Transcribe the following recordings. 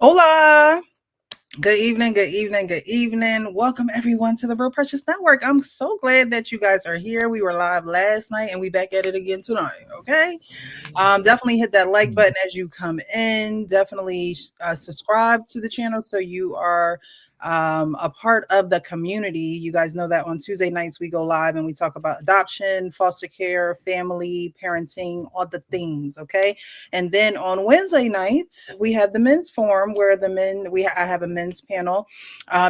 Hola. Good evening, good evening, good evening. Welcome everyone to the Real Purchase Network. I'm so glad that you guys are here. We were live last night and we back at it again tonight. Okay. Definitely hit that like button as you come in. Definitely subscribe to the channel so you are a part of the community. You guys know that on Tuesday nights we go live and we talk about adoption, foster care, family, parenting, all the things. Okay. And then on Wednesday nights we have the men's forum where I have a men's panel.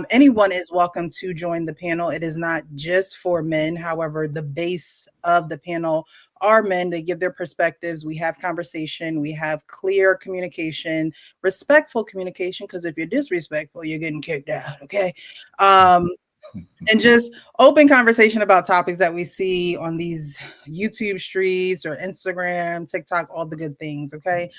Anyone is welcome to join the panel. It is not just for men. However, the base of the panel are men. They give their perspectives. We have conversation. We have clear communication, respectful communication, because if you're disrespectful, you're getting kicked out. Okay. And just open conversation about topics that we see on these YouTube streets or Instagram, TikTok, all the good things. Okay.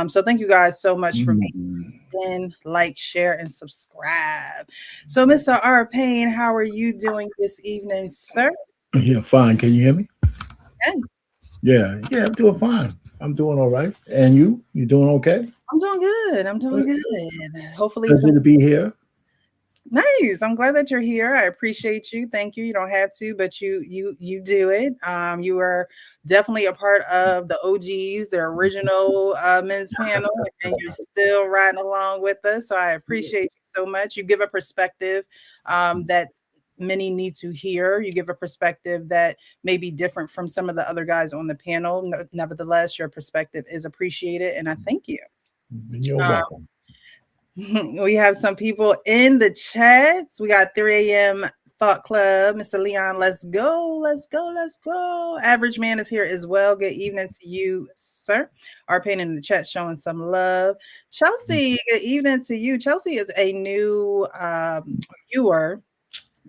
So thank you guys so much for being in, like, share, and subscribe. So, Mr. R. Payne, how are you doing this evening, sir? Yeah, fine. Can you hear me? Good. Yeah, I'm doing fine. I'm doing all right. And you? You doing okay? I'm doing good. I'm doing good. Hopefully, Pleasure to be here. Nice. I'm glad that you're here. I appreciate you. Thank you. You don't have to, but you do it. You are definitely a part of the OGs, the original men's panel, and you're still riding along with us. So I appreciate you so much. You give a perspective that many need to hear. You give a perspective that may be different from some of the other guys on the panel. Nevertheless, your perspective is appreciated, and I thank you. You're welcome. We have some people in the chats. We got 3 a.m. Thought Club. Mr. Leon, let's go. Let's go. Let's go. Average Man is here as well. Good evening to you, sir. Our pain in the chat showing some love. Chelsea, good evening to you. Chelsea is a new viewer,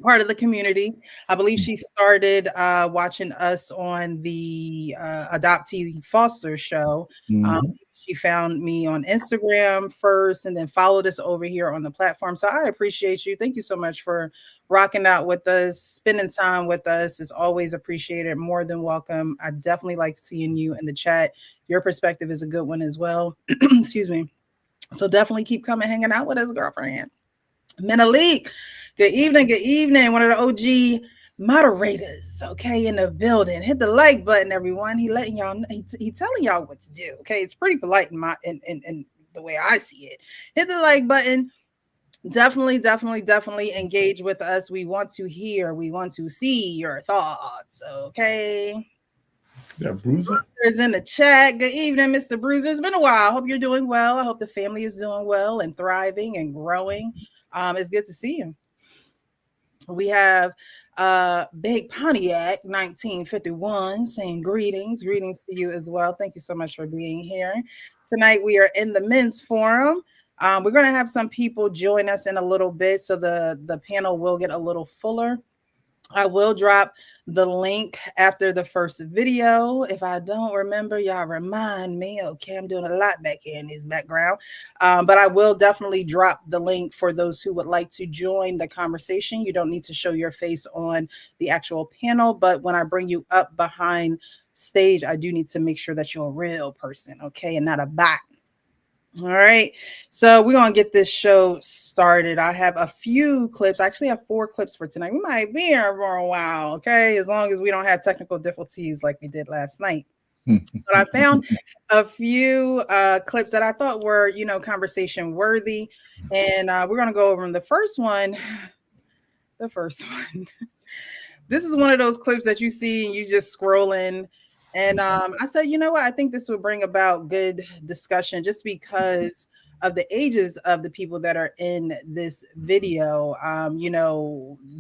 part of the community. I believe she started watching us on the Adoptee Foster show. She found me on Instagram first and then followed us over here on the platform. So I appreciate you. Thank you so much for rocking out with us, spending time with us. It's always appreciated. More than welcome. I definitely like seeing you in the chat. Your perspective is a good one as well. Excuse me. So definitely keep coming, hanging out with us, girlfriend. Menalik, good evening, good evening. One of the OG moderators, okay, in the building. Hit the like button, everyone. He letting y'all know, he telling y'all what to do. Okay, it's pretty polite in the way I see it. Hit the like button. Definitely engage with us. We want to hear, we want to see your thoughts. Okay. Yeah, Bruiser. Bruiser's in the chat. Good evening, Mr. Bruiser. It's been a while. I hope you're doing well. I hope the family is doing well and thriving and growing. It's good to see you. We have Big Pontiac 1951 saying greetings to you as well. Thank you so much for being here tonight. We are in the men's forum. We're going to have some people join us in a little bit, so the panel will get a little fuller. I will drop the link after the first video. If I don't remember, y'all remind me. Okay, I'm doing a lot back here in this background. But I will definitely drop the link for those who would like to join the conversation. You don't need to show your face on the actual panel, but when I bring you up behind stage, I do need to make sure that you're a real person, okay, and not a bot. All right, so we're gonna get this show started. I have a few clips. I actually have 4 clips for tonight. We might be here for a while, okay, as long as we don't have technical difficulties like we did last night. But I found a few clips that I thought were, conversation worthy, and we're gonna go over them. The first one. This is one of those clips that you see and you just scrolling. And I said, you know what? I think this will bring about good discussion just because of the ages of the people that are in this video.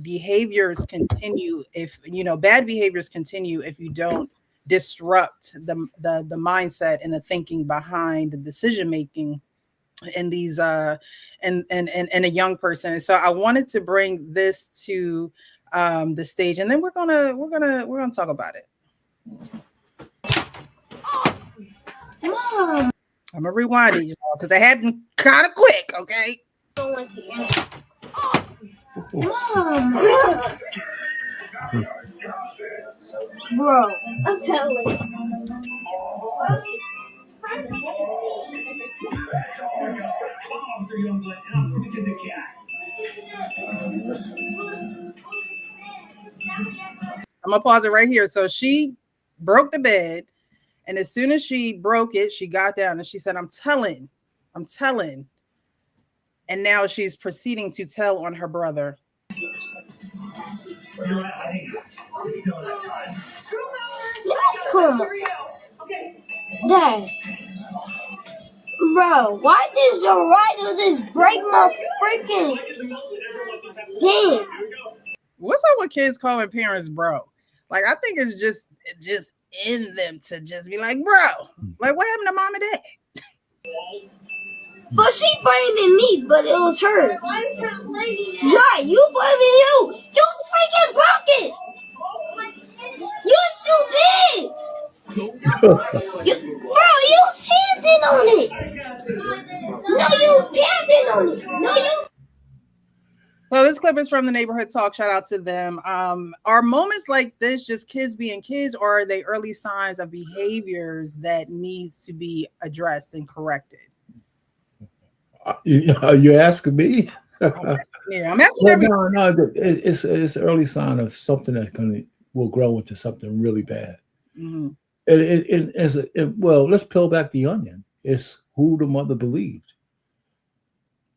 Behaviors continue if, bad behaviors continue if you don't disrupt the mindset and the thinking behind the decision making in these and a young person. So I wanted to bring this to the stage, and then we're gonna talk about it. Mom. I'm gonna rewind it, y'all, because it happened kind of quick. Okay. Mom. Bro, I'm telling you. I'm gonna pause it right here. So she broke the bed, and as soon as she broke it, she got down and she said, I'm telling. And now she's proceeding to tell on her brother. Come on. Dad. Bro, why did your rider just break my freaking damn? What's up with kids calling parents bro? Like, I think it's just in them to just be like, bro. Like, what happened to mom and dad? But she blaming me, but it was her. Jai, you blaming you. You freaking broke it. Yes, you did. Bro, you standing on it. No, you standing on it. No, you. So this clip is from the neighborhood talk. Shout out to them. Are moments like this just kids being kids, or are they early signs of behaviors that needs to be addressed and corrected? You're asking me? Yeah, I'm asking Well, everybody. it's an early sign of something that will grow into something really bad. Mhm. Well, let's peel back the onion. It's who the mother believed.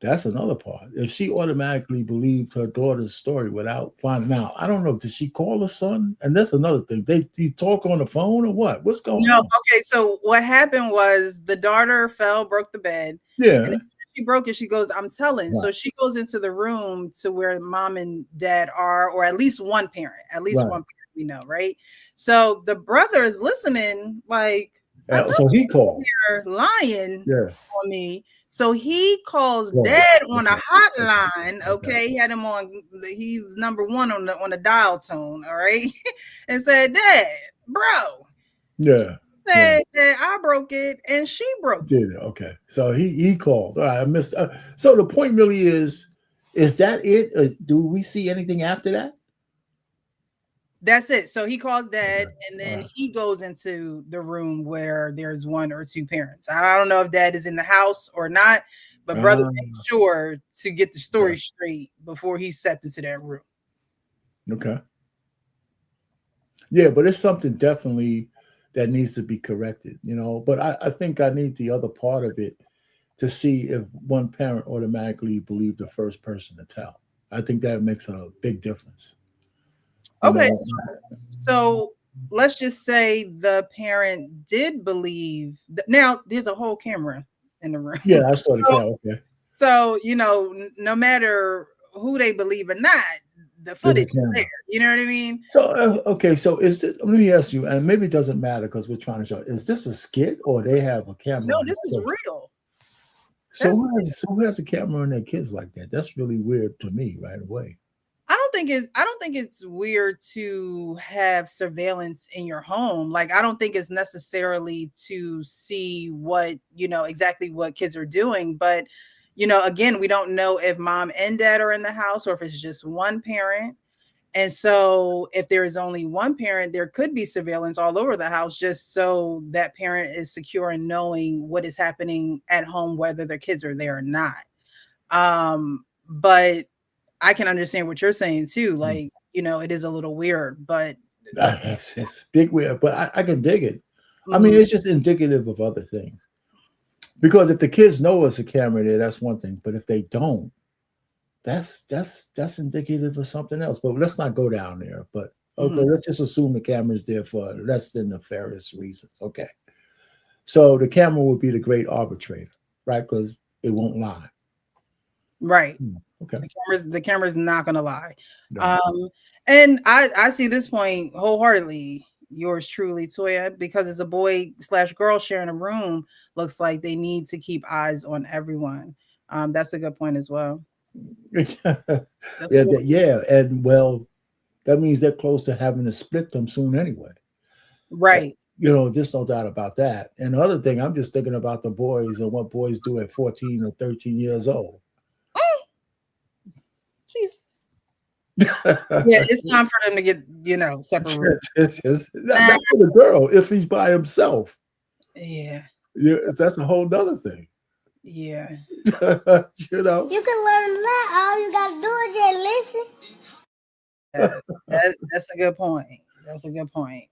That's another part. If she automatically believed her daughter's story without finding out, I don't know. Did she call her son? And that's another thing. They talk on the phone or what? What's going No, on? okay. So what happened was the daughter fell, broke the bed, and Yeah. then she broke it. She goes, "I'm telling." Right. So she goes into the room to where mom and dad are, or at least one parent. At least Right. one parent we know, right? So the brother is listening, like, I know So he called. you're lying Yeah. on me. So he calls Right. dad on a Okay. hotline. Okay. Okay, he had him on. He's number one on the dial tone. All right, and said, "Dad, bro." Yeah. Yeah. Said that I broke it and she broke it. Did it. Okay. So he called. All right. I missed. So the point really is that it? Do we see anything after that? That's it. So he calls dad Okay. and All then right. he goes into the room where there's one or two parents. I don't know if dad is in the house or not, but brother made Ah, sure to get the story okay. straight before he stepped into that room. Okay. Yeah, but it's something definitely that needs to be corrected, But I think I need the other part of it to see if one parent automatically believed the first person to tell. I think that makes a big difference. You Okay, know, so let's just say the parent did believe. Now there's a whole camera in the room. yeah, I saw the cow. Okay. So, no matter who they believe or not, the There's a footage is there. camera. You know what I mean? So, okay, so is this, let me ask you, and maybe it doesn't matter because we're trying to show, is this a skit or they have a camera No, on this their is kids? real. So That's who has a camera on their kids like that? That's really weird to me right away. I don't think it's weird to have surveillance in your home. Like, I don't think it's necessarily to see exactly what kids are doing, but again, we don't know if mom and dad are in the house or if it's just one parent. And so if there is only one parent, there could be surveillance all over the house just so that parent is secure in knowing what is happening at home, whether their kids are there or not. But I can understand what you're saying too. Hmm. Like, it is a little weird, but It's big weird, but I can dig it. I mean, mhm, it's just indicative of other things. Because if the kids know it's a camera there, that's one thing. But if they don't, that's indicative of something else. But let's not go down there. But okay, mhm, let's just assume the camera's there for less than nefarious reasons. Okay. So the camera would be the great arbitrator, right? Because it won't lie. right. Okay. The camera's not gonna lie. Right. Um, and I see this point wholeheartedly. Yours truly, Toya, because it's a boy/girl sharing a room, looks like they need to keep eyes on everyone. That's a good point as well. yeah, That's a good yeah, and well, that means they're close to having to split them soon anyway. Uh, right. There's no doubt about that. And the other thing, I'm just thinking about the boys and what boys do at 14 or 13 years old. Oh, jeez. Yeah, Not it's time for them to get, separate rooms. Nah, for the girl if he's by himself. yeah. Yeah, that's a whole nother thing. Yeah. You know. You can learn that. All you gotta do is just listen. That's a good point. That's a good point.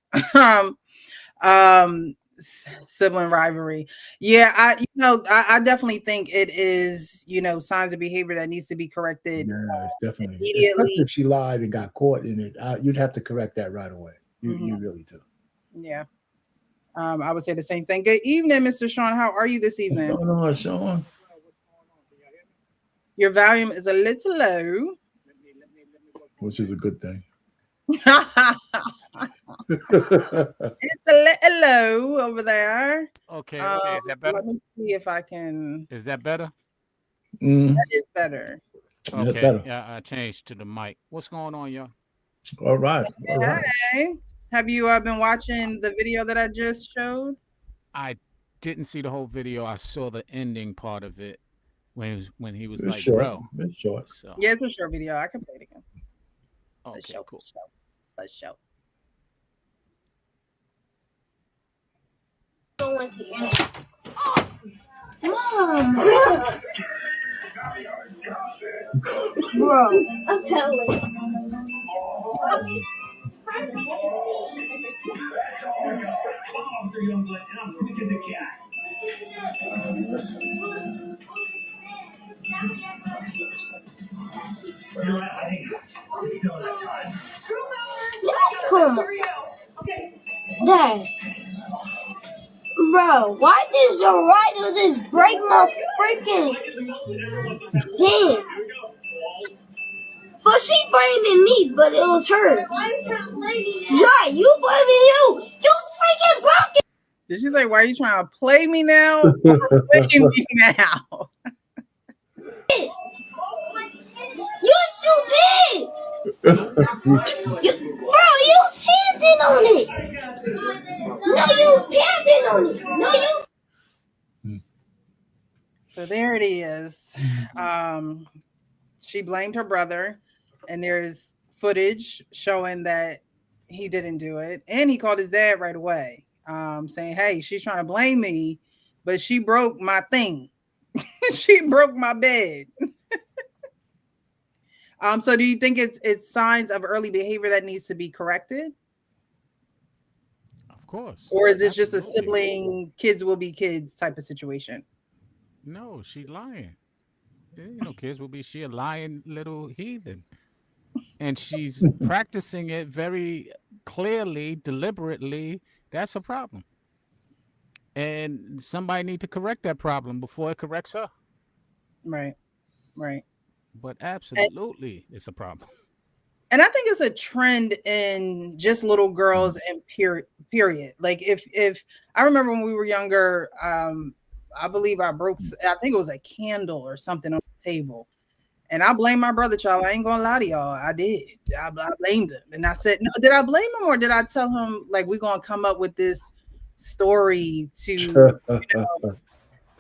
um, Sibling rivalry. Yeah, I definitely think it is, signs of behavior that needs to be corrected Yeah, it's definitely, especially immediately. if she lied and got caught in it. You'd have to correct that right away. You Hmm. really do. Yeah. I would say the same thing. Good evening, Mr. Sean. How are you this What's evening? going on, Sean? Your volume is a little low. Which is a good thing. It's a little low over there. Okay, Um, okay. Is that better? Let me see if I can. Is that better? Mm, That is better. that's Okay. better. Yeah, I changed to the mic. What's going on, y'all? All right. All right. Hey, have you been watching the video that I just showed? I didn't see the whole video. I saw the ending part of it when he was It's like, short. "Bro." It's short. So, Yeah, it's a short video. I can play it again. Let's okay, show. cool. Let's show. Let's show. Mom, bro, I'm telling you. Come on, Dad. Bro, why does the writer just break my freaking thing? But she blaming me, but it was her. Jai, you blaming you. You freaking broke it. Did she say, "Why are you trying to play me now?" Or play me now? You still did. Bro, you standing on it. No, you standing on it. No, you. So there it is. She blamed her brother, and there's footage showing that he didn't do it, and he called his dad right away, saying, "Hey, she's trying to blame me, but she broke my thing. She broke my bed." So do you think it's signs of early behavior that needs to be corrected, Of course, or is it just a absolutely. sibling kids will be kids type of situation? No, she lying. Kids will be she a lying little heathen, and she's practicing it very clearly, deliberately. That's a problem, and somebody need to correct that problem before it corrects her. Right, right. But absolutely, it's a problem. And I think it's a trend in just little girls and period. Like if I remember when we were younger, I believe I think it was a candle or something on the table. And I blame my brother, child. I ain't gonna lie to y'all. I did. I blamed him. And I said, no, did I blame him or did I tell him like we're gonna come up with this story to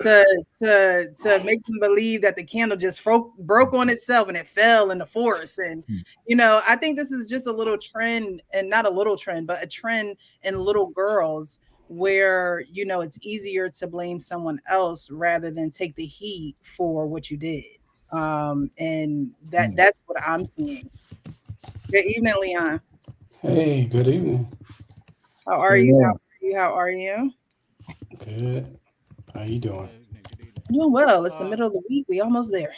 to make them believe that the candle just broke on itself and it fell in the forest. And I think this is just a little trend, and not a little trend, but a trend in little girls where it's easier to blame someone else rather than take the heat for what you did. And that's what I'm seeing. Good evening, Leon. Hey, good evening. How are you? How are you? How are you? Good. How you doing? Good evening. Doing well. It's the middle of the week. We almost there.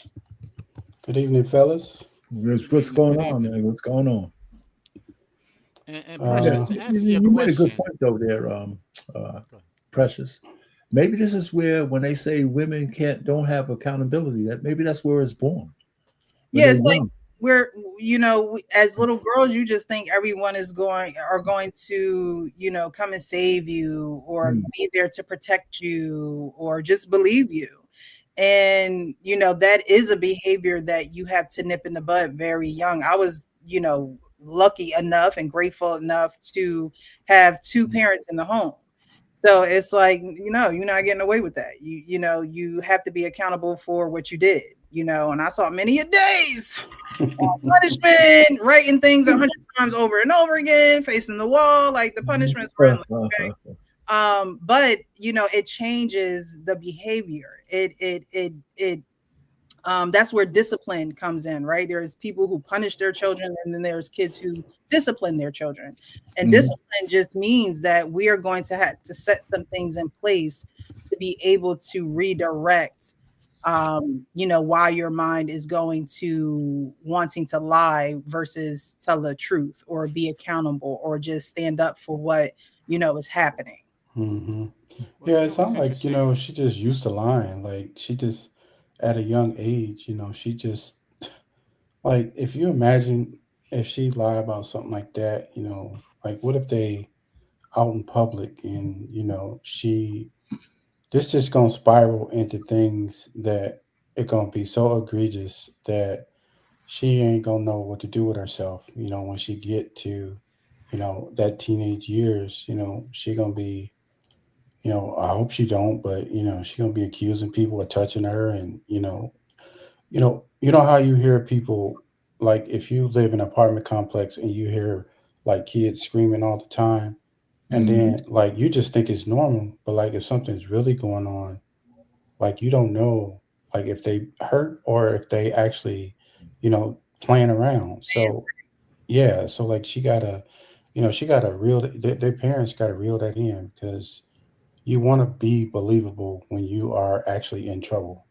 Good evening, fellas. What's going on, man? What's going on? And Yeah, Precious, to answer your you made a good question, point over there, go ahead. Precious. Maybe this is where when they say women don't have accountability, that maybe that's where it's born. When Yeah, they're it's like young. as little girls, you just think everyone are going to, come and save you or be there to protect you or just believe you. And, that is a behavior that you have to nip in the bud very young. I was, lucky enough and grateful enough to have two parents in the home. So it's like, you're not getting away with that. You have to be accountable for what you did, and I saw many a days punishment, writing things 100 times over and over again, facing the wall, like the punishments were endless. Okay? But it changes the behavior. It That's where discipline comes in, right? There's people who punish their children, and then there's kids who discipline their children. And Mhm. discipline just means that we are going to have to set some things in place to be able to redirect, why your mind is going to wanting to lie versus tell the truth or be accountable or just stand up for what is happening. Hmm. Well, Yeah, you it know what's sounds like, interesting? she just used to lying. Like she just at a young age, she just like if you imagine if she lie about something like that, like what if they out in public and, she this just gonna spiral into things that it gonna be so egregious that she ain't gonna know what to do with herself, when she get to, that teenage years, she gonna be, I hope she don't, but she gonna be accusing people of touching her, and how you hear people, like if you live in an apartment complex and you hear like kids screaming all the time, and Mhm. then like you just think it's normal, but like if something's really going on, like you don't know, like if they hurt or if they actually, you know, playing around. So yeah, so like she gotta reel their parents gotta reel that in because you want to be believable when you are actually in trouble.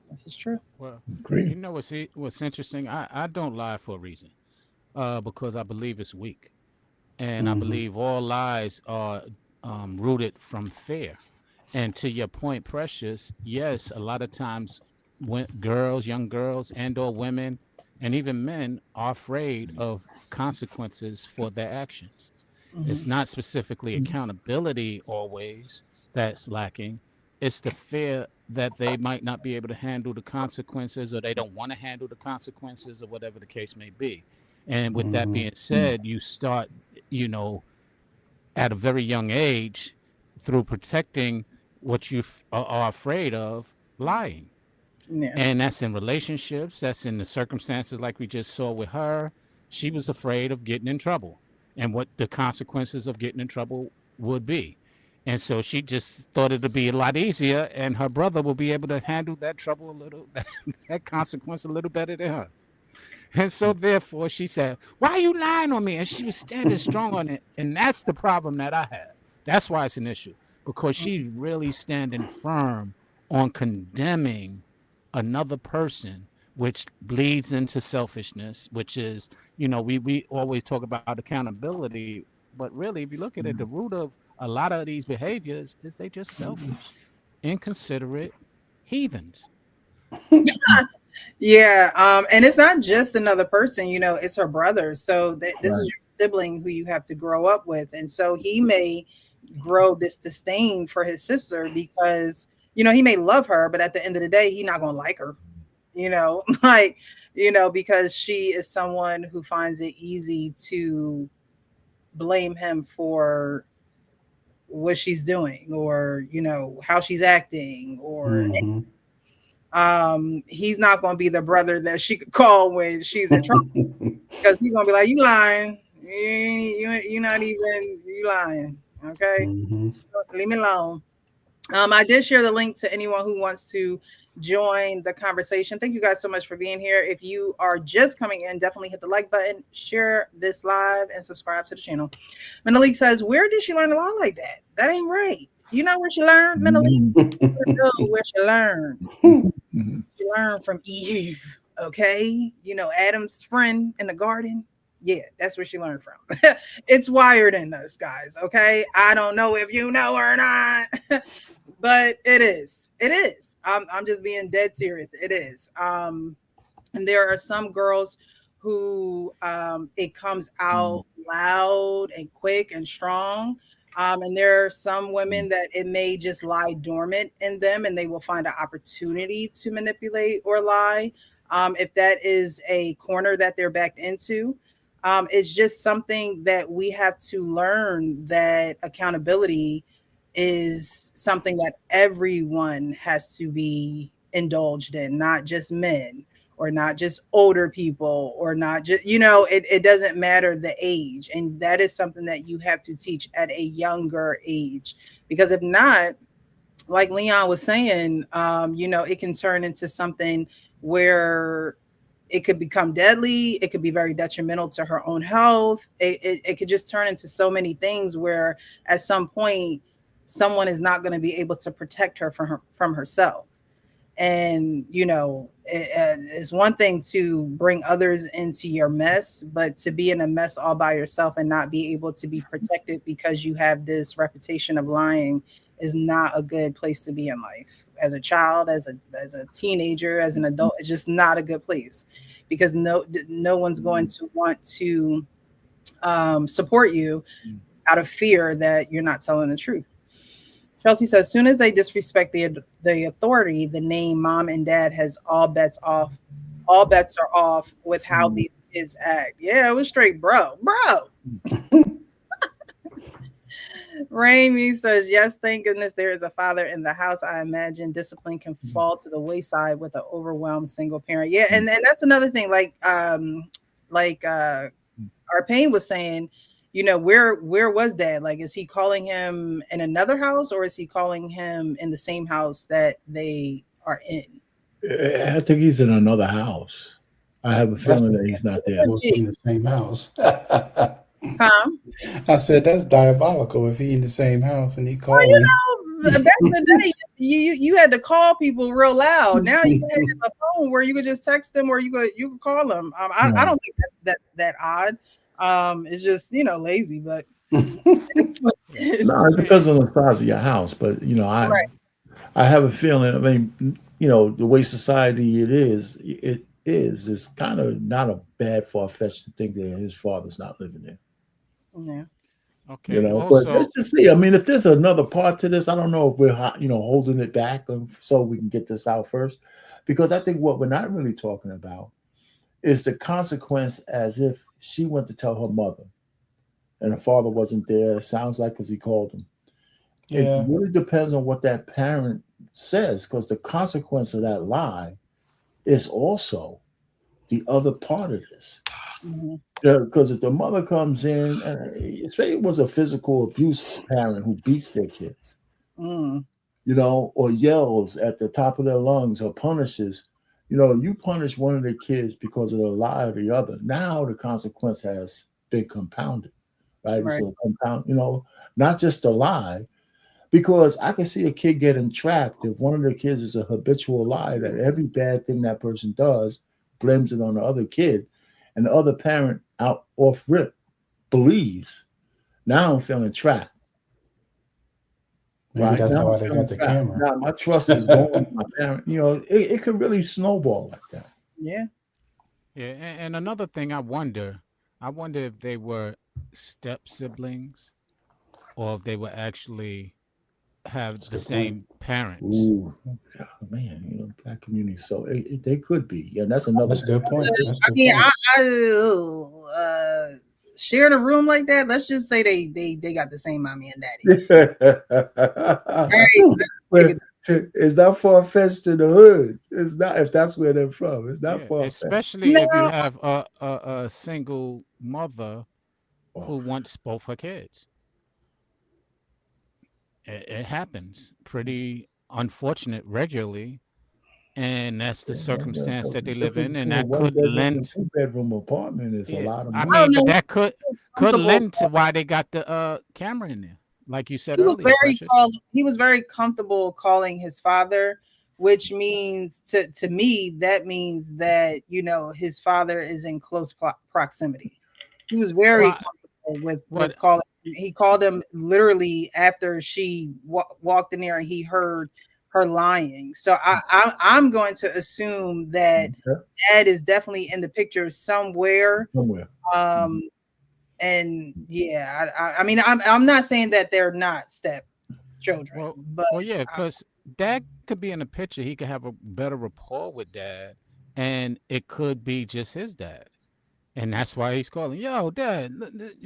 This is true. Well, Agree. you know what's interesting? I don't lie for a reason. Because I believe it's weak, and I Hmm. believe all lies are rooted from fear. And to your point, Precious, yes, a lot of times when girls, young girls, and/or women, and even men are afraid of consequences for their actions. Hmm. It's not specifically Mhm. accountability always that's lacking. It's the fear that they might not be able to handle the consequences, or they don't want to handle the consequences, or whatever the case may be. And with that Hmm. being said, you start, you know, at a very young age, through protecting what you are afraid of, lying. Yeah. And that's in relationships, that's in the circumstances like we just saw with her. She was afraid of getting in trouble and what the consequences of getting in trouble would be. And so she just thought it'd be a lot easier, and her brother will be able to handle that trouble a little, that consequence a little better than her. And so therefore she said, "Why are you lying on me?" And she was standing strong on it. And that's the problem that I have. That's why it's an issue. Because she's really standing firm on condemning another person, which bleeds into selfishness, which is, we always talk about accountability, but really, if you look at it, the root of a lot of these behaviors is they just selfish, inconsiderate heathens. Yeah, and it's not just another person, it's her brother. So this is Right. your sibling who you have to grow up with. And so he may grow this disdain for his sister because, he may love her, but at the end of the day, he's not gonna like her, like, because she is someone who finds it easy to blame him for what she's doing or, how she's acting or Hmm. he's not going to be the brother that she could call when she's in trouble because he's going to be like, you lying. You're not even, you lying. Okay. Hmm. Leave me alone. I did share the link to anyone who wants to join the conversation. Thank you guys so much for being here. If you are just coming in, definitely hit the like button, share this live, and subscribe to the channel. Menalik says, where did she learn to lie like that? That ain't right. You know where she learned, Menalik? Mhm. Know where she learned. Mhm. She learned from Eve, okay? Adam's friend in the garden. Yeah, that's where she learned from. It's wired in us, guys, okay? I don't know if you know or not, but it is. It is. I'm just being dead serious. It is. And there are some girls who it comes out loud and quick and strong. And there are some women that it may just lie dormant in them and they will find an opportunity to manipulate or lie. If that is a corner that they're backed into, it's just something that we have to learn that accountability is something that everyone has to be indulged in, not just men or not just older people, or not just, you know, it doesn't matter the age. And that is something that you have to teach at a younger age. Because if not, like Leon was saying, you know, it can turn into something where it could become deadly. It could be very detrimental to her own health. It could just turn into so many things where at some point someone is not going to be able to protect her from herself. And you know, it's one thing to bring others into your mess, but to be in a mess all by yourself and not be able to be protected because you have this reputation of lying is not a good place to be in life. As a child, as a teenager, as an adult, it's just not a good place, because no one's going to want to support you out of fear that you're not telling the truth. Chelsea says, as soon as they disrespect the authority, the name mom and dad has all bets off. All bets are off with how these kids act. Yeah, it was straight, bro. Raimi says, yes, thank goodness there is a father in the house. I imagine discipline can fall to the wayside with an overwhelmed single parent. Yeah, and that's another thing. Like our pain was saying, you know, where was dad? Like, is he calling him in another house, or is he calling him in the same house that they are in? I think he's in another house. I have a That's feeling that he's not there. diabolical if he in the same house. Come. I said that's diabolical if he in the same house and he Well, you calling. know, back in the day, you had to call people real loud. Now you have a phone where you could just text them, or you could call them. I don't think that odd. It's just, you know, lazy, but No, it depends on the size of your house, but you know, right. I have a feeling. I mean, you know, the way society it's kind of not a bad far fetched to think that his father's not living there. Yeah. You Okay. know, but Also, let's just see. I mean, if there's another part to this, I don't know if we're you know, holding it back so we can get this out first, because I think what we're not really talking about is the consequence, as if she went to tell her mother and her father wasn't there. Sounds like, because he called him. It Yeah, really depends on what that parent says, because the consequence of that lie is also the other part of this. Mhm. Yeah, because if the mother comes in, and say it was a physical abuse parent who beats their kids, Mm, you know, or yells at the top of their lungs or punishes, you know, you punish one of the kids because of the lie of the other. Now the consequence has been compounded, right? It's right. a compound, you know, not just a lie, because I can see a kid getting trapped if one of the kids is a habitual lie that every bad thing that person does blames it on the other kid, and the other parent out off rip believes. Now I'm feeling trapped, maybe right? that's Now I'm why they got feeling the trapped. camera. Now my trust is going with my parent. You know, it could really snowball like that. Yeah. yeah, and another thing, I wonder if they were step siblings or if they were actually have That's a the good point. same parents. Ooh, oh, man, you know, black community. So they could be, and that's another That's a good point. That's a I good mean, point. sharing a room like that. Let's just say they got the same mommy and daddy. Very, But very it's not far fetched in the hood. It's not, if that's where they're from. It's not Yeah, far fetched. especially if you no. have a single mother Oh, who wants both her kids. It happens pretty unfortunate regularly, and that's the yeah, circumstance that the they live difference in, and between a that one could bedroom and lend. 2 bedroom apartment is a Yeah, lot of I I money. don't mean, but know. that could Comfortable. lend to why they got the camera in there, like you said He was earlier, Precious. he was very comfortable calling his father, which means to me that means that, you know, his father is in close proximity. He was very Well, comfortable with what? calling. He called him literally after she walked in there and he heard her lying. So I'm going to assume that Yeah, Ed is definitely in the picture somewhere. somewhere. Mhm. Um, and yeah, I mean, I'm not saying that they're not step children, Well, but well, yeah, because dad could be in the picture. He could have a better rapport with dad, and it could be just his dad. And that's why he's calling, yo, dad,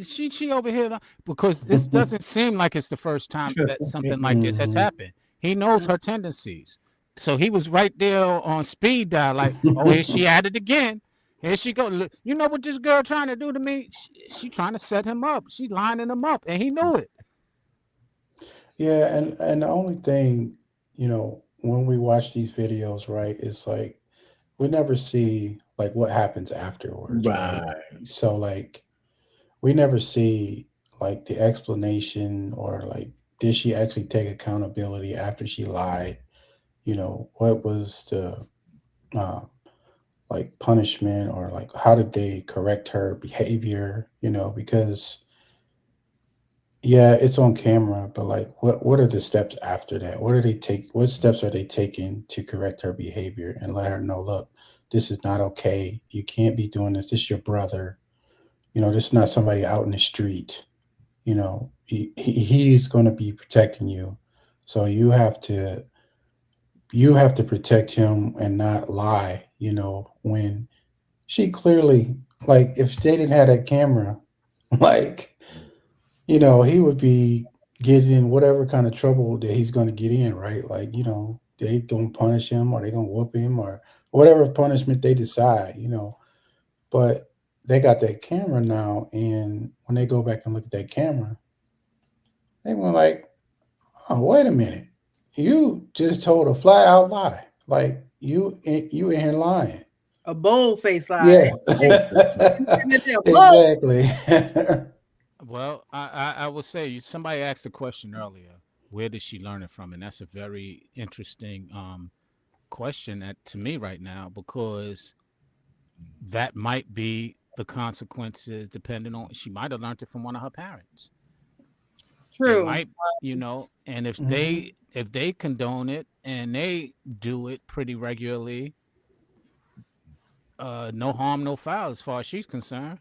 she over here, because this doesn't seem like it's the first time that something like this has Hmm. happened. He knows her tendencies. So he was right there on speed dial, like, oh, here she at it again. Here she go. Look, you know what this girl trying to do to me? She trying to set him up. She lining him up, and he knew it. Yeah, and the only thing, when we watch these videos, right, is like we never see like what happens afterwards, right? Right. So like we never see like the explanation or like did she actually take accountability after she lied? What was the uh, like punishment or like how did they correct her behavior? Because yeah, it's on camera, but like what are the steps after that? What steps are they taking to correct her behavior and let her know, look, this is not okay. You can't be doing this. This is your brother. This is not somebody out in the street. He's going to be protecting you. So you have to protect him and not lie, when she clearly, like, if they didn't have that camera, like, he would be getting in whatever kind of trouble that he's going to get in, right? Like, they going to punish him or they going to whoop him or whatever punishment they decide. But they got that camera now, and when they go back and look at that camera, they were like, oh, wait a minute. You just told a flat out lie. Like, you in here lying. A bold face lie. Yeah. Hey, bold. Exactly. Well, I will say somebody asked a question earlier. Where did she learn it from? And that's a very interesting question to me right now, because that might be the consequences depending on, she might have learned it from one of her parents. It True. might, and if Hmm. they condone it and they do it pretty regularly, no harm, no foul as far as she's concerned.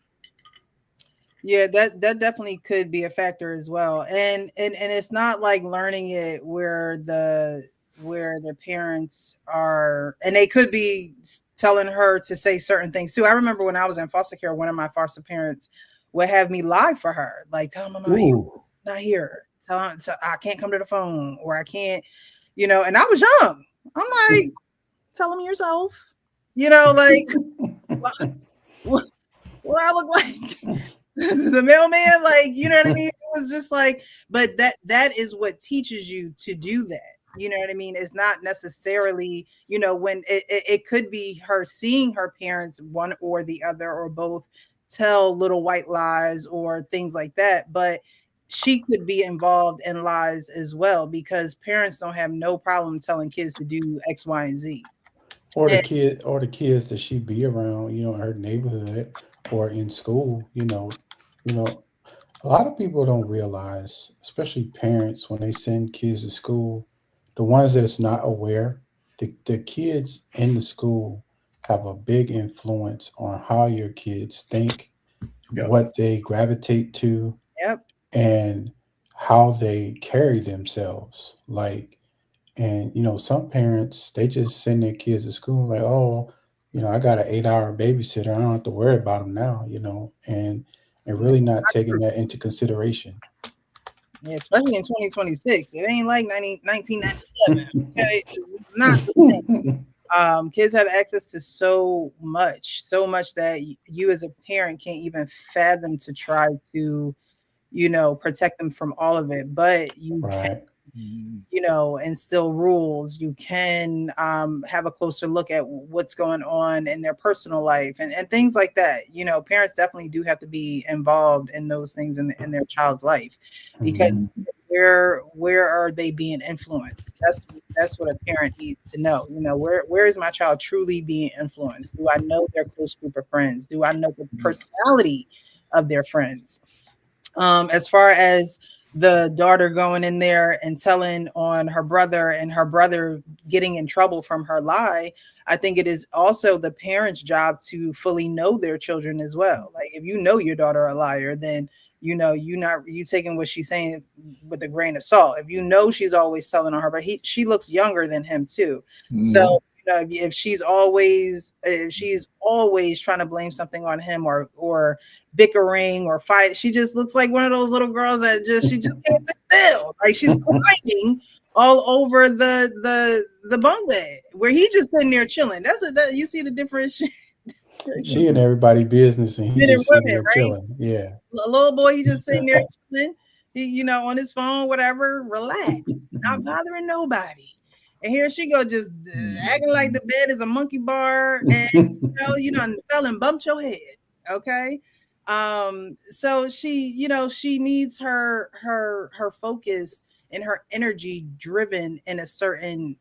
Yeah, that definitely could be a factor as well. And it's not like learning it where the parents are, and they could be telling her to say certain things too. I remember when I was in foster care, one of my foster parents would have me lie for her, like tell them I'm not here, Ooh. not here. Tell I can't come to the phone, or I can't, and I was young. I'm like, tell them yourself, like what, what I look like. The mailman, like, you know what I mean? It was just like, but that is what teaches you to do that. You know what I mean? It's not necessarily, when it could be her seeing her parents, one or the other or both, tell little white lies or things like that, but she could be involved in lies as well, because parents don't have no problem telling kids to do X, Y, and Z. And Or the kids that she be around, in her neighborhood or in school, you know, a lot of people don't realize, especially parents, when they send kids to school, the ones that is not aware, the kids in the school have a big influence on how your kids think, Yep. what they gravitate to, yep, and how they carry themselves. Like, and some parents, they just send their kids to school like, oh, I got an 8-hour babysitter. I don't have to worry about them now, and that's really not not taking true. that into consideration. Yeah, especially in 2026. It ain't like 1997. Okay, it's not the same. Kids have access to so much that you as a parent can't even fathom to try to, protect them from all of it. But you can, Right. instill rules. You can have a closer look at what's going on in their personal life, and things like that. Parents definitely do have to be involved in those things in their child's life, because Hmm. where are they being influenced? That's what a parent needs to know. Where is my child truly being influenced? Do I know their close group of friends? Do I know the personality of their friends? As far as the daughter going in there and telling on her brother, and her brother getting in trouble from her lie, I think it is also the parent's job to fully know their children as well. Like, if you know your daughter a liar, then you taking what she's saying with a grain of salt. If you know she's always telling on her, but she looks younger than him too. So Mhm. if she's always trying to blame something on him, or bickering or fight, she just looks like one of those little girls that she just can't sit still. Like, she's crying all over the bunk bed where he just sitting there chilling. That you see the difference. She in everybody business, and he Men and just sitting women, there right? chilling. Yeah. A little boy, he just sitting there chilling, on his phone, whatever, relax, not bothering nobody. And here she go, just acting like the bed is a monkey bar, and fell and bumped your head. Okay. So she needs her focus and her energy driven in a certain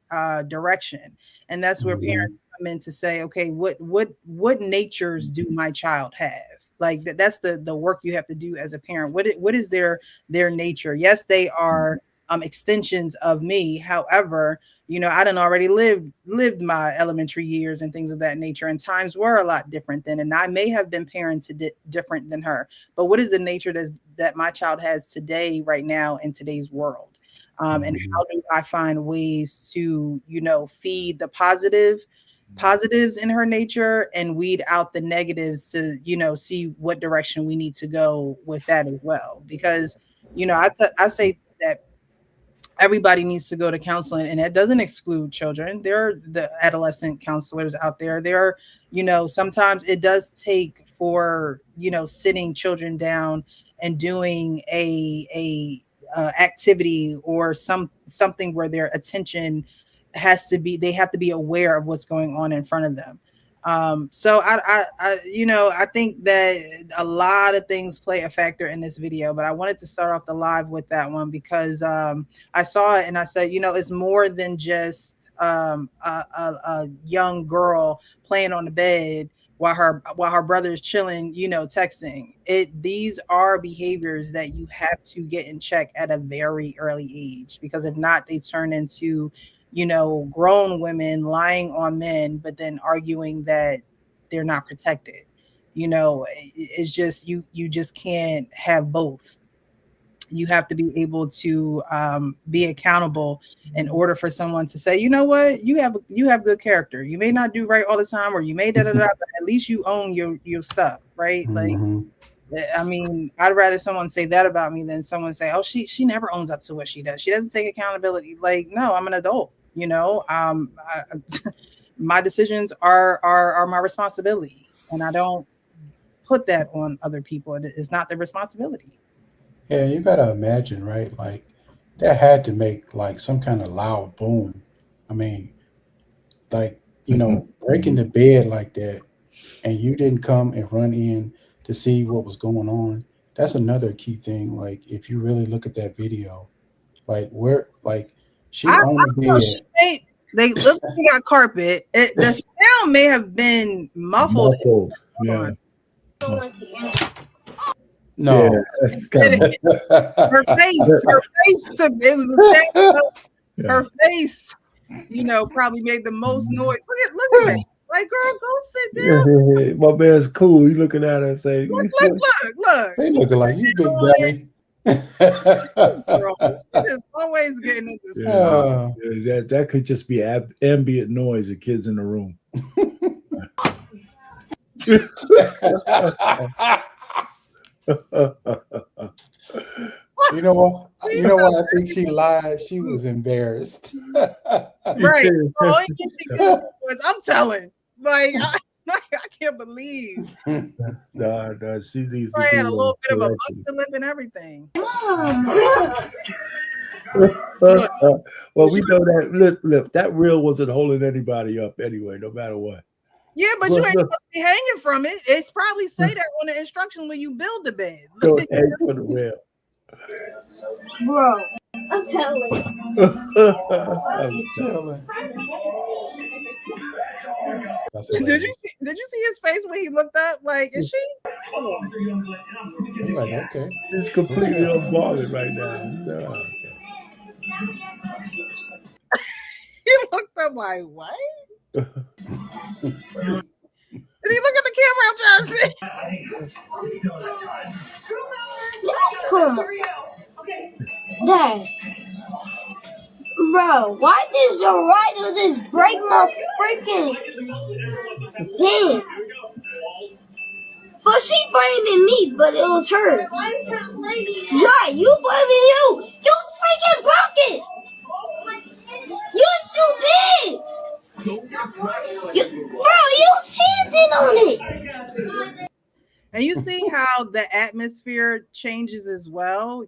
direction. And that's where Hmm. parents come in to say, okay, what natures do my child have? Like that's the work you have to do as a parent. What is their nature? Yes, they are extensions of me. However, I done already lived my elementary years and things of that nature, and times were a lot different then, and I may have been parented different than her. But what is the nature that my child has today, right now, in today's world? And Hmm. how do I find ways to feed the positives in her nature and weed out the negatives to see what direction we need to go with that as well? Because I say that everybody needs to go to counseling, and that doesn't exclude children. There are the adolescent counselors out there. There are, sometimes it does take for sitting children down and doing a activity or something where their attention they have to be aware of what's going on in front of them. So I think that a lot of things play a factor in this video, but I wanted to start off the live with that one because I saw it and I said, it's more than just a young girl playing on the bed while her brother's chilling, texting. These are behaviors that you have to get in check at a very early age, because if not, they turn into grown women lying on men, but then arguing that they're not protected. It's just you just can't have both. You have to be able to be accountable in order for someone to say, you know what, you have good character. You may not do right all the time, or you may da da da, but at least you own your stuff, right? Like, Hmm. I mean, I'd rather someone say that about me than someone say, "Oh, she never owns up to what she does. She doesn't take accountability." Like, no, I'm an adult. My decisions are my responsibility, and I don't put that on other people. It's not their responsibility. Yeah, you gotta imagine, right? Like that had to make like some kind of loud boom. I mean, like breaking the bed like that, and you didn't come and run in to see what was going on. That's another key thing. Like if you really look at that video, like where like I she on the know she bed. made. They look like they got carpet. The sound may have been muffled. Muffled. Hold Yeah. on. Oh, yeah. No. That's kind of Her face. Her face took. It was the sound. yeah. Her face, probably made the most noise. Look at that. Like, girl, go sit down. Yeah, my man's cool. He looking at her and say, Look. They looking like you, big dummy. This girl, she is always getting into yeah, stuff. yeah, that could just be ambient noise of kids in the room. You know what? You know what? I think she lied. She was embarrassed. Right. Oh, ain't she good words? I'm telling. Like, I can't believe. Nah, she needs to I had a do little bit of a correction. busted lip and everything. Well, we know that look, that reel wasn't holding anybody up anyway, no matter what. Yeah, but you ain't supposed to be hanging from it. It's probably say that on the instructions when you build the bed. Don't hang for the reel. Bro, I'm telling. I'm Chilling. That's Did hilarious. you see his face when he looked up? Like, is she? Come on. He's like, okay, He's good completely job. unbothered right now. He's, He looked up like, what? Did he look at the camera? I'm trying to see. Come on. Dad. Bro, why does the writer just break my freaking damn? But she blaming me, but it was her. Jai, you blaming you. You freaking broke it. too big. Bro, you standing on it. And you see how the atmosphere changes as well.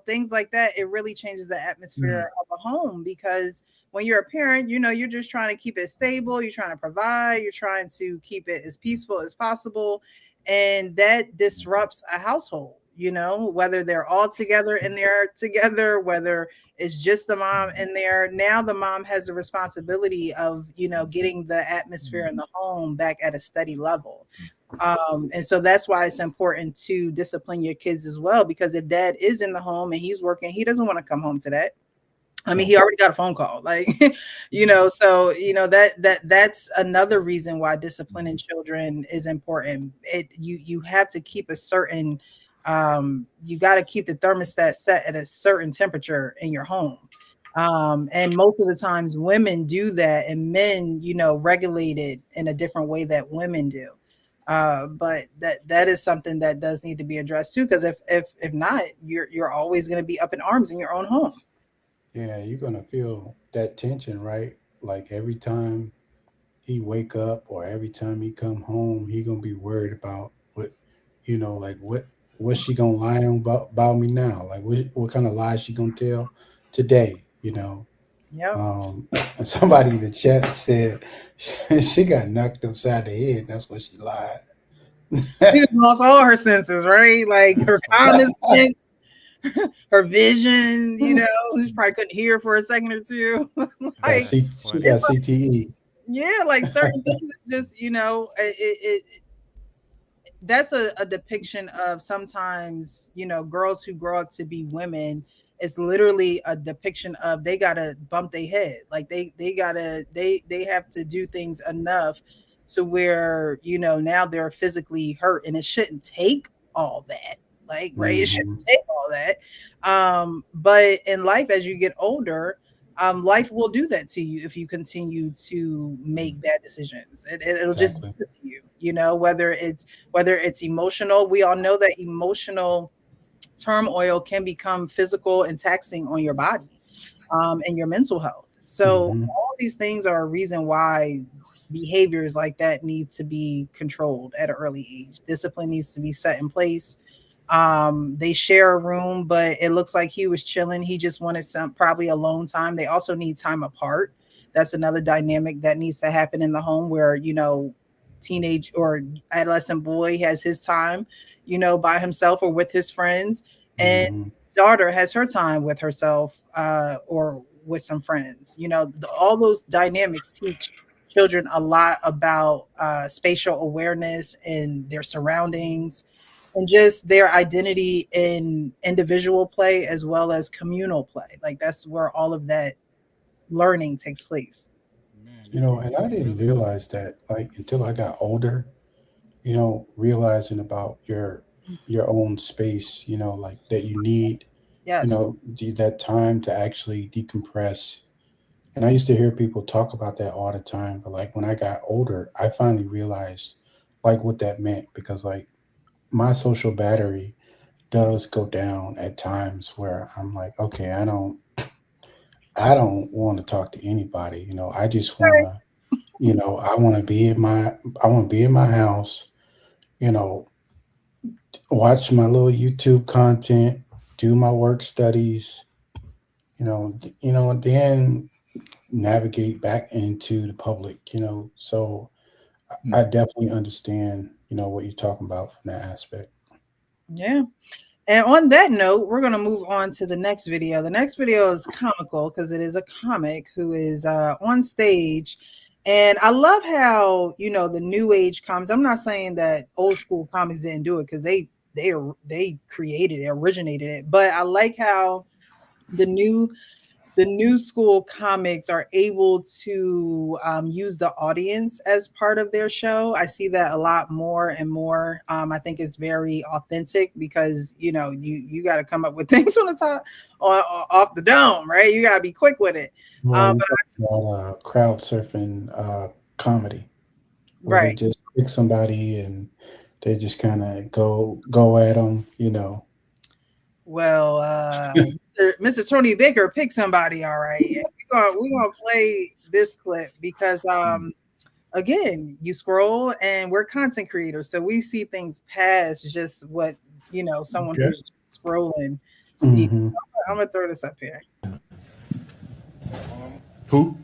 Things like that, it really changes the atmosphere Mm. of a home because when you're a parent, you're just trying to keep it stable, you're trying to provide, you're trying to keep it as peaceful as possible. And that disrupts a household, whether they're all together and they're together, whether it's just the mom in there. Now the mom has the responsibility of, getting the atmosphere in the home back at a steady level. And so that's why it's important to discipline your kids as well, because if dad is in the home and he's working, he doesn't want to come home to that. I mean, No. he already got a phone call, like, so that's another reason why disciplining children is important. You have to keep a certain, you got to keep the thermostat set at a certain temperature in your home. And most of the times women do that and men, regulate it in a different way that women do. But that is something that does need to be addressed too, because if not, you're always going to be up in arms in your own home. Yeah, you're gonna feel that tension, right? Like every time he wake up or every time he come home, he gonna be worried about what, like what's she gonna lie on about me now? Like what kind of lies she gonna tell today? Yep. And somebody in the chat said she got knocked upside the head. That's what she She lied. just lost all her senses, right? Like her common sense, her vision, she probably couldn't hear for a second or two. got Like, C, That's she it's got funny. like, CTE. yeah, like certain things just, that's a depiction of sometimes, girls who grow up to be women. It's literally a depiction of they gotta bump their head, like they have to do things enough to where, now they're physically hurt, and it shouldn't take all that, like, right, it shouldn't Hmm. take all that. But in life, as you get older, life will do that to you if you continue to make bad decisions. It'll just do Exactly. it to you, whether it's emotional. We all know that emotional turmoil can become physical and taxing on your body, and your mental health. So Hmm. all these things are a reason why behaviors like that need to be controlled at an early age. Discipline needs to be set in place. They share a room, but it looks like he was chilling. He just wanted some probably alone time. They also need time apart. That's another dynamic that needs to happen in the home where, teenage or adolescent boy has his time, by himself or with his friends, and Hmm. daughter has her time with herself, or with some friends. All those dynamics teach children a lot about spatial awareness and their surroundings, and just their identity in individual play as well as communal play. Like that's where all of that learning takes place. Man, And I you didn't really realize that like until I got older, realizing about your own space, like that you need, Yes. that time to actually decompress. And I used to hear people talk about that all the time, but like when I got older, I finally realized like what that meant because like my social battery does go down at times where I'm like, okay, I don't want to talk to anybody. I just want to, I want to be in my house, you know, watch my little YouTube content, do my work studies, and then navigate back into the public, So I definitely understand, what you're talking about from that aspect. Yeah. And on that note, we're going to move on to the next video. The next video is comical because it is a comic who is on stage. And I love how, the new age comics, I'm not saying that old school comics didn't do it because they created it, originated it. But I like how the new the new school comics are able to use the audience as part of their show. I see that a lot more and more. I think it's very authentic because you got to come up with things on the top, off the dome, right? You got to be quick with it. Right, you But talking about crowd surfing comedy, where they right. just pick somebody and they just kind of go at them. Well, Mr. Tony Baker picked somebody, all right. we're gonna play this clip because again, you scroll and we're content creators, so we see things past just what someone Okay. who's scrolling sees. Mm-hmm. I'm gonna throw this up here. Who?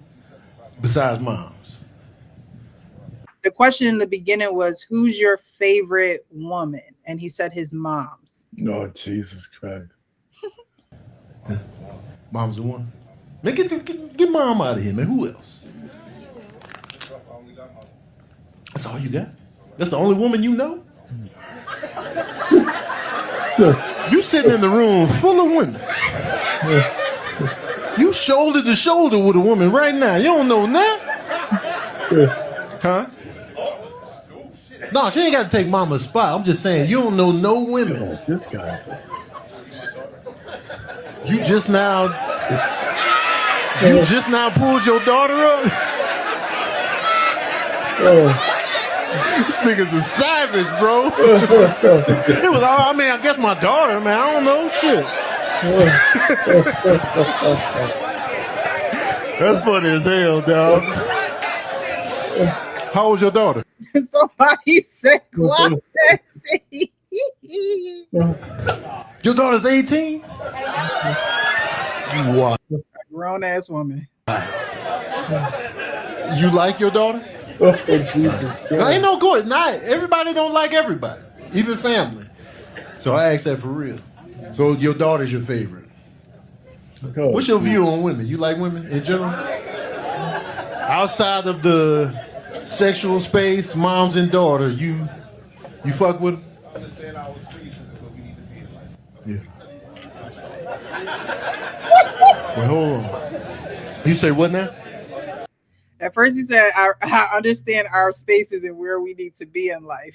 Besides moms. The question in the beginning was, "Who's your favorite woman?" And he said his mom's. Oh, Jesus Christ. Mom's the one. Man, get mom out of here, man. Who else? That's all you got? That's the only woman you know? You sitting in the room full of women. You shoulder to shoulder with a woman right now. You don't know that? Huh? No, she ain't got to take mama's spot. I'm just saying, you don't know no women. Oh, this guy. You just now pulled your daughter up? This nigga's a savage, bro. It was all, I guess my daughter, man. I don't know, shit. That's funny as hell, dog. How old's your daughter? Somebody said clock. Your daughter's 18? What? Grown ass woman. You like your daughter? Now, ain't no good. Not everybody don't like everybody, even family. So I asked that for real. So your daughter's your favorite. What's your view on women? You like women in general? Outside of the sexual space, moms and daughter, you fuck with them? Understand our spaces and what we need to be in life. Yeah. Well, hold on. You say what now? At first, he said, I understand our spaces and where we need to be in life.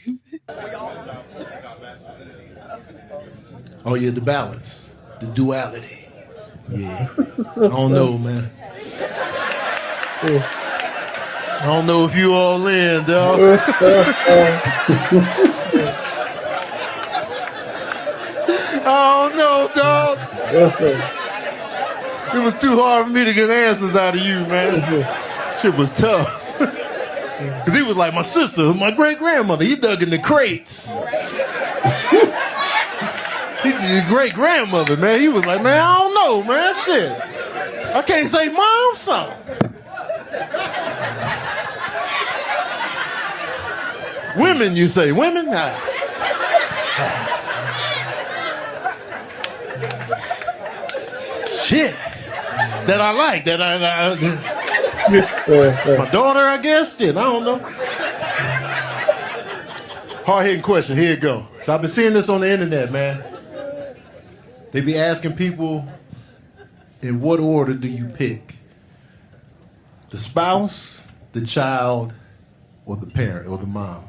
Oh, yeah, the balance, the duality. Yeah. I don't know, man. I don't know if you all in, dog. I don't know, dog. It was too hard for me to get answers out of you, man. Shit was tough. Because he was like my sister, my great-grandmother. He dug in the crates. He's your great-grandmother, man. He was like, man, I don't know, man. Shit. I can't say mom, son. Women, you say. Women? Nah. Shit. That I like. My daughter, I guess. Shit, I don't know. Hard-hitting question. Here it go. So I've been seeing this on the internet, man. They be asking people, in what order do you pick? The spouse, the child, or the parent, or the mom?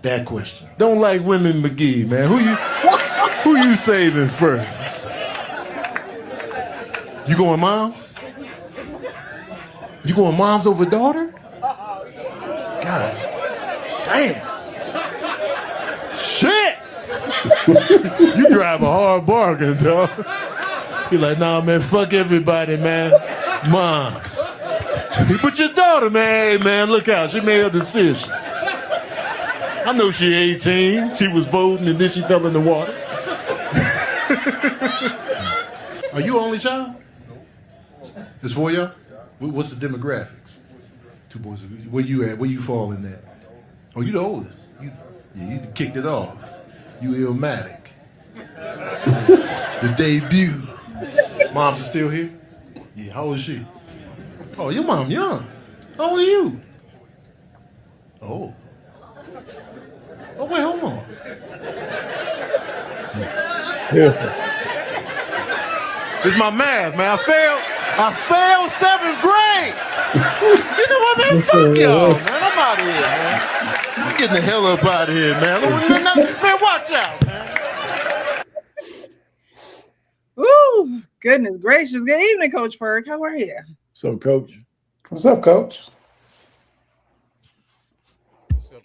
That question. Don't like women McGee, man. Who you saving first? You going moms? You going moms over daughter? God damn. Shit! You drive a hard bargain, dog. You're like, nah, man, fuck everybody, man. Moms. But your daughter, man, hey, man, look out. She made her decision. I know she 18. She was voting and then she fell in the water. Are you only child? It's 4 y'all? What's the demographics? 2 boys. Where you at? Where you fall in that? Oh, you the oldest. You kicked it off. You Illmatic. The debut. Moms are still here? Yeah, how old is she? Oh, your mom young. How old are you? Oh. Oh, wait, hold on. It's my math, man. I failed 7th grade. You know what, man? Fuck y'all, man. I'm out of here, man. I'm getting the hell up out of here, man. Man, watch out, man. Ooh, goodness gracious. Good evening, Coach Ferg. How are you? So, Coach. What's up, Coach?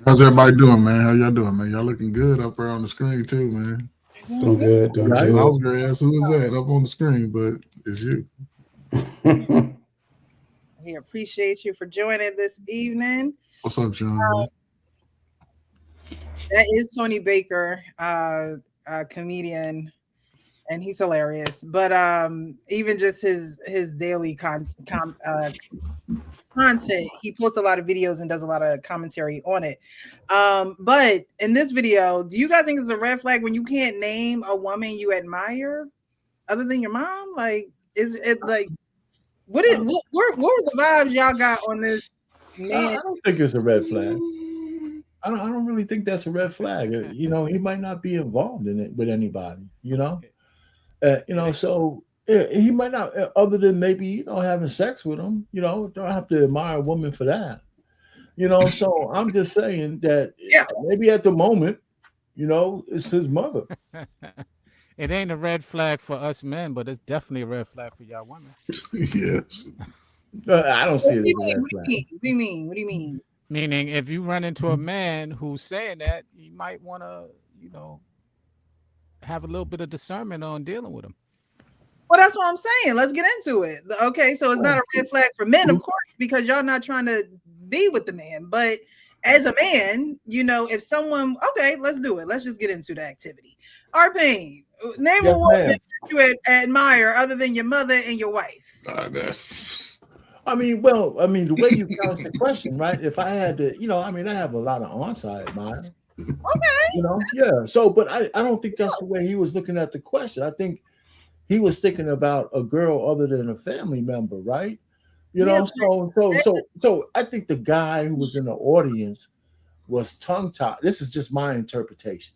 How's everybody doing, man? How y'all doing, man? Y'all looking good up there on the screen too, man. Doing good. Doing I was good. gonna ask who is that up on the screen, but it's you. We appreciate you for joining this evening. What's up, Sean? That is Tony Baker, a comedian, and he's hilarious. But even just his daily content, he posts a lot of videos and does a lot of commentary on it. But in this video, do you guys think it's a red flag when you can't name a woman you admire other than your mom? Like, is it like what were the vibes y'all got on this man? I don't think it's a red flag. I don't really think that's a red flag. You know, he might not be involved in it with anybody. So he might not, other than maybe having sex with him. Don't have to admire a woman for that. So I'm just saying that maybe at the moment, it's his mother. It ain't a red flag for us men, but it's definitely a red flag for y'all women. Yes. I don't see it as a red What flag. do you mean? What do you mean? Meaning, if you run into a man who's saying that, you might want to, have a little bit of discernment on dealing with him. Well, that's what I'm saying. Let's get into it. Okay, so it's not a red flag for men, of course, because y'all not trying to be with the man. But as a man, if someone, okay, let's do it. Let's just get into the activity. Arpane, name a woman that you admire other than your mother and your wife. The way you couch the question, right? If I had to, I have a lot of aunts I admire. Okay. So, but I don't think that's the way he was looking at the question. I think he was thinking about a girl other than a family member, right? So I think the guy who was in the audience was tongue-tied. This is just my interpretation,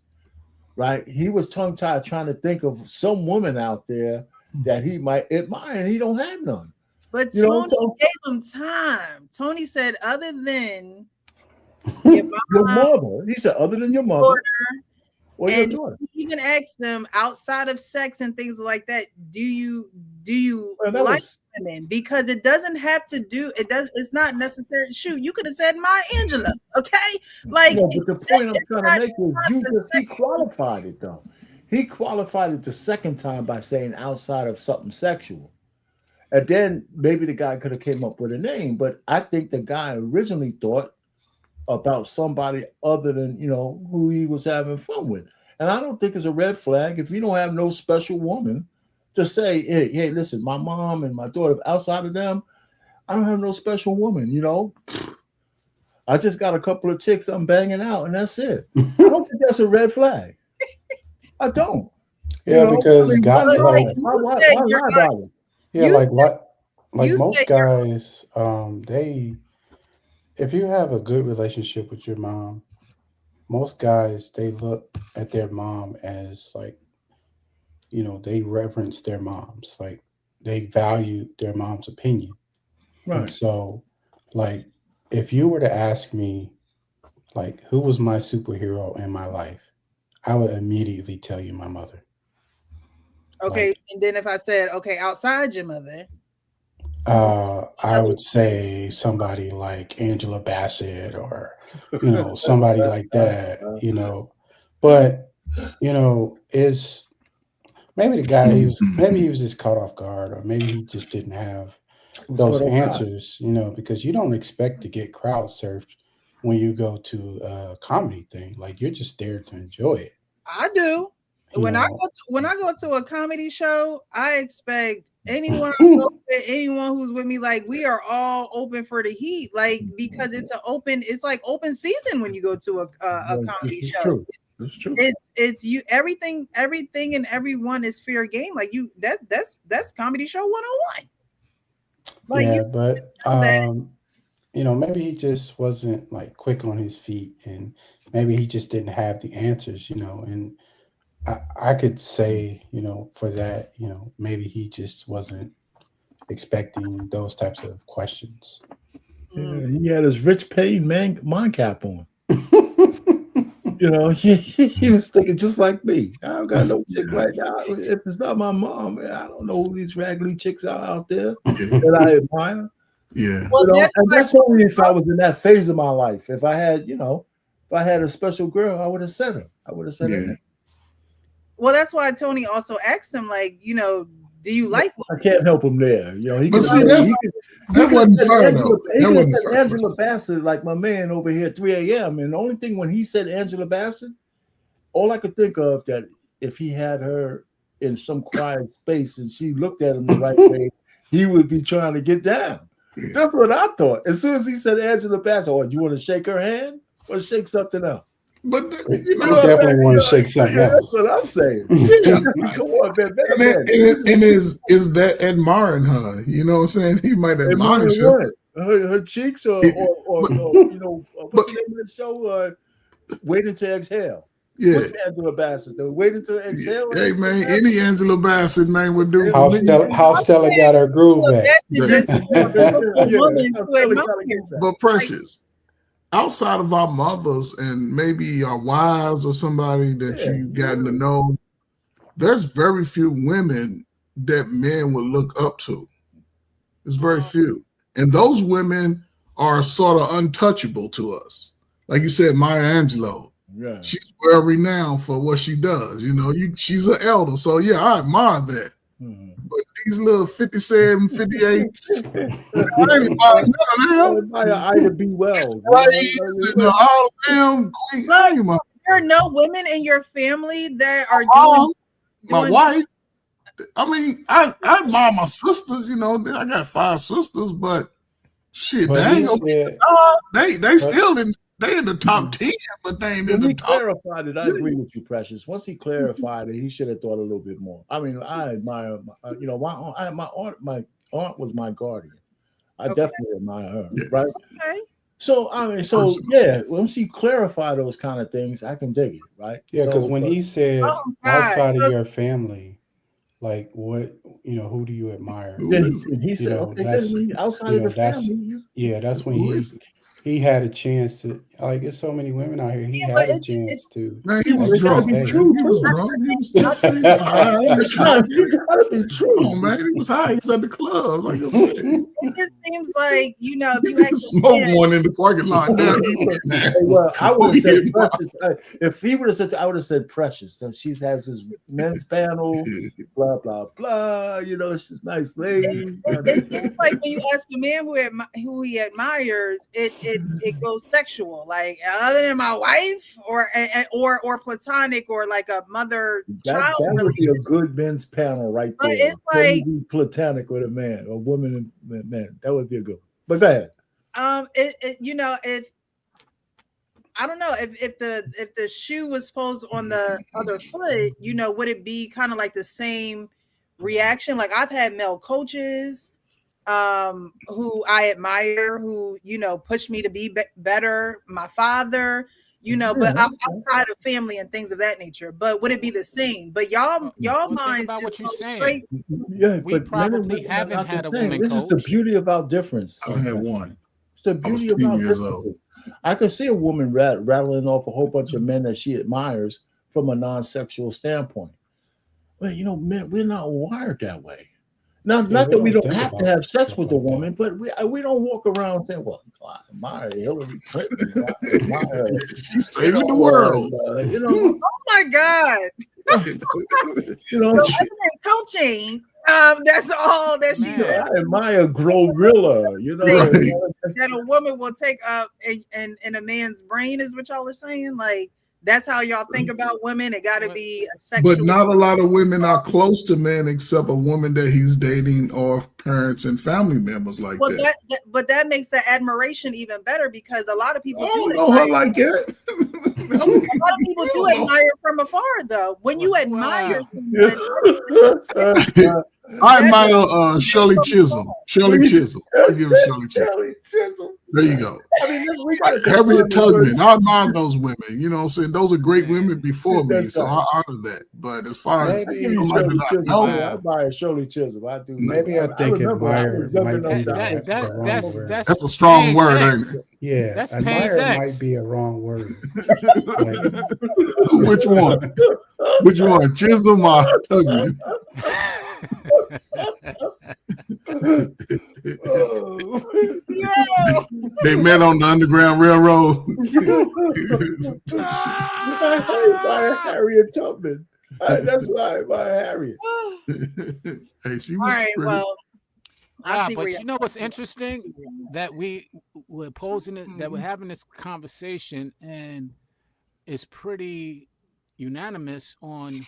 right? He was tongue-tied trying to think of some woman out there that he might admire, and he don't have none. But Tony gave him time. Tony said, other than your mother. He said, other than your mother or your daughter. He even asked them outside of sex and things like that. Do you like women? Because it doesn't have to do. It's not necessary. Shoot, you could have said my Angela. Okay, like. No, but the point I'm trying to make is he qualified it though. He qualified it the second time by saying outside of something sexual. And then maybe the guy could have came up with a name, but I think the guy originally thought about somebody other than who he was having fun with. And I don't think it's a red flag if you don't have no special woman to say, hey, listen, my mom and my daughter, outside of them, I don't have no special woman. I just got a couple of chicks I'm banging out, and that's it. I don't think that's a red flag. I don't. Because God, why about it? Yeah, like most guys, if you have a good relationship with your mom, most guys, they look at their mom as they reverence their moms, like they value their mom's opinion. Right. And so, if you were to ask me, who was my superhero in my life, I would immediately tell you my mother. Okay, and then if I said, okay, outside your mother, I would say somebody like Angela Bassett or somebody like that. But is maybe the guy he was just caught off guard, or maybe he just didn't have those answers. Because you don't expect to get crowd surfed when you go to a comedy thing. Like, you're just there to enjoy it. I do. When I go to a comedy show, I expect anyone who's with me, like, we are all open for the heat, like, because it's like open season when you go to a comedy show. True. It's true. It's you everything and everyone is fair game. Like, that's comedy show 101. Like, but maybe he just wasn't quick on his feet, and maybe he just didn't have the answers, and I could say, for that, maybe he just wasn't expecting those types of questions. Yeah, he had his Rich Payne mind cap on. He was thinking just like me. I don't got no chick right now. If it's not my mom, I don't know who these raggedy chicks are out there that I admire. Yeah. And that's only if I was in that phase of my life. If I had, if I had a special girl, I would have said her. I would have said her. Well, that's why Tony also asked him, Do you like I can't help him there. You know, he But could see, that wasn't fair though. He That could have wasn't said fair. Angela Bassett, like my man over here at 3 a.m. And the only thing when he said Angela Bassett, all I could think of that if he had her in some quiet space and she looked at him the right way, he would be trying to get down. That's what I thought. As soon as he said Angela Bassett, oh, you want to shake her hand or shake something else? But You definitely want to shake something else. That's what I'm saying. Yeah. Come on, man. And is that admiring her? You know what I'm saying? He might admonish her. What? Her cheeks or you know, what's the name of the show? Waiting to Exhale. Yeah. What's Angela Bassett though? Waiting to Exhale. Hey man, any Angela Bassett man would do How for me. Stella got her groove back. But Precious, outside of our mothers and maybe our wives or somebody that you've gotten to know, there's very few women that men would look up to. There's very few. And those women are sort of untouchable to us. Like you said, Maya Angelou. Yeah. She's well renowned for what she does. You know, she's an elder. So yeah, I admire that. But these little 57, 58s, I ain't buying none of them. Ida B. Wells. All of them, there are no women in your family that are doing my wife. I mean, I admire my sisters, you know. I got 5 sisters, but shit, they still in the top 10, but they ain't in the top. Clarified it. I agree with you, Precious. Once he clarified it, he should have thought a little bit more. I mean, I admire, my aunt was my guardian. I definitely admire her, right? Okay. So once you clarify those kind of things, I can dig it, right? Yeah, because when he said outside of your family, like what, who do you admire? He said, outside of the family. That's when he had a chance to, like, there's so many women out here. He had a chance to. Man, he was drunk. He was drunk. He was high. Come on, man. He was high. He's at the club. Like I said. It just seems like, if you smoke one in the parking lot. Well, I would have said Precious. If he would have said, I would have said Precious. So she has this men's panel, blah, blah, blah. She's a nice lady. It seems like when you ask a man who he admires, it goes sexual, like other than my wife or platonic or like a mother child. That would be a good men's panel right there. But it's like platonic with a man, a woman and man. That would be a good one. But go ahead. If I don't know if the shoe was supposed on the other foot, would it be kind of like the same reaction? Like I've had male coaches who I admire, who push me to be better. My father, but outside of family and things of that nature. But would it be the same? But y'all minds about what you're saying. Straight. Yeah, we probably haven't had a woman coach. This is the beauty of our difference. I've had one. It's the beauty of our difference. I can see a woman rattling off a whole bunch of men that she admires from a non-sexual standpoint. Well, men, we're not wired that way. Not that we don't have to have sex with a woman, but we don't walk around saying, "Well, I admire Hillary Clinton." She's saving the world. Oh my God! Coaching. That's all that she does. I admire Glorilla. That a woman will take up in a man's brain is what y'all are saying. Like that's how y'all think about women. It got to be a sexual. But not a lot of women are close to men except a woman that he's dating or parents and family members like that. But that makes the admiration even better because a lot of people don't know her like that. A lot of people do admire from afar, though. When you admire someone, I admire Shirley Chisholm. Shirley Chisholm. I give Shirley Chisholm. There you go. Harriet Tubman. I admire those women. You know what I'm saying? Those are great women before me, so I honor that. But as far as somebody that I know, I admire Shirley Chisholm. I do. Maybe I think admire might be the wrong word. That's a strong word, ain't it? Yeah, that's admire might be a wrong word. Which one? Which one? Chisholm or Tubman? They met on the Underground Railroad. Harriet Tubman. That's why I admire Harriet. Hey, she All was right. pretty. Well, I Yeah, see where but you're you know what's coming interesting? That we're posing it, that we're from. having this conversation, and it's pretty unanimous on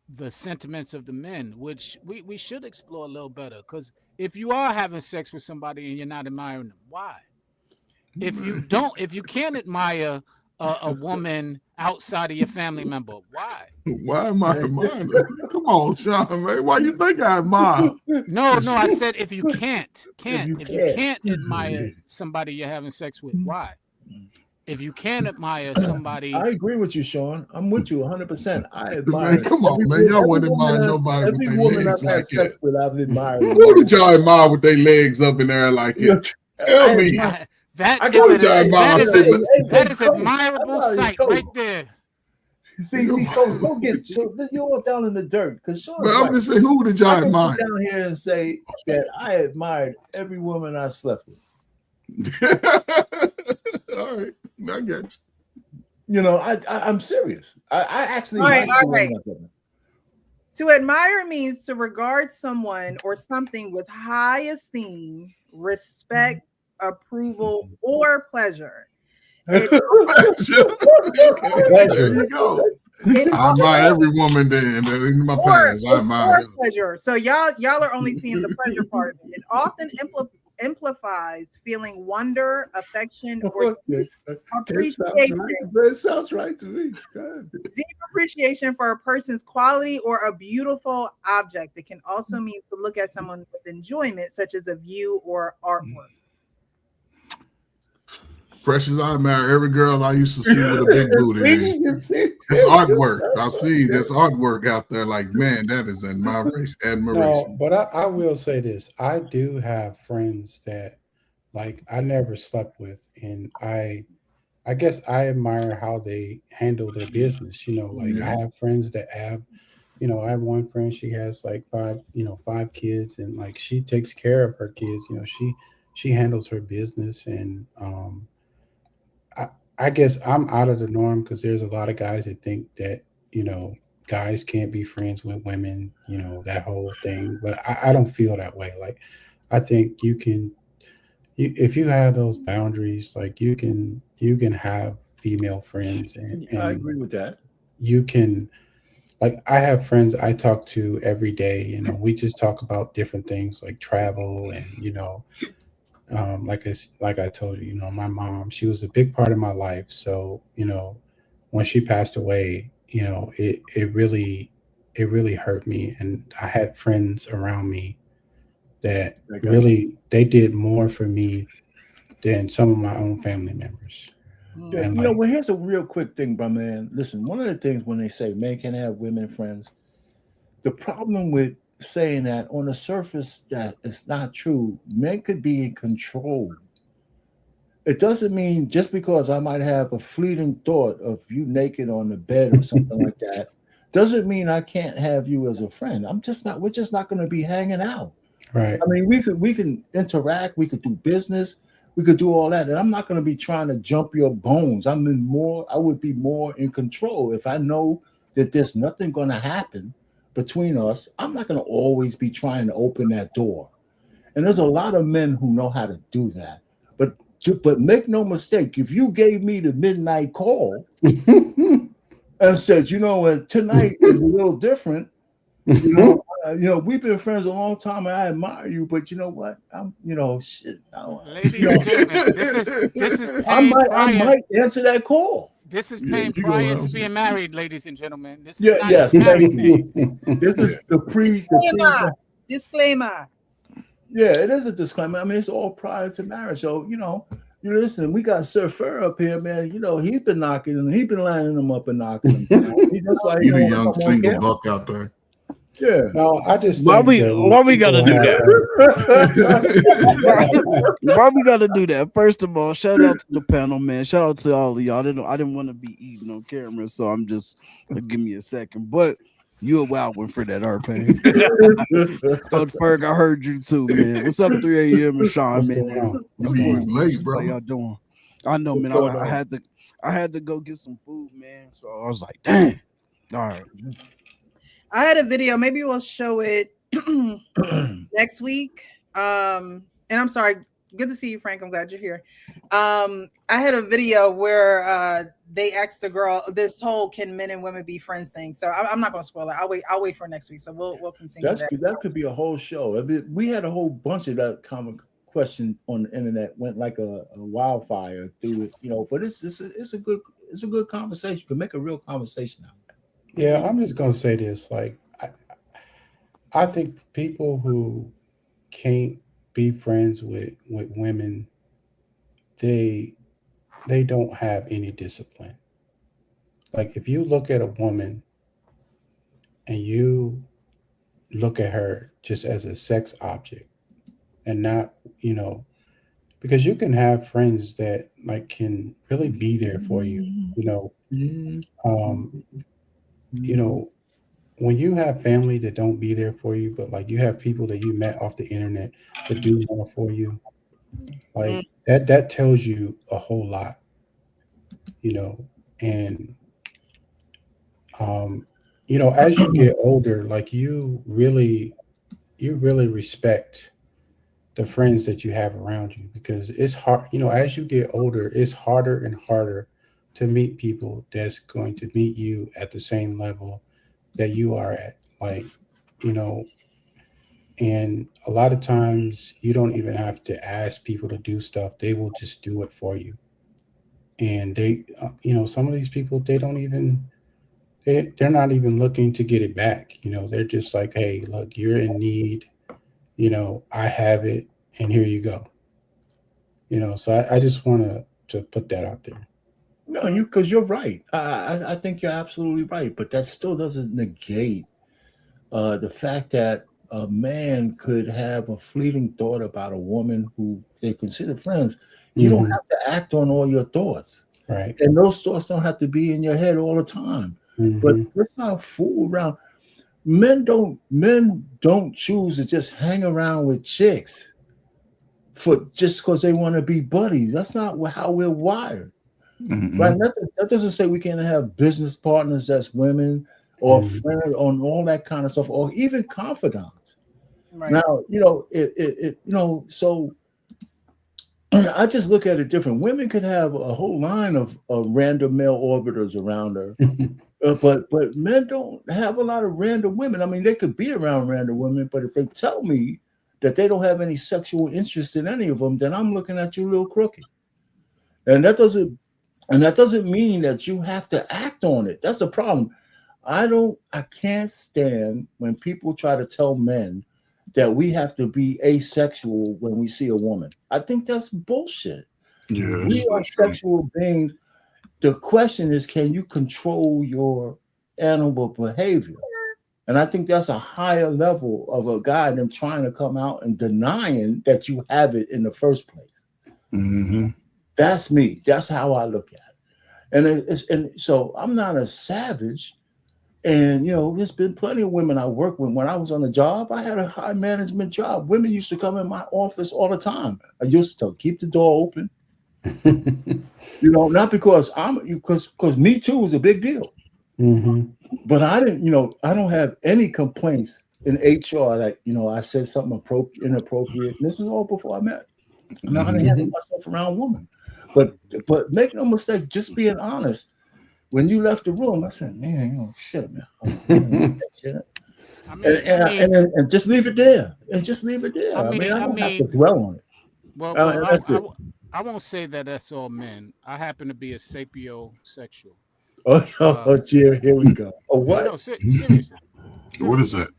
the sentiments of the men, which we should explore a little better. Because if you are having sex with somebody and you're not admiring them, why? If you can't admire a woman outside of your family member, why? Why am I admiring her? Come on, Sean, man. Why you think I admire? No, I said if you If you if you can't. can't admire somebody you're having sex with, why? If you can admire somebody, I agree with you, Sean. I'm with you 100%. I admire Man, come on, man. Y'all wouldn't admire nobody with every their woman legs I've had like sex that. with, I've admired. Who did y'all admire with their legs up in there like it? Tell me. that I is Who did y'all admire sitting? that is admirable sight right there. See, Coach, don't get you're all down in the dirt because Sean's But I'm right. just saying, who did y'all I can admire? sit down here and say that I admired every woman I slept with. All right, I get you. You know, I'm serious. I actually All right, like all the women right. I slept with. To admire means to regard someone or something with high esteem, respect, approval, or pleasure. It, There you go. I admire every woman then in my past. I admire her. pleasure. So y'all are only seeing the pleasure part of it. It often implies feeling wonder, affection, or deep appreciation. It sounds right to me. Deep appreciation for a person's quality or a beautiful object. It can also mean to look at someone with enjoyment, such as a view or artwork. Precious, I admire every girl I used to see with a big booty. It's artwork. I see this artwork out there. Like, man, that is admiration. No, but I will say this. I do have friends that like I never slept with, and I guess I admire how they handle their business. You know, like I have friends that have, you know, I have one friend, she has like five kids, and like she takes care of her kids. You know, she handles her business, and I, I guess I'm out of the norm because there's a lot of guys that think that, you know, guys can't be friends with women, you know, that whole thing. But I don't feel that way. Like, I think you can, if you have those boundaries, like you can have female friends, I and agree with that. you can, like, I have friends I talk to every day. You know, we just talk about different things like travel, and like I told you, you know, my mom, she was a big part of my life. So, you know, when she passed away, you know, it really hurt me. And I had friends around me that really they did more for me than some of my own family members. Yeah, And you know, like, well, here's a real quick thing, bro, man. Listen, one of the things when they say men can have women friends, the problem with saying that on the surface that it's not true. Men could be in control. It doesn't mean just because I might have a fleeting thought of you naked on the bed or something like that, doesn't mean I can't have you as a friend. We're just not going to be hanging out. right. I mean, we can interact, we could do business, we could do all that, and I'm not going to be trying to jump your bones. I would be more in control if I know that there's nothing going to happen between us. I'm not going to always be trying to open that door. And there's a lot of men who know how to do that. But make no mistake, if you gave me the midnight call and said, you know what, tonight is a little different. You know, we've been friends a long time, and I admire you. But you know what? Shit. Ladies and gentlemen, this is I might answer that call. This is paying prior to being married, ladies and gentlemen. This is not Yes, a married thing. This is Disclaimer. Yeah, it is a disclaimer. I mean, it's all prior to marriage. So, you listen, we got Sir Fur up here, man. You know, he's been knocking them. He's been lining them up and knocking them down. That's why He's a young single buck out there. Yeah. No, I just why think we gotta do that? Why we gotta do that? First of all, shout out to the panel, man. Shout out to all of y'all. I didn't want to be eating on camera, so I'm just give me a second. But you a wild one for that, RP. Coach Ferg, I heard you too, man. What's up, 3 a.m. and Sean, What's man? going on? You be late, bro. How y'all doing? I know, man. I had to go get some food, man. So I was like, dang. All right. I had a video. Maybe we'll show it next week. And I'm sorry. Good to see you, Frank. I'm glad you're here. I had a video where they asked the girl this whole "can men and women be friends" thing. So I'm not going to spoil it. I'll wait for next week. So we'll continue that. That could be a whole show. I mean, we had a whole bunch of that common question on the internet, went like a wildfire through it, But it's a good conversation. You can make a real conversation out of Yeah, I'm just gonna say this. Like, I think people who can't be friends with women, they they don't have any discipline. Like, if you look at a woman and you look at her just as a sex object and not, because you can have friends that like can really be there for you, it. um, you know, when you have family that don't be there for you, but like you have people that you met off the internet that do more for you, Mm, like that tells you a whole lot, you know. And um, as you get older, like you really respect the friends that you have around you because it's hard, as you get older, it's harder and harder to meet people that's going to meet you at the same level that you are at. Like, you know, and a lot of times you don't even have to ask people to do stuff, they will just do it for you. And some of these people, they don't even, they're not even looking to get it back. They're just like, hey, look, you're in need, I have it, and here you go. So I just want to put that out there. No, because you're right. I think you're absolutely right. But that still doesn't negate the fact that a man could have a fleeting thought about a woman who they consider friends. You don't Hmm. have to act on all your thoughts, Right. and those thoughts don't have to be in your head all the time. But Hmm. let's not fool around. Men don't choose to just hang around with chicks for just because they want to be buddies. That's not how we're wired. Right? Mm-mm. That doesn't say we can't have business partners that's women or Hmm. friends on all that kind of stuff, or even confidants. right. Now, so I just look at it different. Women could have a whole line of random male orbiters around her, but men don't have a lot of random women. I mean, they could be around random women, but if they tell me that they don't have any sexual interest in any of them, then I'm looking at you a little crooked. And that doesn't mean that you have to act on it. That's the problem. I can't stand when people try to tell men that we have to be asexual when we see a woman. I think that's bullshit. Yes, We are that's true. sexual beings. The question is, can you control your animal behavior? And I think that's a higher level of a guy than trying to come out and denying that you have it in the first place. Hmm. That's me. That's how I look at it. And so I'm not a savage. And there's been plenty of women I work with. When I was on the job, I had a high management job. Women used to come in my office all the time. I used to keep the door open, not because because Me Too is a big deal. Hmm. But I didn't, I don't have any complaints in HR that, I said something inappropriate. And this was all before I met. I'm not gonna handle Hmm. myself around women. But make no mistake, just being honest. When you left the room, I said, "Man, shit, man, I don't want that shit." I And mean, I and, mean, and, and just leave it there. And just leave it I there. I mean, mean, I I don't have to mean. dwell on it. Well, And that's it. I won't say that that's all men. I happen to be a sapiosexual. Oh, dear, here we go. Oh, No, what? seriously, What is seriously. that?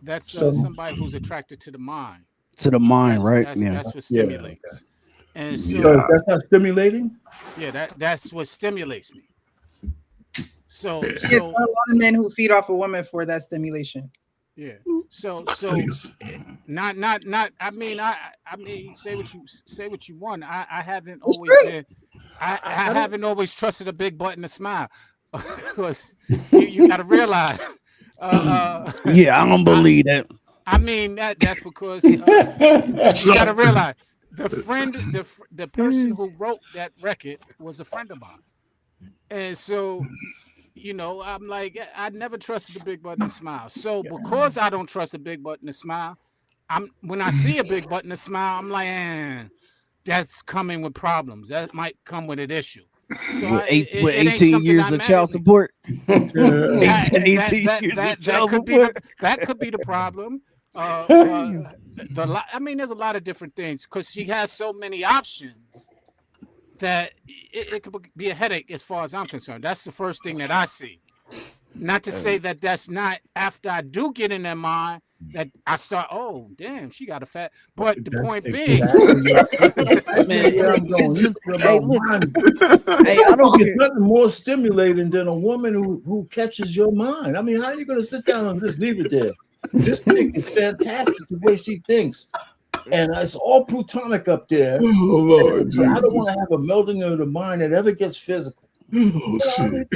That's So, somebody who's attracted to the mind. To the mind, That's right? that's Yeah. that's what yeah, okay. stimulates. And So Yeah. so, that's not stimulating. yeah, that's what stimulates me. So It's so a lot of men who feed off a woman for that stimulation. yeah. I think So it's. not. I mean, say what you want. I haven't It's always true. been. I I don't. haven't always trusted a big butt and a smile, because you got to realize. Yeah, I don't I believe that. I mean that's because you got to So, realize the person who wrote that record was a friend of mine, and so I'm like, I never trusted a big button to smile. So because I don't trust a big button to smile, when I see a big button to smile, I'm like, that's coming with problems. That might come with an issue. So With it ain't 18 something years that of child matters. support. That 18 years of child support. that could be the problem. There's a lot of different things because she has so many options that it could be a headache as far as I'm concerned. That's the first thing that I see. Not to say that that's not after I do get in their mind that I start. Oh, damn, she got a fat. But the point being, hey, look, hey, I don't It's care. nothing more stimulating than a woman who catches your mind. I mean, how are you going to sit down and just leave it there? This chick is fantastic the way she thinks. And it's all plutonic up there. Oh, Lord I don't Jesus. want to have a melding of the mind that ever gets physical. Oh, shit.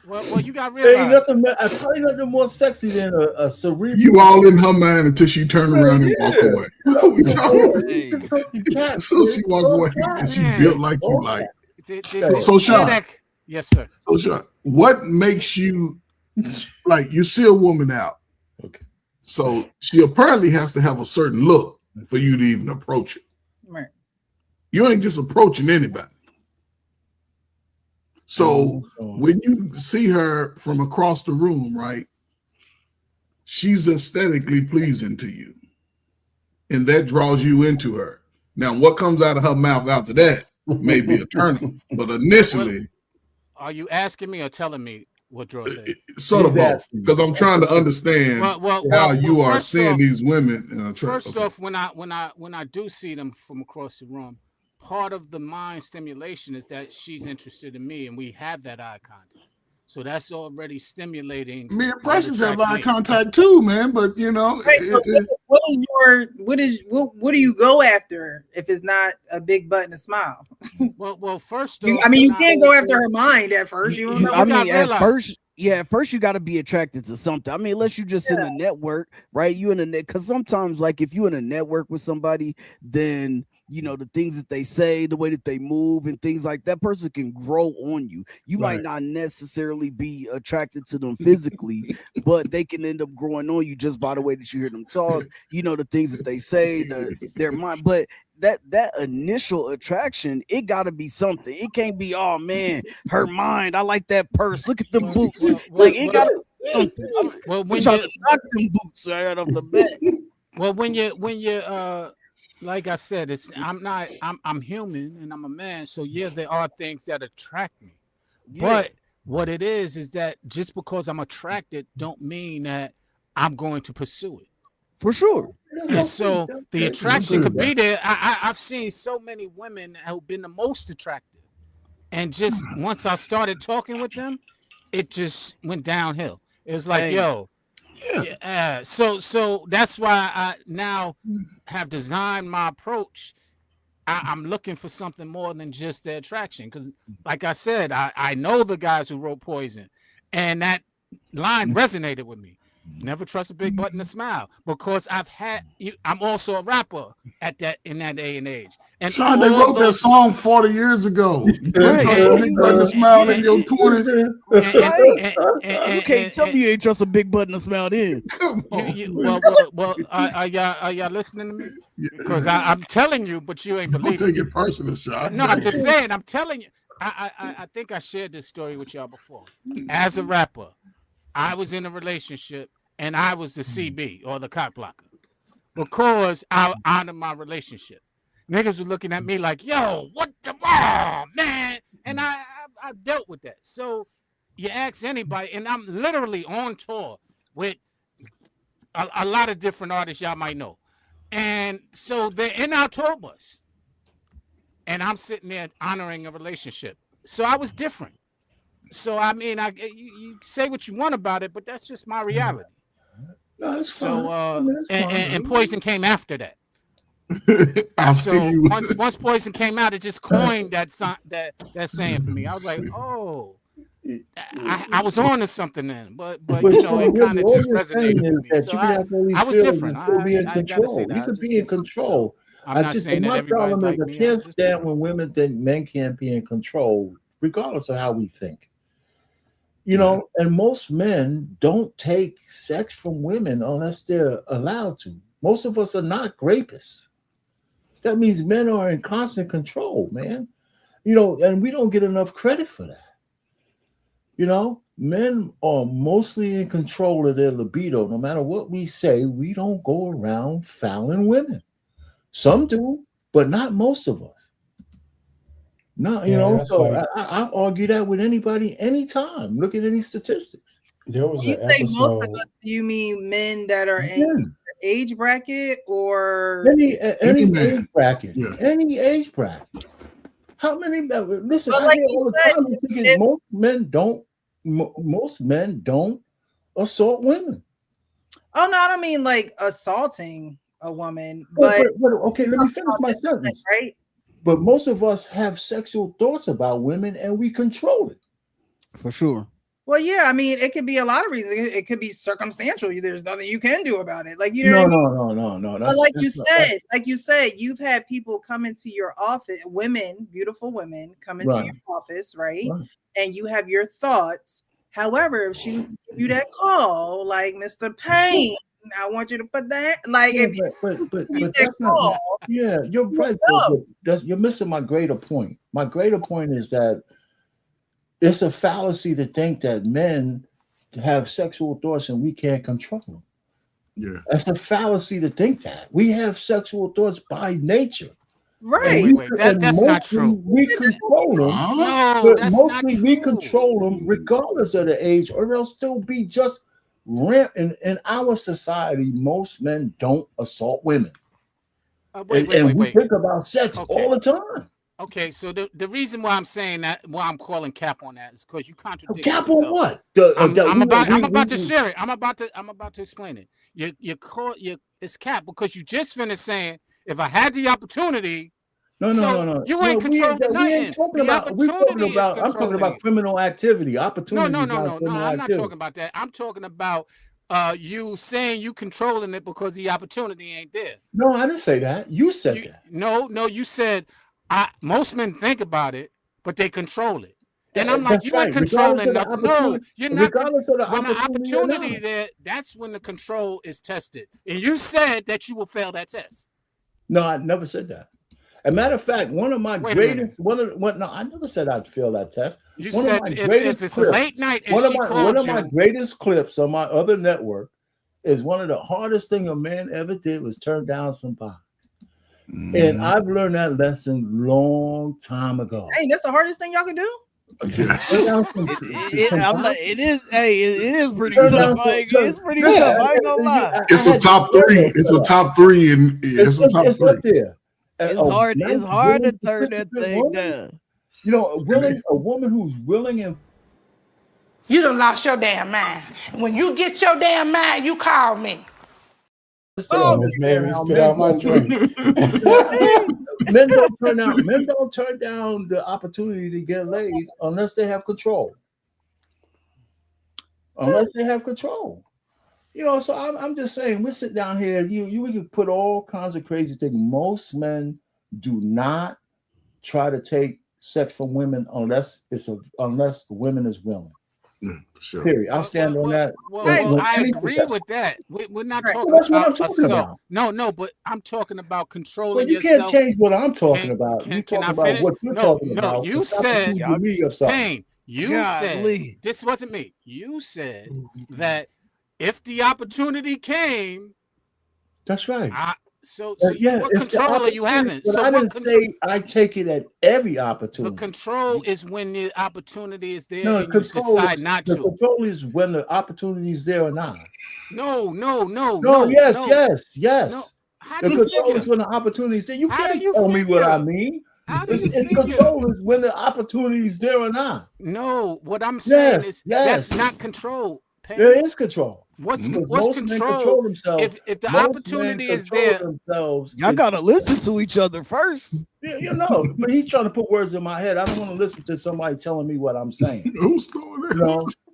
well, you got to There ain't realize. probably nothing more sexy than a cerebral. You all in her mind until she turned around and walk away. What are we talking about? So she walk away and she built like you like. So Sean, Yes, sir. So Sean, what makes you like you see a woman out? Okay. So she apparently has to have a certain look for you to even approach her. Right. You ain't just approaching anybody. So when you see her from across the room, right, she's aesthetically pleasing to you. And that draws you into her. Now, what comes out of her mouth after that may be a turn, but initially. Are you asking me or telling me what draws it? Sort of both, because I'm trying to understand how you are seeing these women. First off, when I do see them from across the room, part of the mind stimulation is that she's interested in me and we have that eye contact. So that's already stimulating. Me and Precious have eye contact too, man. But what do you go after if it's not a big button to smile? Well, first off, you can't go after her mind at first. You don't know. At first you got to be attracted to something. I mean, unless you just in a network, right? You in a net, because sometimes, like, if you in a network with somebody, then the things that they say, the way that they move, and things like that, person can grow on you. You might not necessarily be attracted to them physically, but they can end up growing on you just by the way that you hear them talk. The things that they say, their mind, but. That initial attraction, it got to be something. It can't be, oh man, her mind. I like that purse. Look at them boots. It got to be something. Well, when you knock them boots right off the bat. Well, when you like I said, I'm human and I'm a man, so there are things that attract me. But what it is that just because I'm attracted don't mean that I'm going to pursue it. For sure. And so the attraction could be there. I've seen so many women who've been the most attractive. And just once I started talking with them, it just went downhill. It was like, so that's why I now have designed my approach. I'm looking for something more than just the attraction. Because like I said, I know the guys who wrote Poison. And that line resonated with me. Never trust a big button to smile, because I'm also a rapper in that day and age. And Sean, they wrote that song 40 years ago. You can't trust a big button to smile in your 20s. You can't tell me you ain't trust a big button to smile then. Come on. Well, are y'all listening to me? Because I'm telling you, but you ain't believing. Don't take it personal, Sean. No, I'm just saying. I'm telling you. I think I shared this story with y'all before. As a rapper, I was in a relationship. And I was the CB or the cock blocker because I honored my relationship. Niggas were looking at me like, yo, what the man? And I dealt with that. So you ask anybody, and I'm literally on tour with a lot of different artists y'all might know. And so they're in our tour bus. And I'm sitting there honoring a relationship. So I was different. So, I mean, you say what you want about it, but that's just my reality. No, and Poison came after that. So once Poison came out, it just coined that saying for me. I was like, oh, I was on to something then, but it kind of just resonated with me. So I was different. I gotta say that. You could be in control. I'm not saying that everybody like me. I can't stand when women think men can't be in control, regardless of how we think. You know, and most men don't take sex from women unless they're allowed to. Most of us are not rapists. That means men are in constant control, man. You know, and we don't get enough credit for that. You know, men are mostly in control of their libido. No matter what we say, we don't go around fouling women. Some do, but not most of us. No, you Yeah, know, that's so like I argue that with anybody anytime. Look at any statistics. there was When you an say most of us, episode. do you mean men that are in Yeah. age bracket or Any man. age bracket, Yeah. any age bracket. How many? Listen, but I like hear you all the said, time. They thinking if most men don't assault women. oh no, I don't mean like assaulting a woman, But, but but okay, you're let me talking finish about my discipline, sentence. right? But most of us have sexual thoughts about women, and we control it. For sure. Well, yeah, I mean, it could be a lot of reasons. It could be circumstantial. There's nothing you can do about it. Like, you know what I No, mean? no. But That's not that's like you said, you've had people come into your office, women, beautiful women, come into right, your office, right? right. And you have your thoughts. However, if she was to give you that call, like Mr. Payne, I want you to put that. Like, Yeah, if you give but that that's not. call, Yeah, you're you would right. But know. you're missing my greater point. My greater point is that it's a fallacy to think that men have sexual thoughts and we can't control them. Yeah. That's a fallacy to think that we have sexual thoughts by nature, and Right. That's not mostly true. we control them. Huh? No, But that's not mostly we true. control them regardless of the age, or they'll still be just rent. In our society, most men don't assault women, and we Wait. think about sex all Okay. the time. Okay, so the reason why I'm saying that, why I'm calling cap on that, is because you contradicting Cap on yourself. what? I'm about to share it. I'm about to explain it. It's cap because you just finished saying if I had the opportunity, No. you No, ain't controlling we ain't nothing. talking The about. We talking opportunity is about. I'm talking controlling you. about criminal activity. No, Opportunity is not no. criminal I'm not activity. talking about that. I'm talking about you saying you controlling it because the opportunity ain't there. No, I didn't say that. You said that. No, you said most men think about it, but they control it. And I'm like, That's you ain't right. Regardless controlling of the nothing. No, opportunity, you're not. regardless of the When the opportunity or not. opportunity there, that's when the control is tested. And you said that you will fail that test. No, I never said that. As a matter of fact, one of my Wait a minute. greatest, no, I never said I'd fail that test. You One of said my if greatest it's a clips, late night and she one called of my you, greatest clips on my other network is one of the hardest thing a man ever did was turn down some pie. And I've learned that lesson long time ago. Hey, that's the hardest thing y'all can do. Turn Yes. down some I'm not. pie. It is. Hey, it is pretty Turn tough. down It's pretty listen, tough. I ain't gonna lie. It's I a had to top learn three. that It's for a that. top three, and it's a top It's three. up there. It's hard. Nice, It's hard to willing, turn that persistent thing woman. down. You know, a woman who's willing and You done lost your damn mind. When you get your damn mind, you call me. just She to almost made understand me how spit out men my don't drink. you know, men don't turn down the opportunity to get laid unless they have control. Unless they have control. You know, so I'm just saying, we sit down here, we can put all kinds of crazy things. Most men do not try to take sex from women unless the woman is willing. Yeah, for sure. Period. I'll stand on that. Well, in I any agree profession. with that. We're not Right. talking Well, that's what I'm about talking assault. about. No, but I'm talking about Well, controlling you can't yourself. change what I'm talking about. You Can talk I about finish? what you're No, talking no. about. You It's not said, accusing me of something. Payne, you said, Golly. this wasn't me. You said that if the opportunity came, That's right. what control are you having? But So I what didn't say I take it at every the opportunity. control is when the opportunity is there No, and you decide not the to. control is when the opportunity is there or not. No. No, yes. No. How The do you control figure? is when the opportunity is there. You How do can't you tell me what I figure? mean. How do you It's figure? control is when the opportunity is there or not. No, what I'm saying is that's Yes. not control. Payne. There is control. What's Because what's most men control? control themselves. If the Most men opportunity is control there, themselves. Y'all gotta listen to each other first. You know, but he's trying to put words in my head. I don't want to listen to somebody telling me what I'm saying. Who's going there?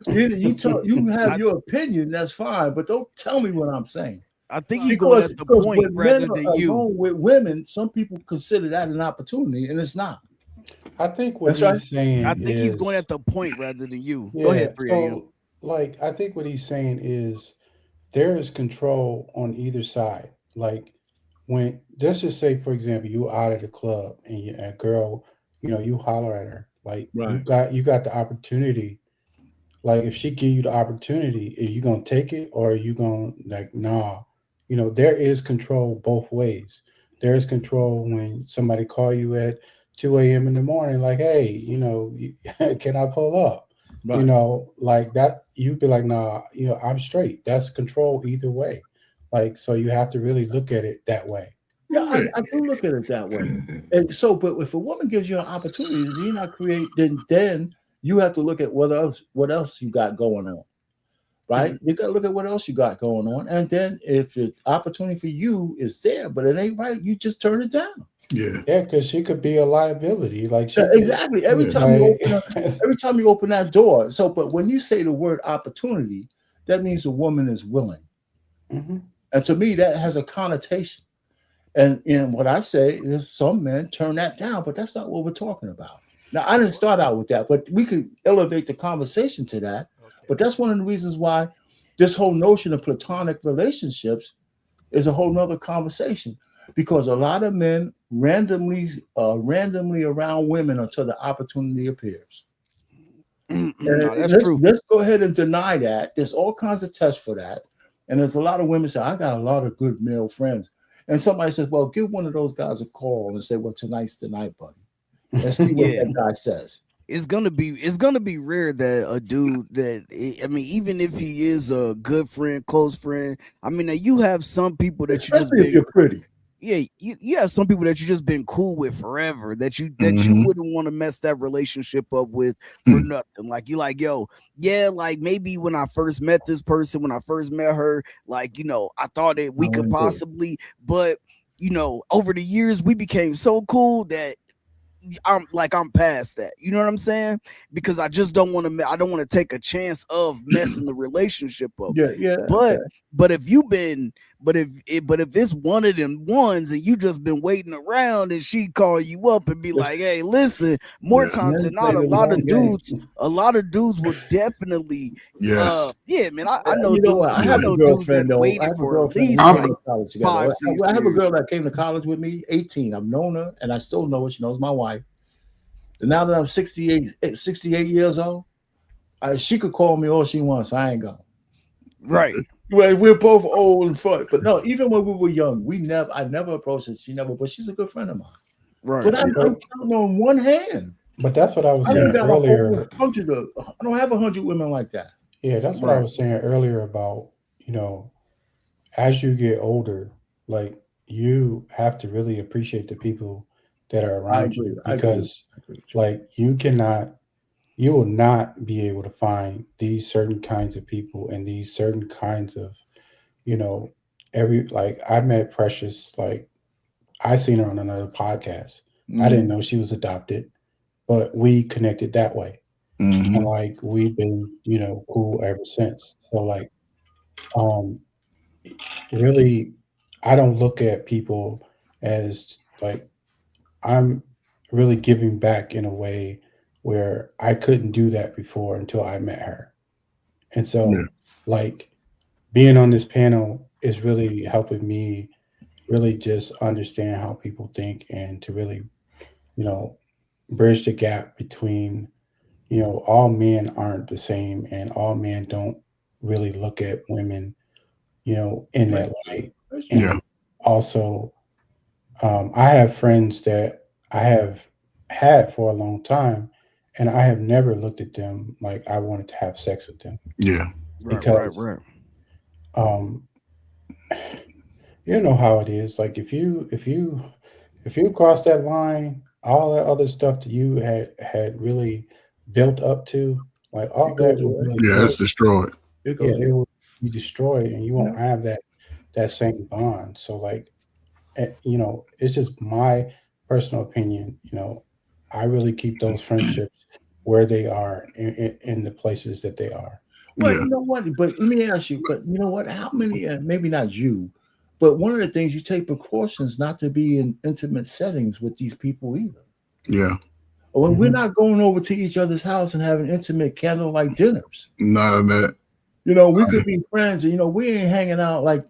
You know, you have your opinion, that's fine, but don't tell me what I'm saying. I think he's going at the point when rather men than are you. alone with women, some people consider that an opportunity, and it's not. I think what That's right. he's saying I think he's going is, at the point rather than you. Go yeah. ahead, 3 a.m. So, like, I think what he's saying is there is control on either side. Like, when let's just say, for example, you out at a club and a girl, you holler at her, like Right. you got the opportunity. Like, if she give you the opportunity, are you gonna take it or are you gonna like, nah? There is control both ways. There is control when somebody call you at 2 a.m. in the morning, like, hey, can I pull up? Right. Like that, you'd be like, nah, I'm straight. That's control either way. Like, so you have to really look at it that way. Yeah, I do look at it that way. And so, but if a woman gives you an opportunity, do you not create? Then you have to look at what else you got going on, right? Mhm. You got to look at what else you got going on, and then if the opportunity for you is there, but it ain't right, you just turn it down. Yeah. Yeah, because she could be a liability. Like, Yeah, she could, exactly. Every Yeah. time you like, open up, every time you open that door. So, but when you say the word opportunity, that means the woman is willing, mhm. and to me, that has a connotation. And what I say is some men turn that down, but that's not what we're talking about. Now, I didn't start out with that, but we could elevate the conversation to that. But that's one of the reasons why this whole notion of platonic relationships is a whole nother conversation. Because a lot of men randomly around women until the opportunity appears. And No, that's let's true. let's go ahead and deny that. There's all kinds of tests for that. And there's a lot of women say, I got a lot of good male friends. And somebody says, well, give one of those guys a call and say, well, tonight's the night, buddy. And see what Yeah. that guy says. It's gonna be rare that a dude I mean, even if he is a good friend, close friend, I mean, now you have some people that you just Especially if been, you're pretty. yeah, you have some people that you just been cool with forever that you Hmm. wouldn't want to mess that relationship up with for nothing. Like, you like, yo, yeah, like maybe when I first met this person, when I first met her, like, I thought that I we could wouldn't do it. possibly, but over the years we became so cool that I'm past that. You know what I'm saying? Because I just don't want to. I don't want to take a chance of messing the relationship up. Yeah, yeah, okay. But if you've been, but if it's one of them ones and you just been waiting around and she call you up and be Just like, hey, listen, more Yeah. times men than play not, the long game. a lot of dudes will definitely, Yes. yeah, man. I Yeah, know you know what? dudes. I I Yeah. have a know dudes that girlfriend though. I waited have a for at girlfriend. least We went I'm like to college together. 5, 6 I have a years. girl that came to college with me, 18. I've known her and I still know her. She knows my wife. And now that I'm 68 years old, she could call me all she wants. I ain't going. Right, Well, we're both old and fun. But no, even when we were young, I never approached her. She never, but she's a good friend of mine. right. But I'm But counting on one hand. that's what I was I don't saying yeah. got a whole earlier. hundred of, I don't have 100 women like that. Yeah, that's what I Right. was saying earlier about, you know, as you get older, like, you have to really appreciate the people that are I around agree. you, I agree. because, I agree with like, you will not be able to find these certain kinds of people and these certain kinds of, you know, like, I met Precious, like, I seen her on another podcast. you. I didn't Mhm. know she was adopted, but we connected that way. And, Hmm. like, we've been, cool ever since. So, like, um, really, I don't look at people as, like, I'm really giving back in a way where I couldn't do that before until I met her. And Yeah. so, like, being on this panel is really helping me really just understand how people think, and to really, you know, bridge the gap between, all men aren't the same, and all men don't really look at women, in Right. that light. That's true. Yeah. And also, I have friends that I have had for a long time, and I have never looked at them like I wanted to have sex with them, Yeah. Right, right, because, right. um, you know how it is. Like, if you cross that line, all that other stuff that you had really built up to, like, all It that goes will away. really Yeah. go. It's destroyed. It Yeah, goes it away. will be destroyed, and you You won't know? have that same bond. So, like, it's just my personal opinion. I really keep those friendships where they are, in the places that they are. Well, Yeah. you know what? But let me ask you, but you know what? How many, maybe not you, but one of the things you take precautions not to be in intimate settings with these people either. Yeah. When we're not going over to each other's house and having intimate candlelight dinners. None of that. We could be friends, and we ain't hanging out like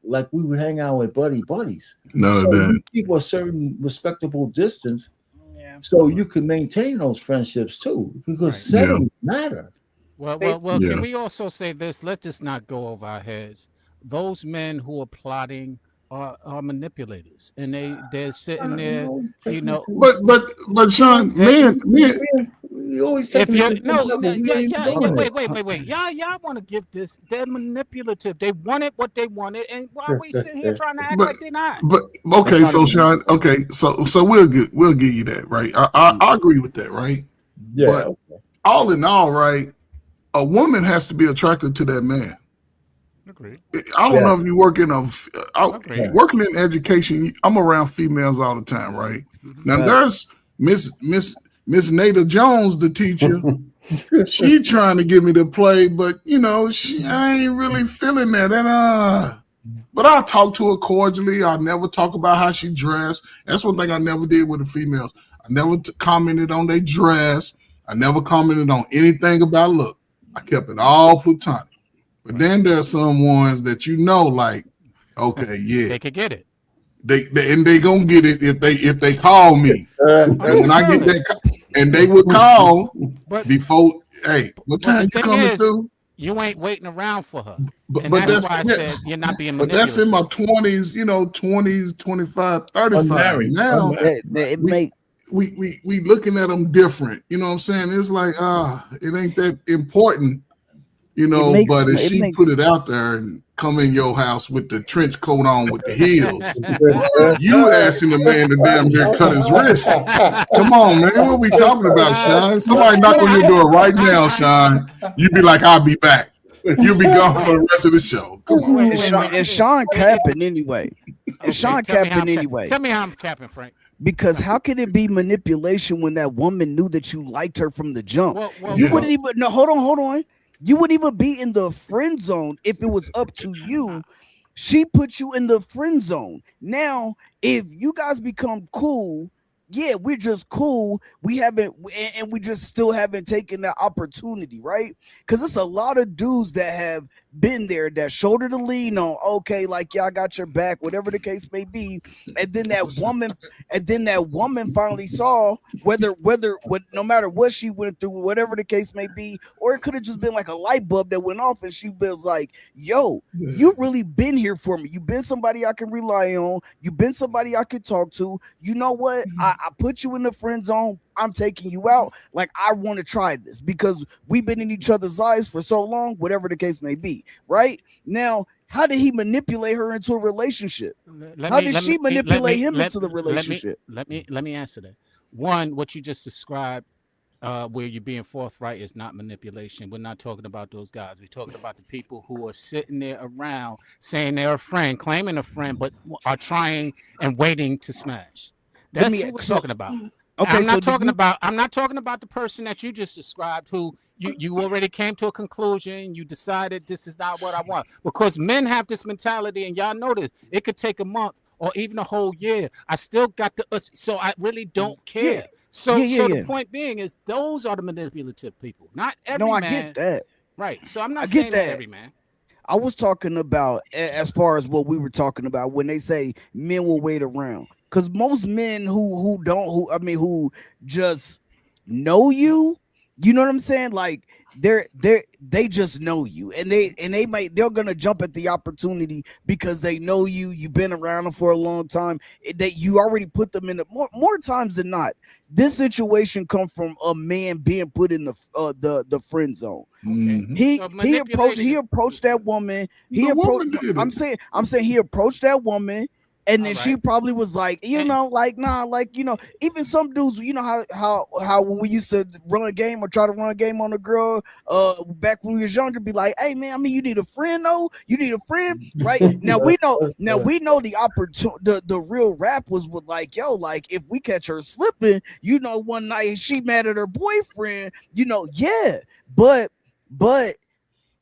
like we would hang out with buddies. None of So that. you keep a certain respectable distance, Yeah. so you can maintain those friendships too, because Right. settings matter. Well. Yeah. Can we also say this? Let's just not go over our heads. Those men who are plotting are manipulators, and they're sitting there. You know, But you know Sean, that. You always If taking you're it to no, the level. We ain't yeah, doing it. wait. Y'all want to give this? They're manipulative. They wanted what they wanted, and why are we sitting here trying to act but like they're not? but That's okay, not so even. Sean, okay, so we'll give you that, right? I agree with that, right? Yeah. But all in all, right, a woman has to be attracted to that man. Agreed. I don't know if you work in Agreed. working in education. I'm around females all the time, right? Now Right. there's Miss Nada Jones, the teacher. She trying to get me to play, but I ain't really feeling that. And but I talk to her cordially. I never talk about how she dressed. That's one thing I never did with the females. I never commented on their dress. I never commented on anything about look. I kept it all platonic. But then there's some ones that like, okay, yeah, They could get it. they gonna get it if they call me. And when I get that, and they would call But before. Hey, what but the time you thing coming is, through? you ain't waiting around for her, and But that's that's why I said you're not being but that's in my manipulative. 20s, 20s, 25, 35. Unmarried. Now It we make we looking at them different. You know what I'm saying? It's like it ain't that important. But if she put it out there and come in your house with the trench coat on with the heels, you asking the man to damn near cut his wrist. Come on, man. What we talking about, Sean? Somebody knock on your door right now, Sean. You be like, I'll be back. You'll be gone for the rest of the show. Come on. Is Sean capping anyway? Okay, Is Sean tell me how capping I'm anyway? Tell me how I'm capping, Frank. Because how could it be manipulation when that woman knew that you liked her from the jump? Well, You wouldn't even no. Hold on. You wouldn't even be in the friend zone if it was up to you. She put you in the friend zone. Now, if you guys become cool, yeah, we're just cool. We haven't, and we just still haven't taken that opportunity, right? Because it's a lot of dudes that have been there, that shoulder to lean on. Okay, like y'all got your back, whatever the case may be. And then that woman finally saw whether no matter what she went through, whatever the case may be, or it could have just been like a light bulb that went off, and she was like, "Yo, you really been here for me. You've been somebody I can rely on. You've been somebody I can talk to. You know what? I put you in the friend zone. I'm taking you out. Like, I want to try this because we've been in each other's lives for so long, whatever the case may be, right? Now, how did he manipulate her into a relationship? How did she manipulate him into the relationship? Let me answer that. One, what you just described, where you're being forthright, is not manipulation. We're not talking about those guys. We're talking about the people who are sitting there around saying they're a friend, claiming a friend, but are trying and waiting to smash. That's what we're talking about. Okay, I'm not talking about the person that you just described, who you already came to a conclusion. You decided this is not what I want, because men have this mentality, and y'all know this. It could take a month or even a whole year. I still got the so I really don't care. Yeah. So Yeah. the point being is, those are the manipulative people, not every No, I man. get that. Right. So I'm not I saying get that that. every man. I was talking about as far as what we were talking about when they say men will wait around. Because most men who just know you, you know what I'm saying? Like they just know you, and they're gonna jump at the opportunity because they know you. You've been around them for a long time. That you already put them in the more times than not. This situation come from a man being put in the friend zone. Okay. He approached that woman. I'm saying he approached that woman. And then she probably was like, even some dudes, you know how when we used to run a game or try to run a game on a girl, back when we was younger, be like, hey man, I mean, you need a friend though, right? Now we know the opportunity, the real rap was with like, yo, like if we catch her slipping, one night she mad at her boyfriend, yeah, but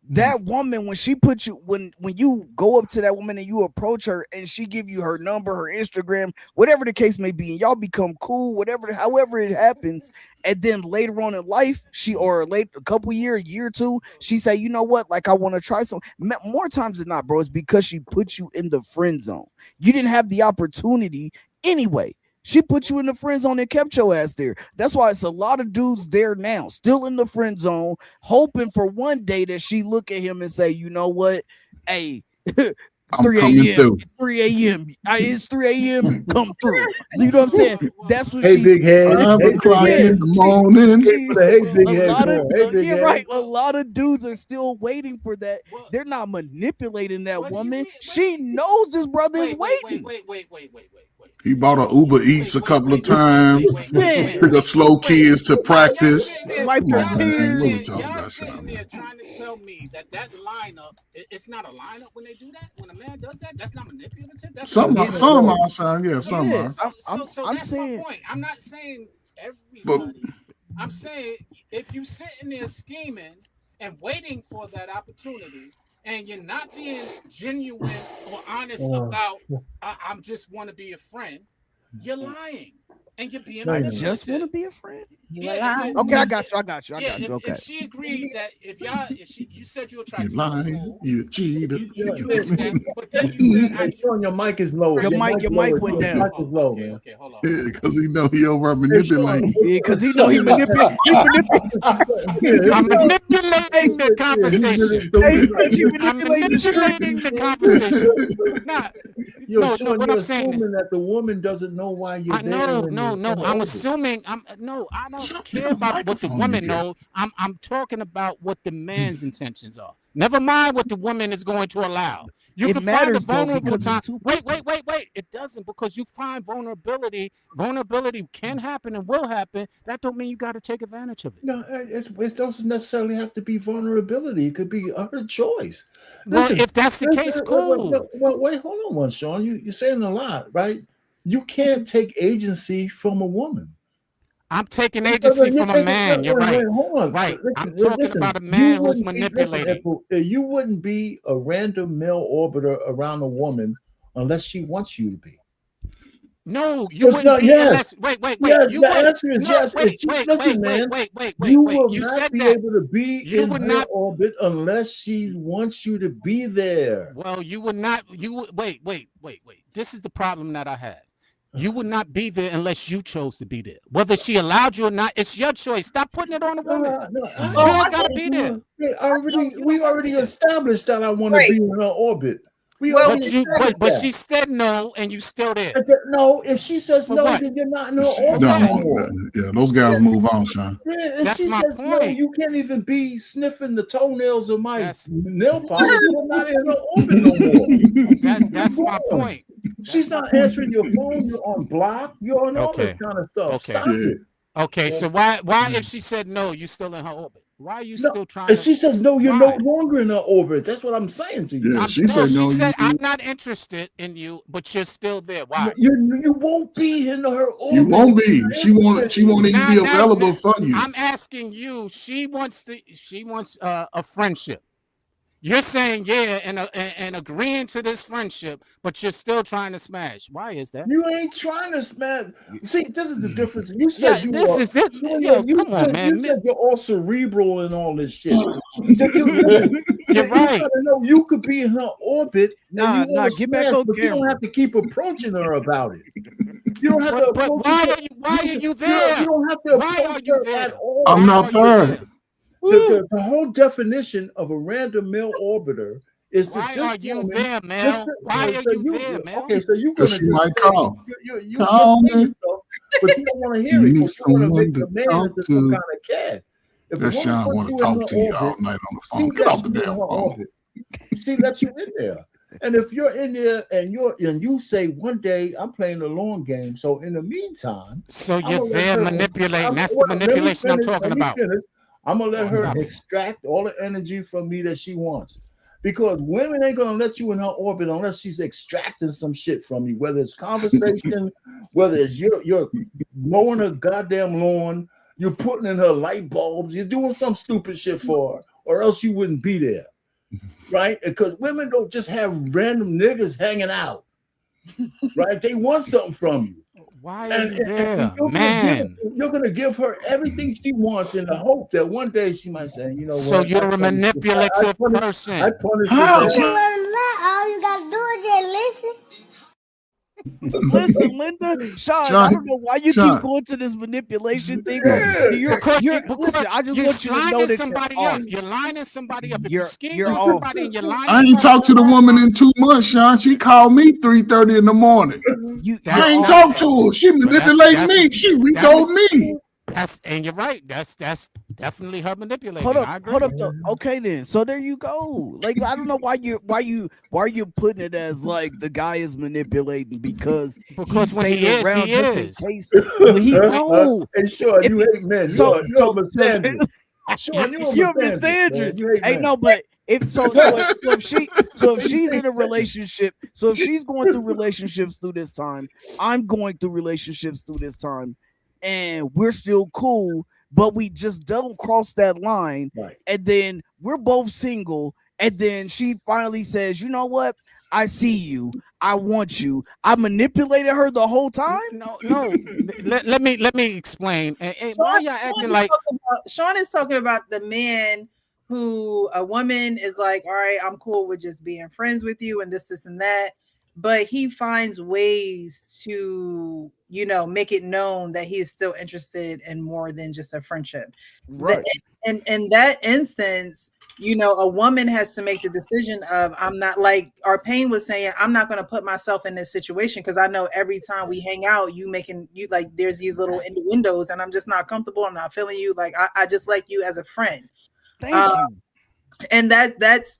that woman, when she put you, when you go up to that woman and you approach her and she give you her number, her Instagram, whatever the case may be, and y'all become cool, however it happens, and then later on in life, a couple year or two, she say, you know what, like I want to try some. More times than not, bro, it's because she put you in the friend zone. You didn't have the opportunity anyway. She put you in the friend zone and kept your ass there. That's why it's a lot of dudes there now, still in the friend zone, hoping for one day that she look at him and say, you know what? Hey, I'm 3 coming a.m. through. 3 a.m. It's 3 a.m. Come through. You know what I'm saying? That's what Hey, she's big head. 5 Hey, o'clock big head. in the morning. Hey, big a head. lot of Hey, big head. right. A lot of dudes are still waiting for that. They're not manipulating that woman. She knows this brother is waiting. Wait. He bought a Uber Eats a couple of times. Man. Took a slow kids to practice. Wipe Come their on, man. What we tears. talking Y'all about, sitting Sean? there trying to tell me that lineup, it's not a lineup when they do that. When a man does that, that's not manipulative. That's Some not are, son. Yeah, some are. Yes, so I'm that's saying. my point. I'm not saying But everybody. I'm saying if you sitting there scheming and waiting for that opportunity, and you're not being genuine or honest about, I'm just want to be a friend, you're lying and you're being I manipulative. just want to be a friend. Yeah, Okay, I got you. Okay. If she agreed that you said you you attracted lying, cool, you cheated. you mentioned that, but then you said Hey, Sean, your mic is low. Your mic went down. Your mic is low, man. Okay, hold on. Yeah, because he know he over Hey, Sean, manipulating. Yeah, because he know he manipulate. I'm manipulating the conversation. I'm Manipulating the street. manipulating the conversation. Nah, no, Sean, what you're I'm saying. assuming that the woman doesn't know why you're there. No. I'm assuming. I don't Sean, care get a about what the microphone woman you got. knows. I'm talking about what the man's intentions are. Never mind what the woman is going to allow. You It can find a matters, though, vulnerable because time. it's two Wait. It doesn't, because you find vulnerability. Vulnerability can happen and will happen. That don't mean you got to take advantage of it. No, it doesn't necessarily have to be vulnerability. It could be her choice. Well, if that's the case, cool. Wait, hold on one, Sean. You're saying a lot, right? You can't take agency from a woman. I'm taking agency from a man. You're right. Hold on. Right. I'm talking about a man who's manipulating. You wouldn't be a random male orbiter around a woman unless she wants you to be. No, you wouldn't be unless. Wait. Yes, You the would. answer is No, yes. wait. You will You not said be that. able to be You in would her not. orbit unless she wants you to be there. Well, you would not. You would. Wait. This is the problem that I have. You would not be there unless you chose to be there. Whether she allowed you or not, it's your choice. Stop putting it on the woman. You ain't gotta be there. We already established that I want to be in her orbit. But she said no, and you still there. No, if she says For no, what? then you're not in her orbit No, no more. yeah, those guys move on, Sean. Yeah, if That's she my says no, point. you can't even be sniffing the toenails of my That's- nail polish. You're not in her orbit no more. That's my point. She's not answering your phone. You're on block. You're on all this kind of stuff. Okay. Stop it. Okay, so why if she said no, you still in her orbit? Why are you still trying? If she says no, you're no longer in her orbit. That's what I'm saying to you. Yeah, she said no. She said I'm not interested in you, but you're still there. Why? You won't be in her orbit. You won't be. She won't even be available for you. I'm asking you. She wants a friendship. You're saying yeah and agreeing to this friendship, but you're still trying to smash. Why is that? You ain't trying to smash. See, this is the difference. You said come on, man. You said you're all cerebral and all this shit. You're right. You could be in her orbit. Nah, get back on but you don't have to keep approaching her about it. You don't have to. But why are you there? You don't have to Why are you there? at all. I'm not there. The whole definition of a random male orbiter is to why are you there, Mel? Why are you there, Mel? Okay, so you're gonna she might call. You Call me. yourself, but you don't want to hear You it. need You want to someone make to the man talk into some to. kind of cat. If That Sean want to talk to you all night on the phone. Get off the damn phone. She lets you in there. And if you're in there and you say one day I'm playing the long game, so in the meantime, so you're there manipulating. That's the manipulation I'm talking about. I'm gonna let her extract all the energy from me that she wants. Because women ain't gonna let you in her orbit unless she's extracting some shit from you, whether it's conversation, whether it's you're mowing her goddamn lawn, you're putting in her light bulbs, you're doing some stupid shit for her, or else you wouldn't be there. right? Because women don't just have random niggas hanging out, right? They want something from you. Why are And, you there, and man? you're gonna give her everything she wants in the hope that one day she might say, you know So what, you're a manipulative I person. punish his How? ass. All you gotta do is just listen. Listen, Linda, Sean, I Sean, don't know why you keep Sean, going to this manipulation thing, but Yeah. you're listen, I just want you to know lining that you're somebody off. up. You're lining somebody up. If you're scared You're of off. somebody and you're I lining ain't somebody talked to up, the woman in 2 months, Sean. She called me 3:30 in the morning. You're I ain't off. talked to her. She but manipulating me. She that's retold me. and you're right. That's definitely her Hold manipulating. up, I hold agree. up though. Okay then. So there you go. Like I don't know why you're putting it as like the guy is manipulating because Because he's when staying he is, around he just in is. case when he no. Hey, Sean, If you he, hate men. so You're a so so misandrist. Sean, you're a you're misandrist, man. misandrous. You hate Hey, men. no, but if she's in a relationship, so if she's going through relationships through this time, I'm going through relationships through this time, and we're still cool, but we just don't cross that line, Right. and then we're both single, and then she finally says, you know what? I see you. I want you. I manipulated her the whole time. No. Let me explain. And why y'all acting like Sean is talking about the man who a woman is like, all right, I'm cool with just being friends with you and this and that. But he finds ways to, make it known that he is still interested in more than just a friendship. The, Right. in that instance, a woman has to make the decision of, I'm not, like Arpane was saying, I'm not going to put myself in this situation because I know every time we hang out, you like, there's these little innuendos and I'm just not comfortable. I'm not feeling you. Like, I just like you as a friend. Thank you. And that's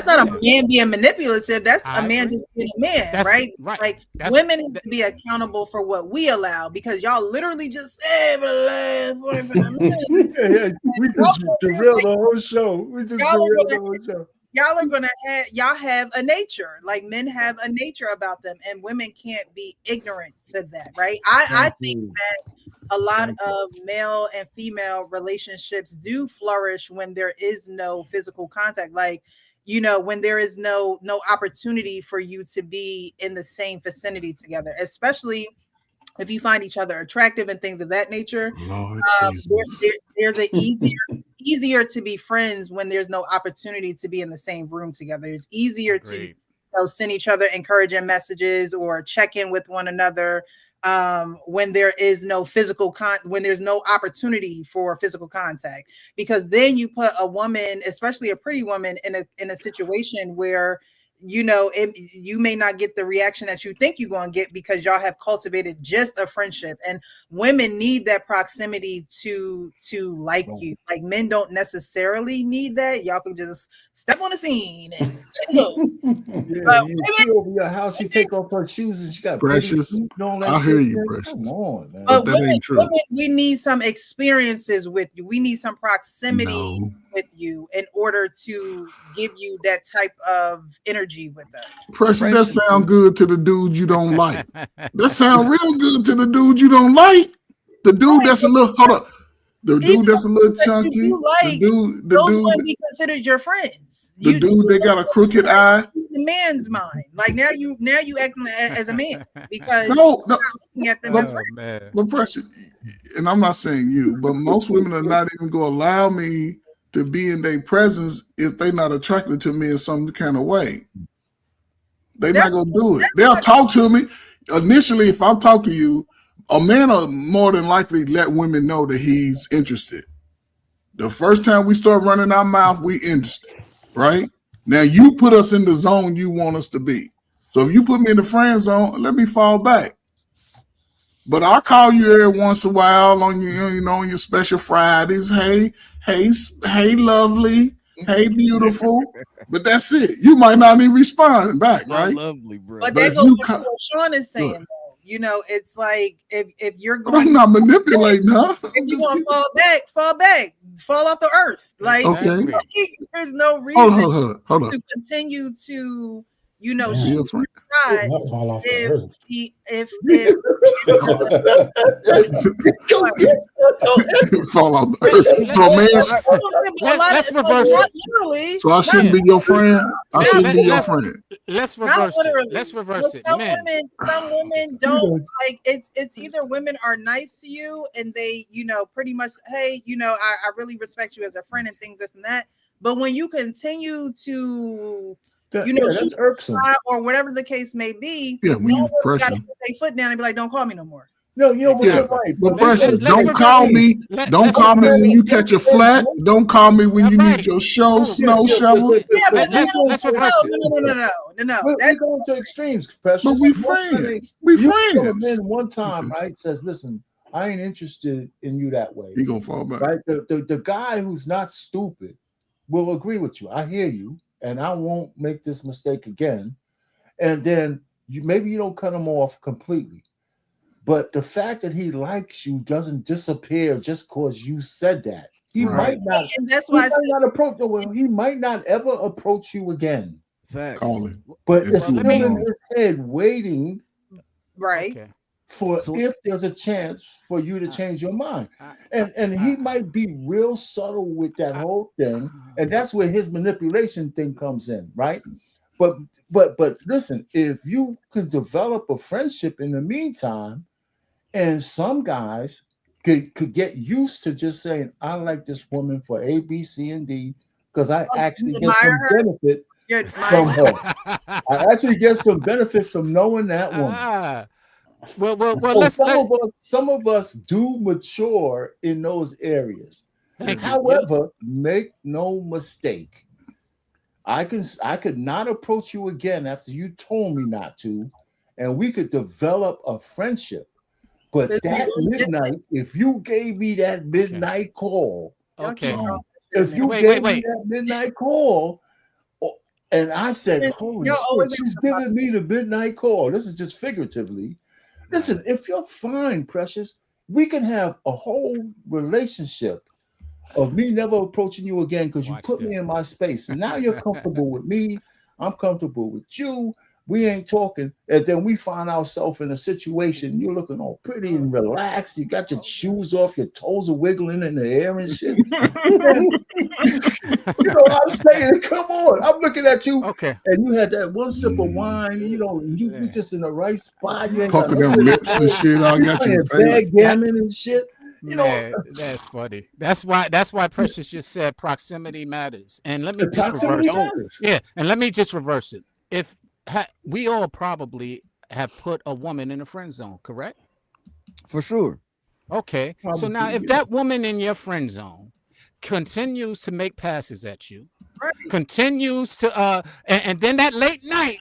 not a man being manipulative. That's a I man agree. just being a man, That's right? right. Like That's women have to be accountable for what we allow because y'all literally just said for the last 45 minutes. Yeah, we just derailed the whole show. We just derailed the whole show. Y'all have a nature. Like men have a nature about them, and women can't be ignorant to that, right? I think that a lot of male and female relationships do flourish when there is no physical contact. Like, when there is no opportunity for you to be in the same vicinity together, especially if you find each other attractive and things of that nature. Lord There's an easier to be friends when there's no opportunity to be in the same room together. It's easier to send each other encouraging messages or check in with one another when there is no when there's no opportunity for physical contact, because then you put a woman, especially a pretty woman, in a situation where you may not get the reaction that you think you're going to get because y'all have cultivated just a friendship. And women need that proximity to like you. Like men don't necessarily need that. Y'all can just step on the scene and yeah, you see over your house, she take off her shoes and she got Precious. feet and all that I shit. hear you, Man. Precious. Come on, man. But that ain't true. Women, we need some experiences with you. We need some proximity with you in order to give you that type of energy with us. Precious, that sound good to the dude you don't like. That sound real good to the dude you don't like. The dude that's a little The dude that's a little chunky. Like, the those dude wouldn't be considered your friends. The dude that got a crooked eye. The man's mind. Like now you acting as a man because no, you're not looking at them as friends. But Precious, and I'm not saying you, but most women are not even going to allow me to be in their presence if they're not attracted to me in some kind of way. They're not going to do it. They'll talk to me. Initially, if I talk to you, a man will more than likely let women know that he's interested. The first time we start running our mouth, we interested, right? Now you put us in the zone you want us to be. So if you put me in the friend zone, let me fall back. But I'll call you every once in a while on on your special Fridays. Hey, lovely. Hey, beautiful. But that's it. You might not even respond back, not right? lovely, bro. But that goes to what Sean is saying, though. It's like if you're going, but I'm not manipulating, huh? If you're going to fall back, fall off the earth. Like okay. there's no reason Hold on. to continue to you know, Damn. she Be a friend. tried Not fall off the if earth. he if Fall off the Let, earth. let, So, man, a lot of let's like reverse not it. literally, so I shouldn't Yeah. be your friend. I not shouldn't be your Let's friend. let's not reverse it. literally. Let's But reverse it. Men. some women don't like it's either women are nice to you and they, pretty much, hey, I really respect you as a friend and things, this and that. But when you continue to, that's shoot irksome. or whatever the case may be, Yeah, when no you woman got to pressing. put their foot down and be like, don't call me no more. No, but Yeah, you're right. but Let's Precious, let's don't reverse call it. me. Don't Let's call me reverse when it. you catch a flat. Don't call me when All you need right. your show Cool. snow shovel. Yeah, but Let's reverse it. no. We're going to extremes, Precious. But we One time friends. We you tell a friends. man one time, Okay. right? Says, listen, I ain't interested in you that way. He gonna fall back. Right? The guy who's not stupid will agree with you. I hear you, and I won't make this mistake again. And then maybe you don't cut him off completely. But the fact that he likes you doesn't disappear just because you said that. He Right. might not. And that's He why I might said, not approach. Well, he might not ever approach you again. Facts. Call him. But And it's prove still him in wrong. his head, waiting right. Okay. for So- if there's a chance for you to change your mind. And he might be real subtle with that whole thing, and that's where his manipulation thing comes in, right? But listen, if you could develop a friendship in the meantime, and some guys could get used to just saying, I like this woman for A, B, C, and D, because I actually you get some admire her? benefit You're from her. I actually get some benefit from knowing that woman. Well. So some of us do mature in those areas. Thank you. However, make no mistake, I could not approach you again after you told me not to, and we could develop a friendship. But Let's be that really midnight, if you gave me that midnight call, Okay. if you Wait, gave wait. me that midnight call, and I said, holy Y'all shit, always she's giving me the midnight call. This is just figuratively. Listen, if you're fine, Precious, we can have a whole relationship of me never approaching you again because you Watch put this. me in my space. And now you're comfortable with me. I'm comfortable with you. We ain't talking. And then we find ourselves in a situation. You're looking all pretty and relaxed. You got your shoes off. Your toes are wiggling in the air and shit. You know what I'm saying? Come on. I'm looking at you. Okay. And you had that one sip of wine. And you just in the right spot. You ain't got Pucker them lips and shit. I got you. backgammon and shit. Man, that's funny. That's why Precious just said proximity matters. And let me The just proximity reverse it. matters. Yeah, and let me just reverse it. If we all probably have put a woman in a friend zone, correct? For sure. Okay. So now if that woman in your friend zone continues to make passes at you, continues to and then that late night,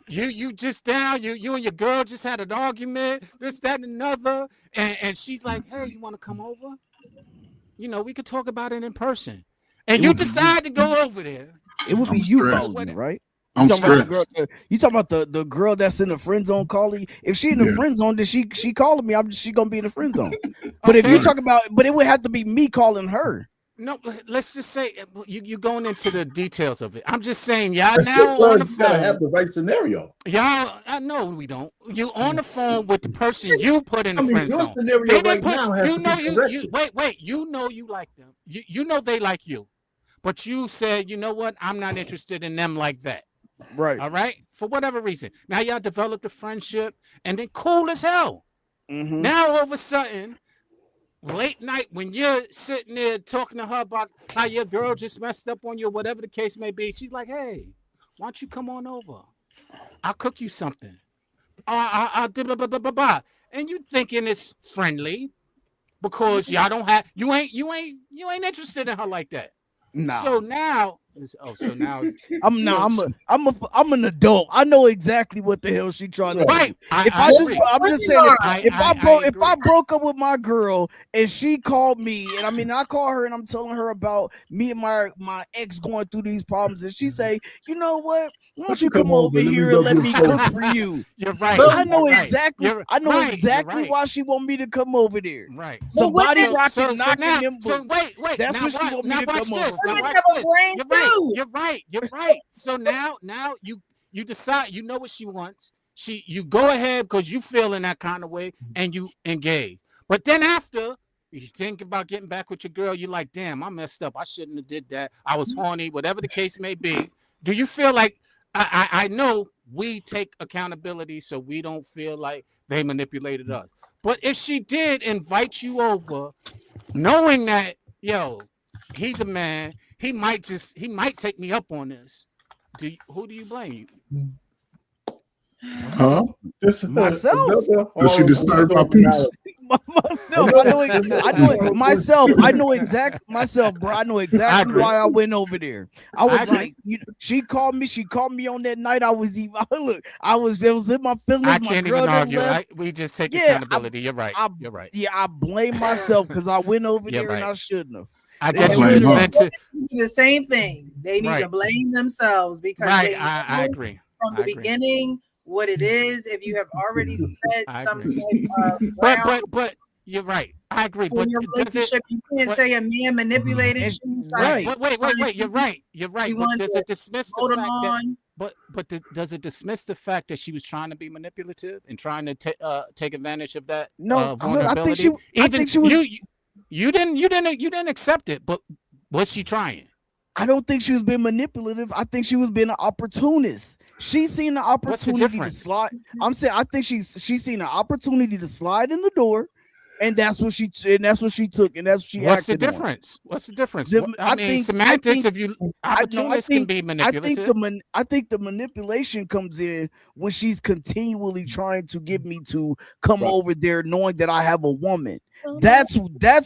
you just down, you and your girl just had an argument, this, that, and another, and she's like, hey, you want to come over? We could talk about it in person. And you decide to go over there. It would be I'm you stressed. calling, right? I'm talking about stressed. you talking about the girl that's in the friend zone calling? If she in the friend zone, then she calling me. She gonna be in the friend zone. But if you talk about, but it would have to be me calling her. No, let's just say you going into the details of it. I'm just saying, y'all now on the You gotta have phone. the right scenario. Y'all, I know we don't. You on the phone with the person you put in the friend your zone. scenario They didn't right put, now has you to know be you corrected. wait. You know you like them. You know they like you, but you said, you know what? I'm not interested in them like that. Right. All right. For whatever reason. Now y'all developed a friendship, and then cool as hell. Mm-hmm. Now all of a sudden, late night when you're sitting there talking to her about how your girl just messed up on you, whatever the case may be, she's like, hey, why don't you come on over? I'll cook you something. I'll blah, blah, blah, blah, blah. And you thinking it's friendly because y'all don't have you ain't interested in her like that. Nah. So now I'm an adult. I know exactly what the hell she trying to do. right. I'm just saying if I broke up with my girl and she called me, and I call her and I'm telling her about me and my ex going through these problems, and she say, you know what? Why don't you come over here and let me cook for you? You're right. I know exactly. I know exactly right. why she want me to come over there. Right. Somebody So knocking now, them boots. wait. That's Now what she want me to watch come this. over. Now Women watch have a this. brain You're too. right. You're right. So now You decide. You know what she wants. You go ahead because you feel in that kind of way, and you engage. But then after you think about getting back with your girl, you're like, damn, I messed up. I shouldn't have did that. I was horny. Whatever the case may be. Do you feel like I know we take accountability, so we don't feel like they manipulated us. But if she did invite you over, knowing that, yo, he's a man, he might take me up on this. Who do you blame? Huh? Myself. Does she disturb my peace? Myself. I know it myself. I know exactly myself, bro. I know exactly why I went over there. I was like, she called me on that night. I was even look, I was in my feelings. I my can't girl even argue. left. We just take accountability. You're right. You're right. Yeah, I blame myself because I went over there and I shouldn't have. I guess you just meant to do the same thing. They need to blame themselves because I agree. From the beginning, what it is, if you have already set some type of but you're right. I agree. But your relationship, you can't say a man manipulated you. Right. Wait. You're right. But does it dismiss the fact that does it dismiss the fact that she was trying to be manipulative and trying to take advantage of that vulnerability? I think she was. You didn't accept it, but was she trying? I don't think she was being manipulative. I think she was being an opportunist. She's seen the opportunity to slide. I'm saying I think she's seen an opportunity to slide in the door, and that's what she took, and that's what she acted. What's the difference? What's the difference? I mean, semantics. If you opportunists can be manipulative. I think the manipulation comes in when she's continually trying to get me to come over there, knowing that I have a woman. That's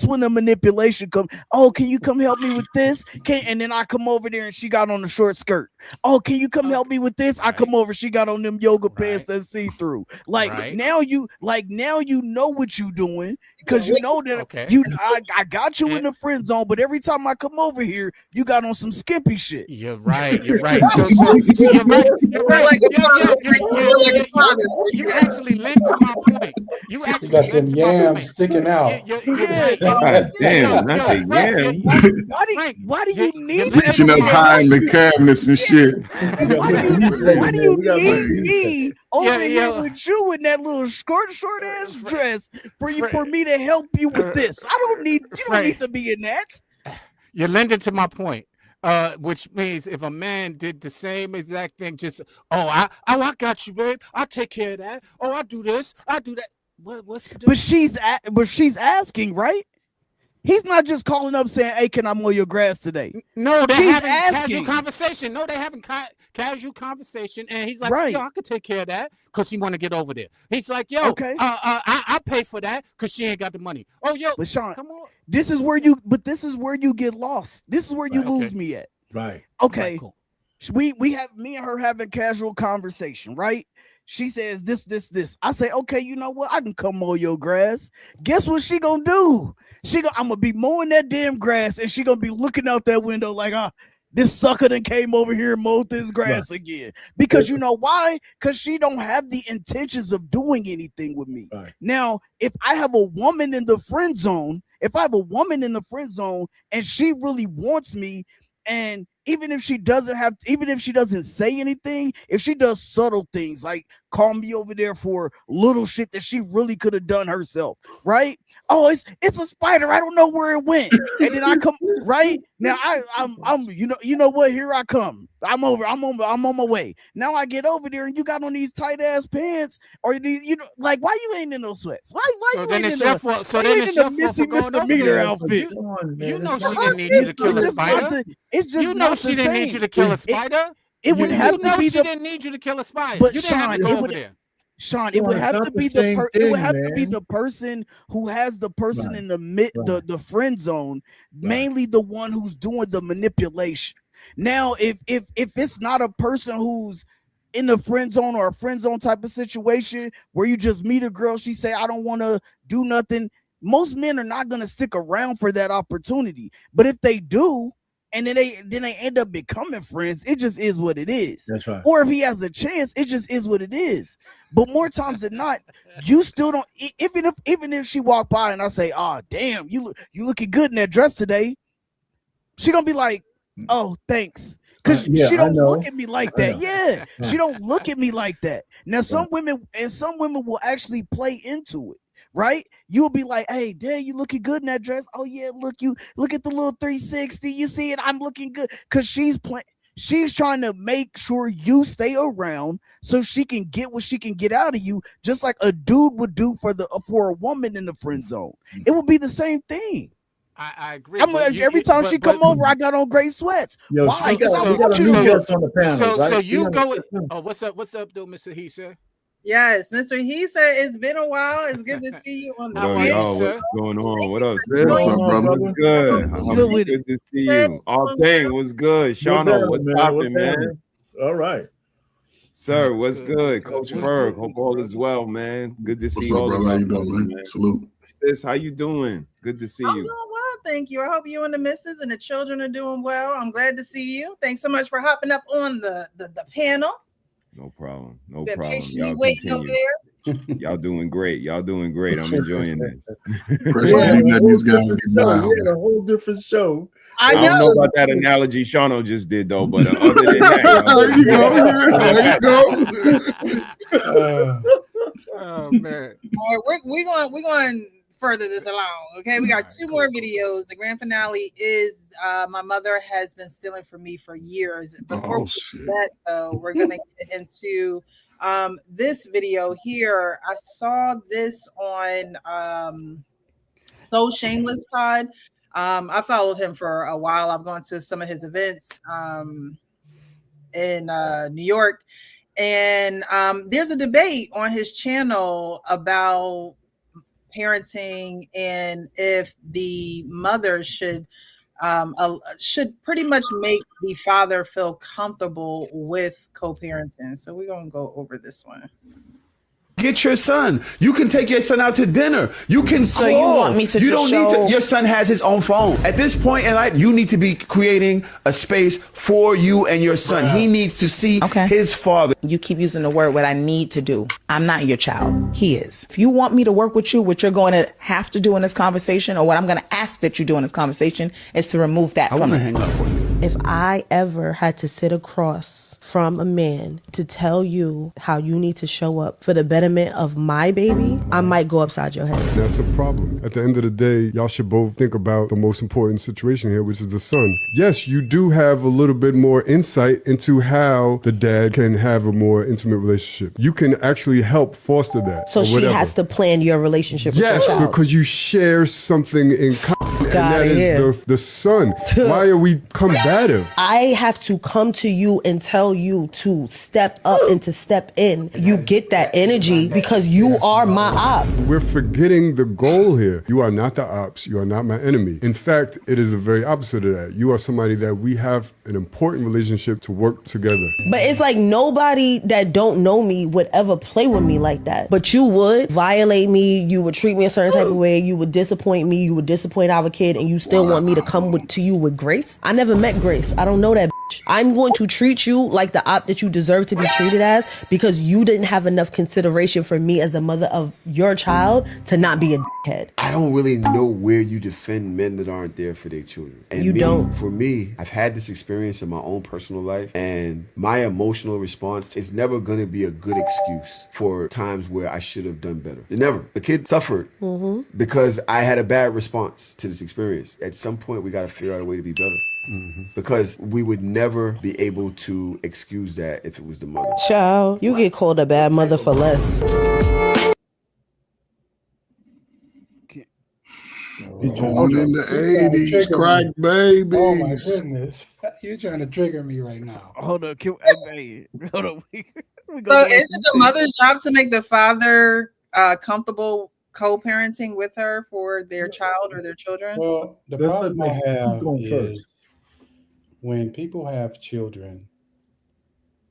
when the manipulation comes. Oh, can you come help me with this? And then I come over there and she got on a short skirt. Oh, can you come help me with this? I come over, she got on them yoga pants that see through. Now you know what you doing because you know that I got you in the friend zone, but every time I come over here, you got on some skimpy shit. You're right. So you're right. You actually linked to my point. You got them yams sticking out. Damn, not the yams. Why do you need reaching up high in the cabinets and shit? Why do you need me over here with you in that little short ass dress for me to help you with this? You don't need to be in that. You're lending to my point. Which means if a man did the same exact thing, just I got you, babe. I'll take care of that. Oh, I do this, I do that. What's the difference? But she's asking, right? He's not just calling up saying, "Hey, can I mow your grass today?" No, they're having casual conversation. No, they're having casual conversation, and he's like, "Yo, I could take care of that," because he want to get over there. He's like, "Yo, okay, I pay for that because she ain't got the money." Oh, yo, but Sean, come on. This is where you get lost. This is where you lose me at. Right. Okay. Right, cool. We have me and her having casual conversation, right? She says this. I say, okay, you know what? I can come mow your grass. Guess what she gonna do? I'm gonna be mowing that damn grass, and she gonna be looking out that window like, this sucker that came over here and mowed this grass again. Because you know why? Because she don't have the intentions of doing anything with me. Right. Now, if I have a woman in the friend zone, and she really wants me, and even if she doesn't say anything, if she does subtle things like call me over there for little shit that she really could have done herself, right? Oh, it's a spider. I don't know where it went. And then I come right now. I'm you know what? Here I come. I'm on my way. Now I get over there and you got on these tight ass pants, or like why you ain't in those sweats? Why you ain't in the Missy Misdemeanor outfit? You know she didn't need you to kill a spider. It's just she didn't need you to kill a spider. It would have to be she didn't need you to kill a spider. But you didn't have to go over there. Sean, it would have to be the person who has the person in the friend zone, mainly the one who's doing the manipulation. Now, if it's not a person who's in the friend zone or a friend zone type of situation where you just meet a girl, she say, I don't want to do nothing. Most men are not going to stick around for that opportunity. But if they do, and then they end up becoming friends, it just is what it is. That's right. Or if he has a chance, it just is what it is. But more times than not, you still don't. Even if she walked by and I say, "Oh, damn, you looking good in that dress today," she gonna be like, "Oh, thanks." Because she I don't know. look at me like I that. know. Yeah, she don't look at me like that. Now, some women will actually play into it, right? You'll be like, "Hey, Dad, you looking good in that dress? Oh yeah, look at the little 360. You see it? I'm looking good." Because she's playing. She's trying to make sure you stay around so she can get what she can get out of you, just like a dude would do for a woman in the friend zone. It would be the same thing. I agree. Every time she come over, I got on gray sweats. Yo, Why? we Because I got want a you new to guest on the panel, right? So you go. Oh, what's up? What's up, though, Mr. Heesa? Yes, Mr. Heesa, it's been a while. It's good to see you on the How Yo, are you, y'all, sir? what's going on? What up, What's sis? up, brother? What's good? What's good with it? Good to see you. All thing, what's good? Shano, what's popping, man? All right. Sir, what's good? Coach What's Ferg, good, hope all is well, man. Good to see What's up, all brother? of How y'all you doing, brothers, man? Salute. Sis, how you doing? Good to see I'm you. doing well, thank you. I hope you and the missus and the children are doing well. I'm glad to see you. Thanks so much for hopping up on the panel. No problem. No Been problem. patiently Y'all waiting over continue. there. Y'all doing great. Y'all doing great. I'm enjoying this. Precious, we letting these guys get by. We had a whole different show. I I don't know. know about that analogy Shano just did, though, but other than that, There you go. Yeah, there you go. Oh man. All right, we're going further this along. Okay, we got two more videos. The grand finale is my mother has been stealing from me for years. Before we get to that, though, we're gonna get into this video here. I saw this on So Shameless Pod. I followed him for a while. I've gone to some of his events in New York. And there's a debate on his channel about parenting and if the mother should pretty much make the father feel comfortable with co-parenting. So we're gonna go over this one. Get your son. You can take your son out to dinner. You can So you want me to You just don't need show- to. Your son has his own phone. At this point in life, you need to be creating a space for you and your son. He needs to see his father. You keep using the word what I need to do. I'm not your child. He is. If you want me to work with you, what you're going to have to do in this conversation, or what I'm going to ask that you do in this conversation, is to remove that from it. Hang up on you. If I ever had to sit across from a man to tell you how you need to show up for the betterment of my baby, I might go upside your head. That's a problem. At the end of the day, y'all should both think about the most important situation here, which is the son. Yes, you do have a little bit more insight into how the dad can have a more intimate relationship. You can actually help foster that. So she has to plan your relationship with your Yes, child. because you share something in common, and Got that it, is the son. Why are we combative? I have to come to you and tell you to step up and to step in. You get that energy because you are my op. We're forgetting the goal here. You are not the ops. You are not my enemy. In fact, it is the very opposite of that. You are somebody that we have an important relationship to work together. But it's like nobody that don't know me would ever play with me like that. But you would violate me. You would treat me a certain type of way. You would disappoint me. You would disappoint our kid, and you still want me to come to you with grace? I never met Grace. I don't know that bitch. I'm going to treat you like the op that you deserve to be treated as, because you didn't have enough consideration for me as the mother of your child to not be a dickhead. I don't really know where you defend men that aren't there for their children. And You don't. For me, I've had this experience in my own personal life, and my emotional response is never going to be a good excuse for times where I should have done better. Never. The kid suffered because I had a bad response to this experience. At some point, we got to figure out a way to be better. Because we would never be able to excuse that if it was the mother. Child, you get called a bad mother for less. Born in the 80s, crack babies. Oh my goodness. You're trying to trigger me right now. Hold on. Hold on. So is it the mother's job to make the father comfortable co-parenting with her for their child or their children? Well, the problem I have is when people have children,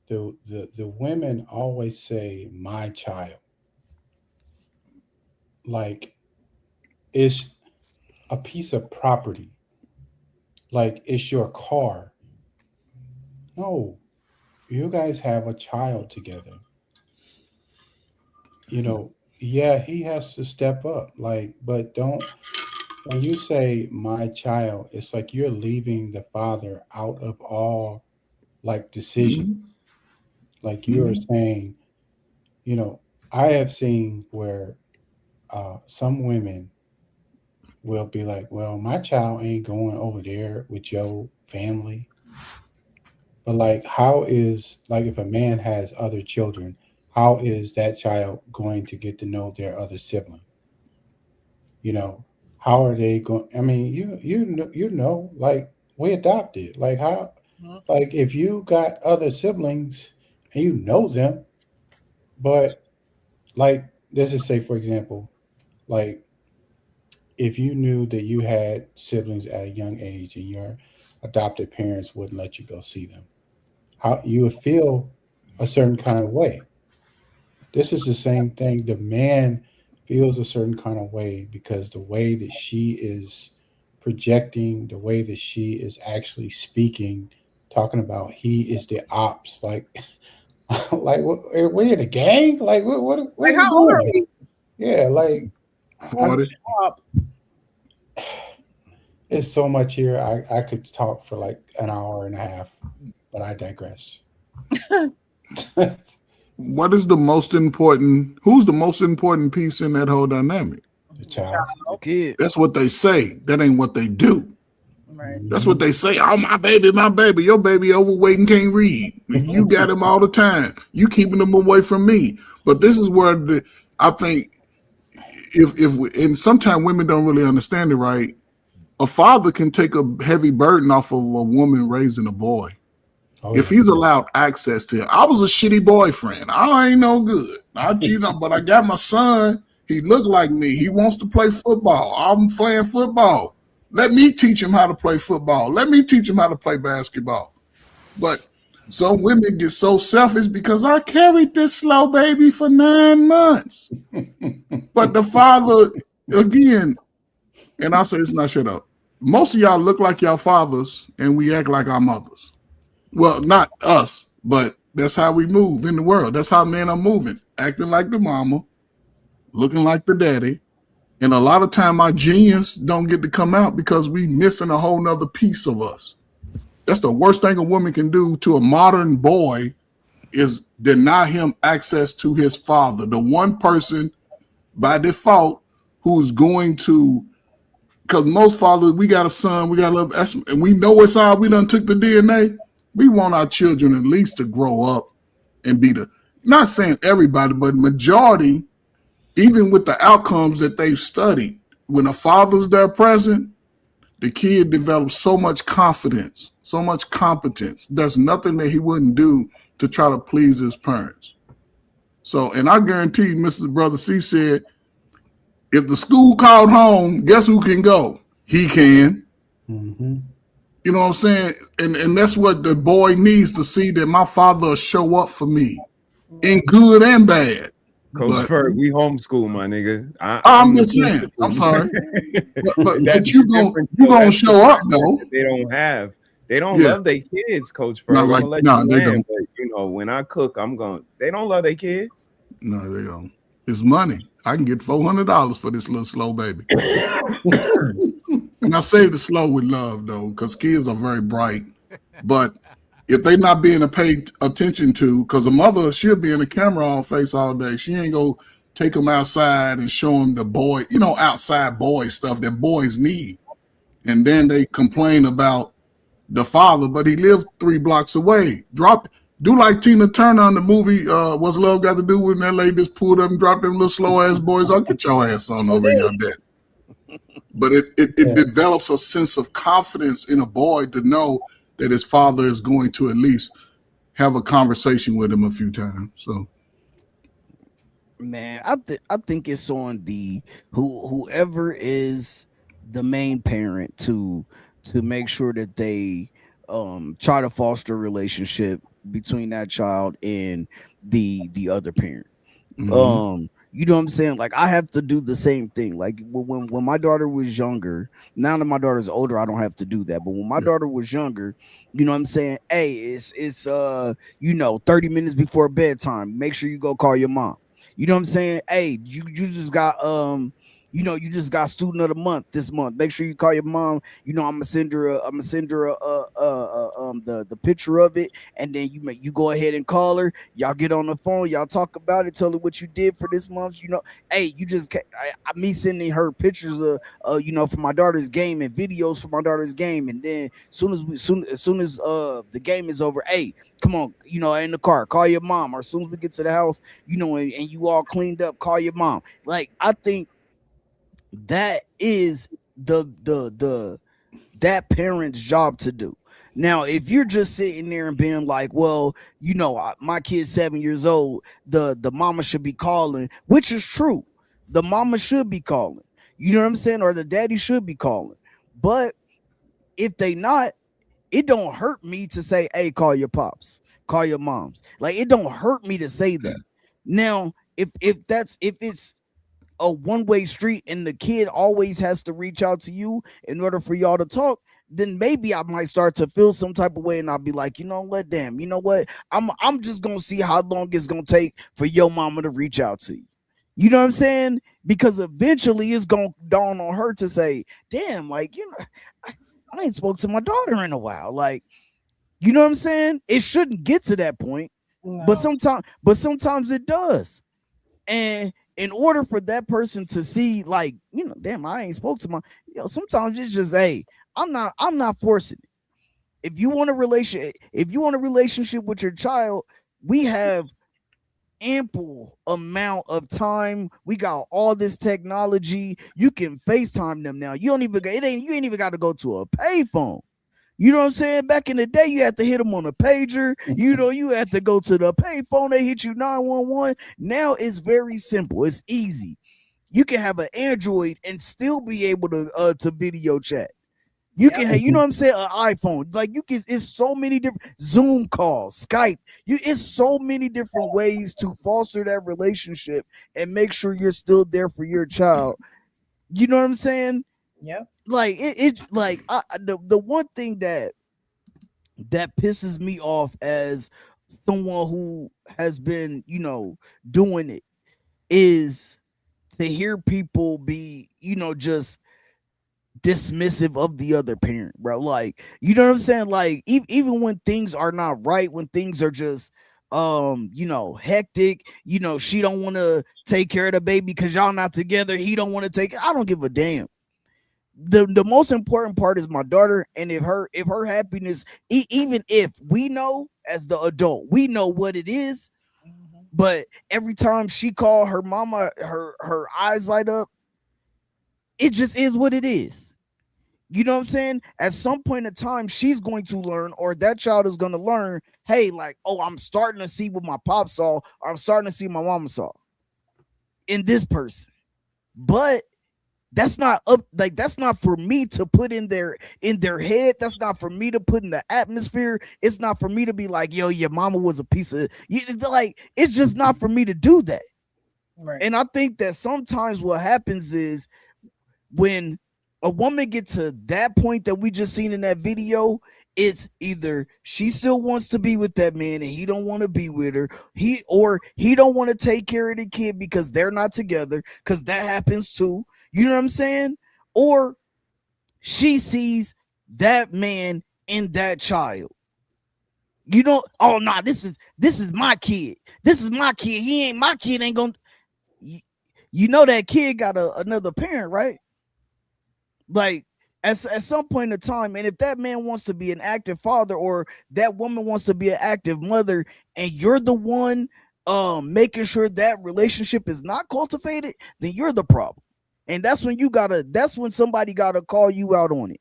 the women always say my child. Like it's a piece of property. Like it's your car. No, you guys have a child together. You know, yeah, he has to step up. Like, but don't, when you say my child, it's like you're leaving the father out of all like decisions. Like you are saying, you know, I have seen where some women will be like, well, my child ain't going over there with your family. But like, how is, like, if a man has other children, how is that child going to get to know their other sibling? You know, how are they going? I mean, like we adopted. Like how, like if you got other siblings and you know them, but like let's just say for example, like if you knew that you had siblings at a young age and your adopted parents wouldn't let you go see them, how you would feel a certain kind of way. This is the same thing. The man feels a certain kind of way because the way that she is projecting, the way that she is actually speaking, talking about he is the ops, like, like we in a gang, like what Like, are we how old are doing? we? Yeah, like I mean, 40. it's so much here. I could talk for like an hour and a half, but I digress. What is the most important? Who's the most important piece in that whole dynamic? The child, the kid. That's what they say. That ain't what they do. Right. That's what they say. Oh, my baby, my baby. Your baby overweight and can't read. You got him all the time. You keeping him away from me. But this is where I think if and sometimes women don't really understand it right. A father can take a heavy burden off of a woman raising a boy. Oh, If yeah. he's allowed access to it. I was a shitty boyfriend. I ain't no good. I cheat on, but I got my son. He look like me. He wants to play football. I'm playing football. Let me teach him how to play football. Let me teach him how to play basketball. But some women get so selfish because I carried this slow baby for 9 months. But the father, again, and I'll say this and I shut up. Most of y'all look like y'all fathers and we act like our mothers. Well, not us, but that's how we move in the world. That's how men are moving, acting like the mama, looking like the daddy. And a lot of time our genius don't get to come out because we missing a whole nother piece of us. That's the worst thing a woman can do to a modern boy is deny him access to his father, the one person by default who's going to, because most fathers, we got a son, we got a little, and we know it's all, we done took the DNA. We want our children at least to grow up and be not saying everybody, but majority, even with the outcomes that they've studied, when a father's there present, the kid develops so much confidence, so much competence. There's nothing that he wouldn't do to try to please his parents. So, and I guarantee Mr. Brother C said, if the school called home, guess who can go? He can. Mm-hmm. You know what I'm saying? And that's what the boy needs to see, that my father will show up for me in good and bad. Coach But Ferg, we homeschool, my nigga. I'm I'm the just saying. I'm principal. sorry. But That's you the gonna difference. you Though. gonna That's the show up mindset though. that they don't have. They don't Yeah. love their kids, Coach Ferg. Not I'm like gonna let no, you they land, don't. but you know, when I cook, I'm going. They don't love their kids. No, they don't. It's money. I can get $400 for this little slow baby. And I say the slow with love though, because kids are very bright. But if they not being paid attention to, because a mother, she'll be in the camera on face all day. She ain't go take them outside and show them the boy, outside boy stuff that boys need. And then they complain about the father, but he lived 3 blocks away. Do like Tina Turner on the movie, What's Love Got to Do with that lady just pulled up and dropped them little slow ass boys. I'll get your ass on over here, dad. But it develops a sense of confidence in a boy to know that his father is going to at least have a conversation with him a few times. So, Man, I think it's on the whoever is the main parent to make sure that they try to foster a relationship between that child and the other parent. You know what I'm saying? Like I have to do the same thing. Like when my daughter was younger, now that my daughter's older, I don't have to do that. But when my daughter was younger, you know what I'm saying? Hey, it's 30 minutes before bedtime. Make sure you go call your mom. You know what I'm saying? Hey, you just got You just got student of the month this month. Make sure you call your mom. I'm gonna send her the picture of it, and then you go ahead and call her. Y'all get on the phone. Y'all talk about it. Tell her what you did for this month. Hey, me sending her pictures of for my daughter's game and videos for my daughter's game, and then as soon as the game is over, hey, come on, in the car, call your mom. Or as soon as we get to the house, and you all cleaned up, call your mom. Like, I think that is the that parent's job to do. Now, if you're just sitting there and being like, well, my kid's 7 years old, the mama should be calling, which is true. The mama should be calling. You know what I'm saying? Or the daddy should be calling. But if they not, it don't hurt me to say, hey, call your pops, call your moms. Like, it don't hurt me to say that. Now, if it's a one-way street and the kid always has to reach out to you in order for y'all to talk, then maybe I might start to feel some type of way, and I'll be like, you know what, damn, you know what, I'm just gonna see how long it's gonna take for your mama to reach out to you. You know what I'm saying? Because eventually it's gonna dawn on her to say, damn, like, I ain't spoke to my daughter in a while. Like, you know what I'm saying? It shouldn't get to that point, but sometimes it does. And in order for that person to see, like, damn, I ain't spoke to my, sometimes it's just, hey, I'm not forcing it. If you want a relationship with your child, we have ample amount of time. We got all this technology. You can FaceTime them now. You ain't even got to go to a payphone. You know what I'm saying? Back in the day, you had to hit them on a pager. You had to go to the payphone. They hit you 911. Now it's very simple. It's easy. You can have an Android and still be able to video chat. You can have, you know what I'm saying, an iPhone. Like, it's so many different Zoom calls, Skype. It's so many different ways to foster that relationship and make sure you're still there for your child. You know what I'm saying? Yeah. Like, the one thing that pisses me off as someone who has been, doing it, is to hear people be, just dismissive of the other parent, bro. Like, you know what I'm saying? Like, even when things are not right, when things are just hectic, she don't want to take care of the baby because y'all not together, he don't want to take it. I don't give a damn. The most important part is my daughter, and if her happiness, even if we know as the adult, we know what it is, but every time she call her mama, her eyes light up. It just is what it is. You know what I'm saying? At some point in time, she's going to learn, or that child is going to learn, hey, like, oh, I'm starting to see what my pop saw, or I'm starting to see my mama saw in this person. But that's not for me to put in their head. That's not for me to put in the atmosphere. It's not for me to be like, yo, your mama was a piece of, like, it's just not for me to do that. Right. And I think that sometimes what happens is, when a woman gets to that point that we just seen in that video, it's either she still wants to be with that man and he don't want to be with her, he don't want to take care of the kid because they're not together, because that happens too. You know what I'm saying? Or she sees that man in that child. Oh, nah, this is my kid. This is my kid. He ain't my kid. Ain't gonna. That kid got another parent, right? Like, at some point in time, and if that man wants to be an active father, or that woman wants to be an active mother, and you're the one making sure that relationship is not cultivated, then you're the problem. And that's when somebody gotta call you out on it.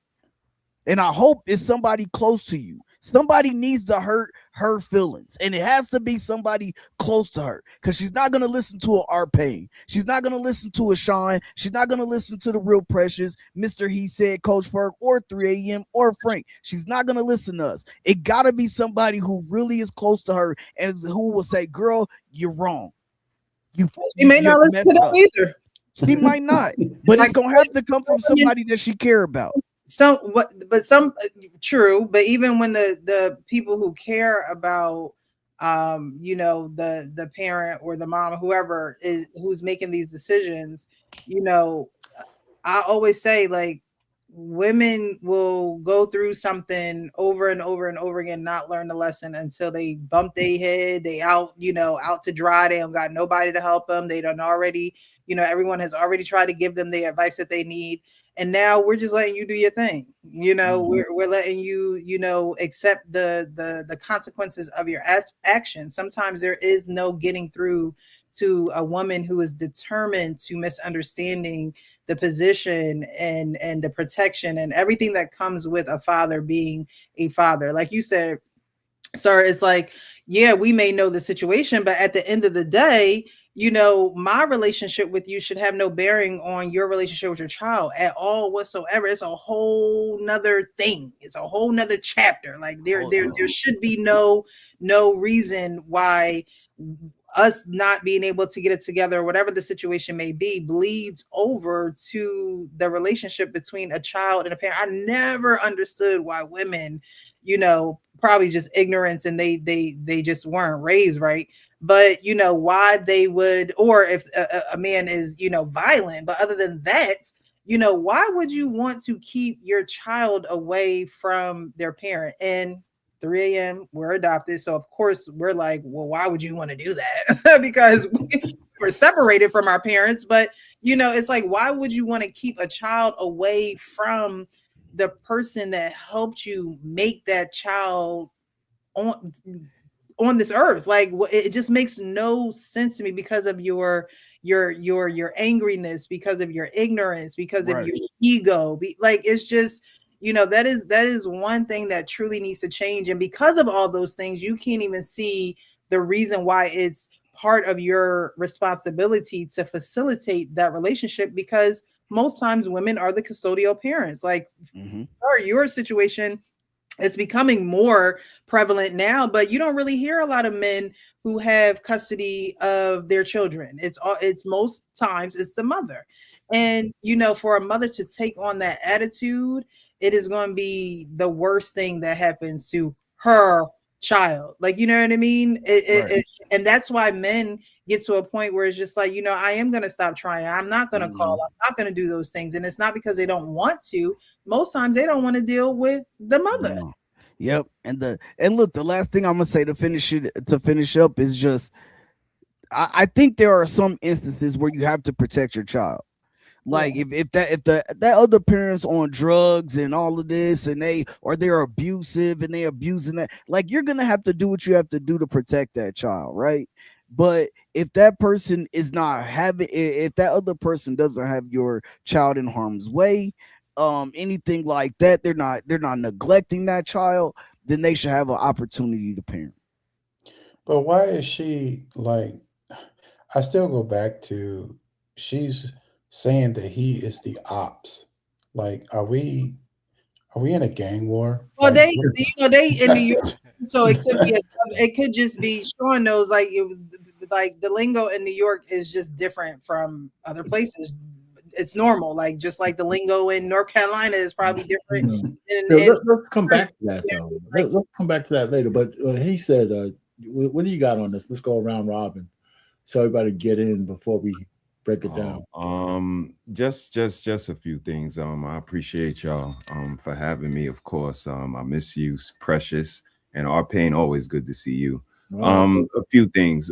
And I hope it's somebody close to you. Somebody needs to hurt her feelings, and it has to be somebody close to her, because she's not going to listen to a Art Payne. She's not going to listen to a Sean. She's not going to listen to the Real Precious, Mr. He Said, Coach Ferg, or 3 a.m. or Frank. She's not going to listen to us. It got to be somebody who really is close to her and who will say, girl, you're wrong. She may not listen to them either. She might not, but it's going to have to come from somebody that she care about. True, but even when the people who care about the parent or the mom, whoever is who's making these decisions, I always say, like, women will go through something over and over and over again, not learn the lesson until they bump their head, they out, out to dry. They don't got nobody to help them. They done already, everyone has already tried to give them the advice that they need. And now we're just letting you do your thing. We're letting you, accept the consequences of your actions. Sometimes there is no getting through to a woman who is determined to misunderstanding the position and the protection and everything that comes with a father being a father. Like you said, sir, it's like, yeah, we may know the situation, but at the end of the day, my relationship with you should have no bearing on your relationship with your child at all whatsoever. It's a whole nother thing. It's a whole nother chapter. Like there should be no reason why us not being able to get it together, whatever the situation may be, bleeds over to the relationship between a child and a parent. I never understood why women, probably just ignorance and they just weren't raised right. But why they would, or if a man is, violent, but other than that, why would you want to keep your child away from their parent? And 3 a.m. we're adopted, so of course we're like, well, why would you want to do that? Because we're separated from our parents. But it's like, why would you want to keep a child away from the person that helped you make that child on this earth? Like, it just makes no sense to me, because of your angriness, because of your ignorance, because of your ego. Like, it's just, that is one thing that truly needs to change. And because of all those things, you can't even see the reason why it's part of your responsibility to facilitate that relationship, because most times women are the custodial parents. Like, or your situation, it's becoming more prevalent now, but you don't really hear a lot of men who have custody of their children. It's most times it's the mother. And for a mother to take on that attitude, it is going to be the worst thing that happens to her child. Like, you know what I mean? And that's why men get to a point where it's just like, I am going to stop trying. I'm not going to call. I'm not going to do those things. And it's not because they don't want to. Most times they don't want to deal with the mother. Yep. And look, the last thing I'm gonna say to finish up is just, I think there are some instances where you have to protect your child. Like, if that other parent's on drugs and all of this, and they're abusive and they abusing that, like, you're gonna have to do what you have to do to protect that child, right? But if that person is not having, if that other person doesn't have your child in harm's way, anything like that, they're not neglecting that child, then they should have an opportunity to parent. But why is she like? I still go back to, she's saying that he is the ops. Like, are we in a gang war? Well, Like, they in New York, so it could just be, Sean knows, like, it was like the lingo in New York is just different from other places. It's normal, like, just like the lingo in North Carolina is probably different. Let's come back to that though. Let's come back to that later. But he said, what do you got on this? Let's go around robin, so everybody get in before we break it down. Just a few things. I appreciate y'all for having me. Of course, I miss you, Precious, and our pain. Always good to see you. A few things.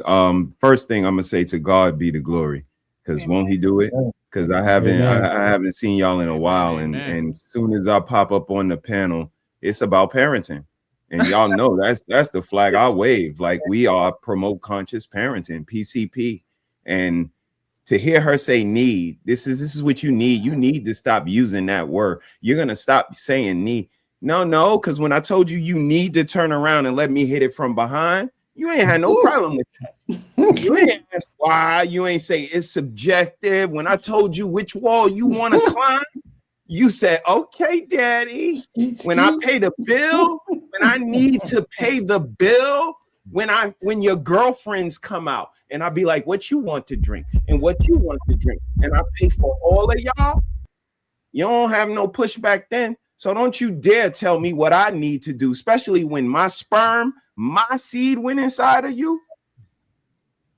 First thing I'm gonna say, to God be the glory, because won't He do it? Because I haven't seen y'all in a while, and as soon as I pop up on the panel, it's about parenting. And y'all know that's the flag I wave. Like, we are promote conscious parenting, PCP. And to hear her say need, this is what you need. You need to stop using that word. You're gonna stop saying need. No, because when I told you need to turn around and let me hit it from behind, you ain't had no problem with that. You ain't ask why. You ain't say it's subjective. When I told you which wall you want to climb, you said, okay, daddy. When I pay the bill, when I need to pay the bill, when your girlfriends come out and I be like, what you want to drink and what you want to drink, and I pay for all of y'all, you don't have no pushback then. So don't you dare tell me what I need to do, especially when my sperm, my seed went inside of you.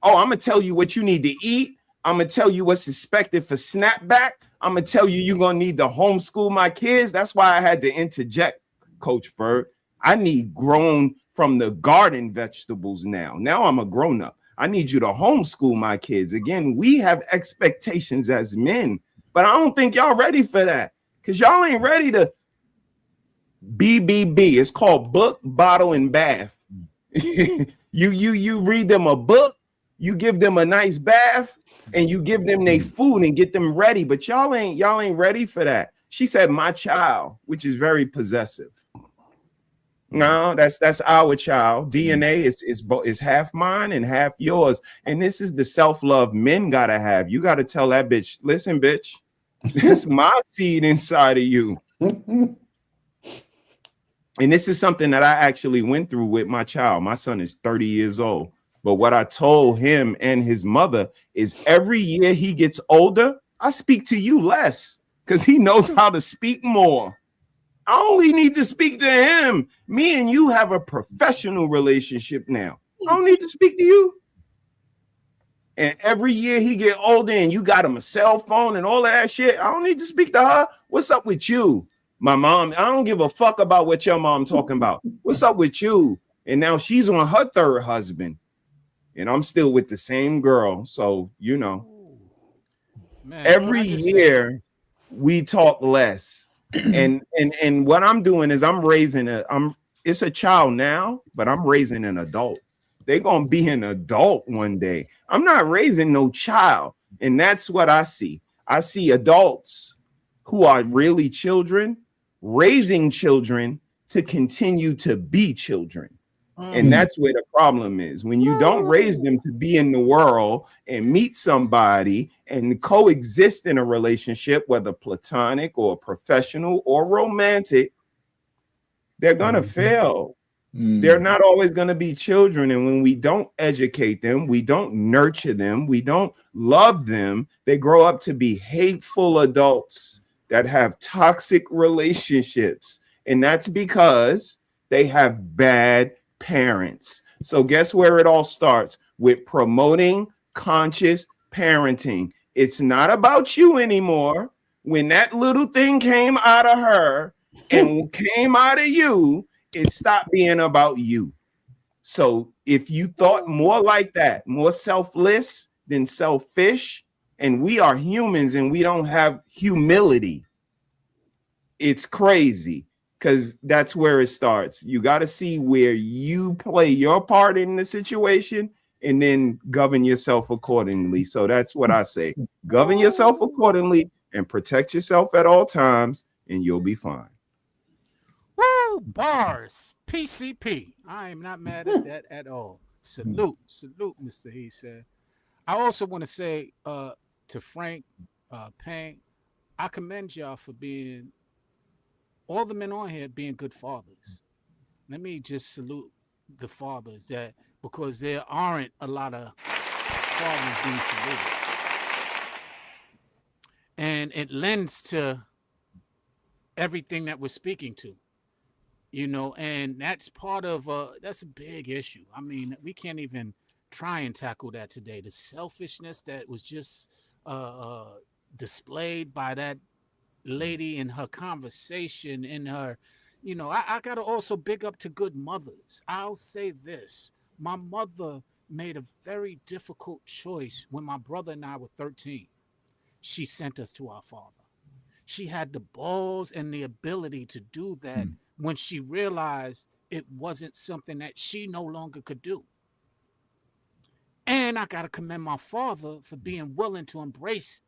Oh, I'm going to tell you what you need to eat. I'm going to tell you what's expected for snapback. I'm gonna tell you, you're gonna need to homeschool my kids. That's why I had to interject, Coach Ferg. I need grown from the garden vegetables now. Now I'm a grown up. I need you to homeschool my kids. Again, we have expectations as men, but I don't think y'all ready for that because y'all ain't ready to BBB. It's called book, bottle, and bath. you read them a book, you give them a nice bath, and you give them their food and get them ready. But y'all ain't ready for that. She said, "My child," which is very possessive. No, that's our child. DNA is half mine and half yours. And this is the self-love men gotta have. You gotta tell that bitch, listen, bitch, that's my seed inside of you. And this is something that I actually went through with my child. My son is 30 years old. But what I told him and his mother is every year he gets older, I speak to you less because he knows how to speak more. I only need to speak to him. Me and you have a professional relationship now. I don't need to speak to you. And every year he get older and you got him a cell phone and all of that shit. I don't need to speak to her. What's up with you? My mom, I don't give a fuck about what your mom talking about. What's up with you? And now she's on her third husband. And I'm still with the same girl. So, you know, Man, every year we talk less. And what I'm doing is it's a child now, but I'm raising an adult. They're gonna be an adult one day. I'm not raising no child, and that's what I see. I see adults who are really children raising children to continue to be children. And that's where the problem is. When you don't raise them to be in the world and meet somebody and coexist in a relationship, whether platonic or professional or romantic, they're going to fail. They're not always going to be children. And when we don't educate them, we don't nurture them, we don't love them, they grow up to be hateful adults that have toxic relationships. And that's because they have bad parents. So guess where it all starts? With promoting conscious parenting. It's not about you anymore. When that little thing came out of her and came out of you, it stopped being about you. So if you thought more like that, more selfless than selfish, and we are humans and we don't have humility, it's crazy. Because that's where it starts. You got to see where you play your part in the situation and then govern yourself accordingly. So that's what I say. Govern yourself accordingly and protect yourself at all times, and you'll be fine. Woo! Bars. PCP. I am not mad at that at all. Salute. Salute, Mr. He said. I also want to say to Frank, Pang, I commend y'all for being all the men on here being good fathers. Let me just salute the fathers that because there aren't a lot of fathers being saluted. And it lends to everything that we're speaking to, you know, and that's part of that's a big issue. I mean, we can't even try and tackle that today. The selfishness that was just displayed by that lady in her conversation, in her, you know, I gotta also big up to good mothers. I'll say this: my mother made a very difficult choice when my brother and I were 13. She sent us to our father. She had the balls and the ability to do that when she realized it wasn't something that she no longer could do. And I gotta commend my father for being willing to embrace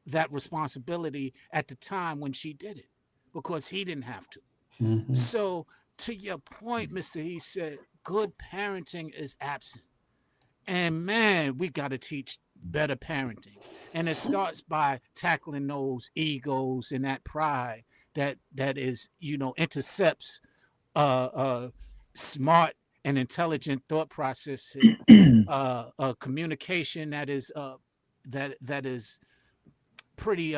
that responsibility at the time when she did it, because he didn't have to. So to your point, Mr. He said, good parenting is absent. And man, we got to teach better parenting. And it starts by tackling those egos and that pride that is, you know, intercepts smart and intelligent thought processes, communication that is that is pretty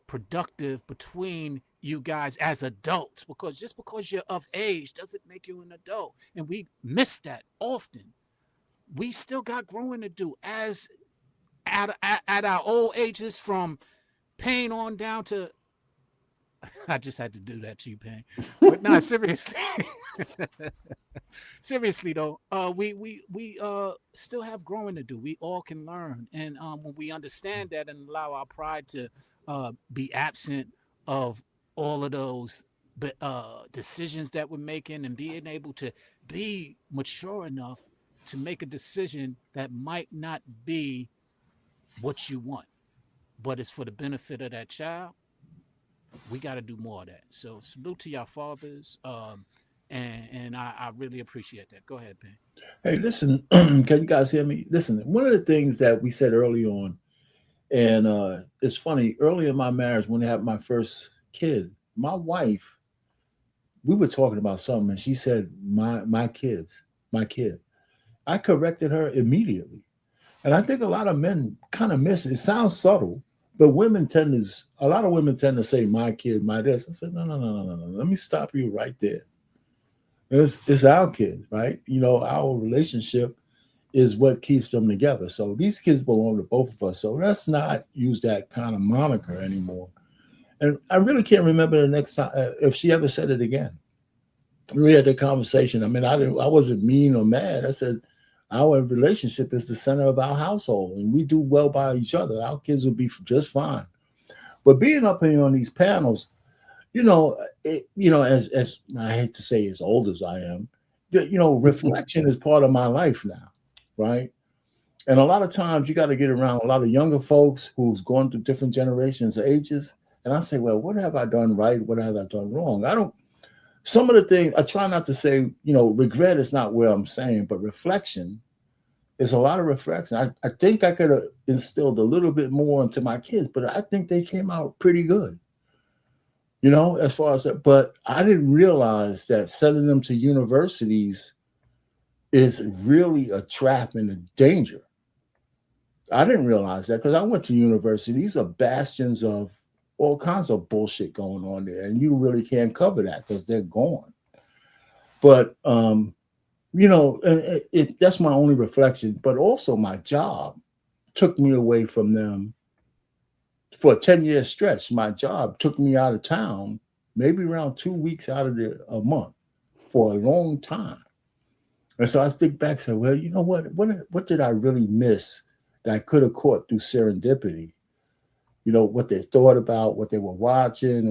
productive between you guys as adults, because just because you're of age doesn't make you an adult, and we miss that often. We still got growing to do as at our old ages, from Pain on down to I just had to do that to you, Pain. But not seriously. Seriously though, we still have growing to do. We all can learn, and when we understand that and allow our pride to be absent of all of those decisions that we're making, and being able to be mature enough to make a decision that might not be what you want, but it's for the benefit of that child. We got to do more of that. So salute to your fathers, and I really appreciate that. Go ahead, Ben. Hey, listen, can you guys hear me? Listen, one of the things that we said early on, and it's funny, early in my marriage, when I had my first kid, my wife, we were talking about something, and she said, my kids, my kid. I corrected her immediately. And I think a lot of men kind of miss it. It sounds subtle, but a lot of women tend to say, my kid, my this. I said, no, no, no, no, no, no. Let me stop you right there. It's our kids, right? Our relationship is what keeps them together. So these kids belong to both of us. So let's not use that kind of moniker anymore. And I really can't remember the next time if she ever said it again. We had the conversation. I mean, I wasn't mean or mad. I said, our relationship is the center of our household, and we do well by each other. Our kids will be just fine. But being up here on these panels, as I hate to say, as old as I am, reflection is part of my life now, right? And a lot of times you got to get around a lot of younger folks who's gone through different generations, ages, and I say, well, what have I done right? What have I done wrong? Some of the things I try not to say, regret is not where I'm saying, but reflection is a lot of reflection. I think I could have instilled a little bit more into my kids, but I think they came out pretty good, as far as that. But I didn't realize that sending them to universities is really a trap and a danger. I didn't realize that because I went to university. These are bastions of all kinds of bullshit going on there, and you really can't cover that because they're gone. But that's my only reflection. But also, my job took me away from them for a 10-year stretch. My job took me out of town, maybe around 2 weeks out of a month for a long time. And so I think back and say, well, you know what did I really miss that I could have caught through serendipity? What they thought about, what they were watching,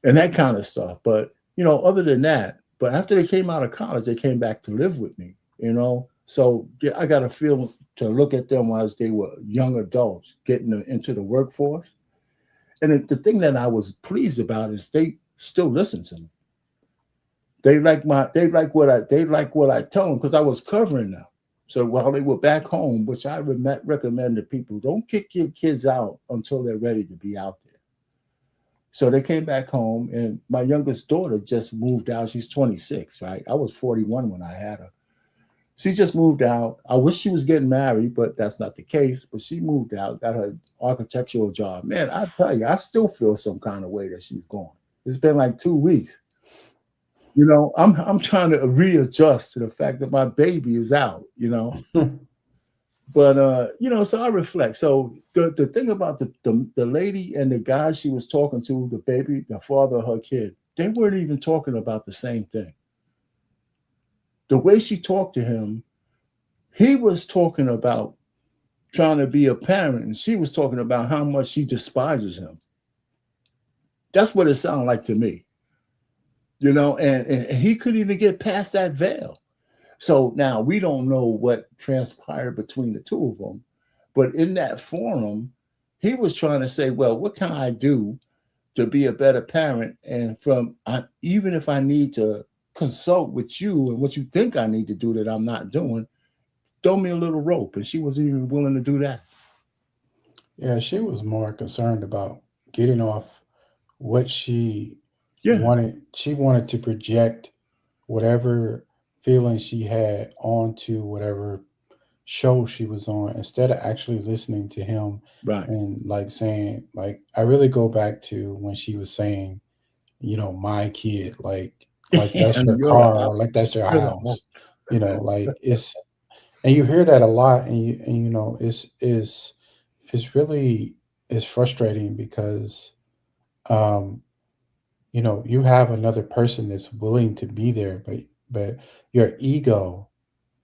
and that kind of stuff. But, other than that, but after they came out of college, they came back to live with me, So I got a feel to look at them as they were young adults getting into the workforce. And the thing that I was pleased about is they still listen to me. They like what I tell them because I was covering them. So while they were back home, which I would recommend to people, don't kick your kids out until they're ready to be out there. So they came back home, and my youngest daughter just moved out. She's 26, right? I was 41 when I had her. She just moved out. I wish she was getting married, but that's not the case. But she moved out, got her architectural job. Man, I tell you, I still feel some kind of way that she's gone. It's been like 2 weeks. I'm trying to readjust to the fact that my baby is out, But so I reflect. So the thing about the lady and the guy she was talking to, the baby, the father of her kid, they weren't even talking about the same thing. The way she talked to him, he was talking about trying to be a parent, and she was talking about how much she despises him. That's what it sounded like to me. And he couldn't even get past that veil. So now we don't know what transpired between the two of them. But in that forum, he was trying to say, well, what can I do to be a better parent? And even if I need to consult with you and what you think I need to do that I'm not doing, throw me a little rope. And she wasn't even willing to do that. Yeah, she was more concerned about getting off what she Yeah. wanted. She wanted to project whatever feeling she had onto whatever show she was on instead of actually listening to him Right. and saying, I really go back to when she was saying, my kid, that's your car or that's your house, it's, and you hear that a lot, and it's really is frustrating because, um, you have another person that's willing to be there, but your ego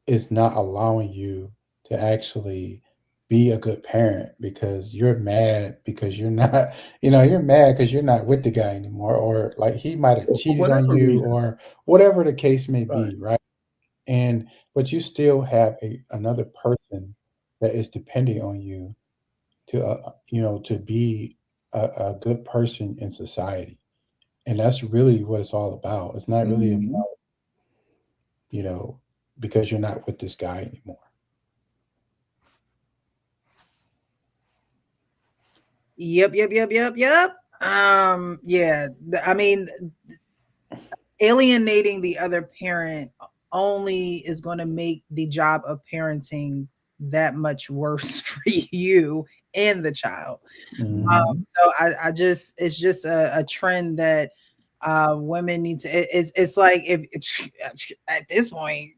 is not allowing you to actually be a good parent because you're mad because you're not, you're mad because you're not with the guy anymore, or like he might have For cheated on whatever you, reason. or whatever the case may Right. be, right? And but you still have another person that is depending on you to be a good person in society, and that's really what it's all about. It's not really about, Mhm. you know because you're not with this guy anymore. Yep, yep, yep, yep, yep. Yeah. I mean, alienating the other parent only is going to make the job of parenting that much worse for you and the child. Mhm. So I just it's just a trend that women need to. It's like if at this point,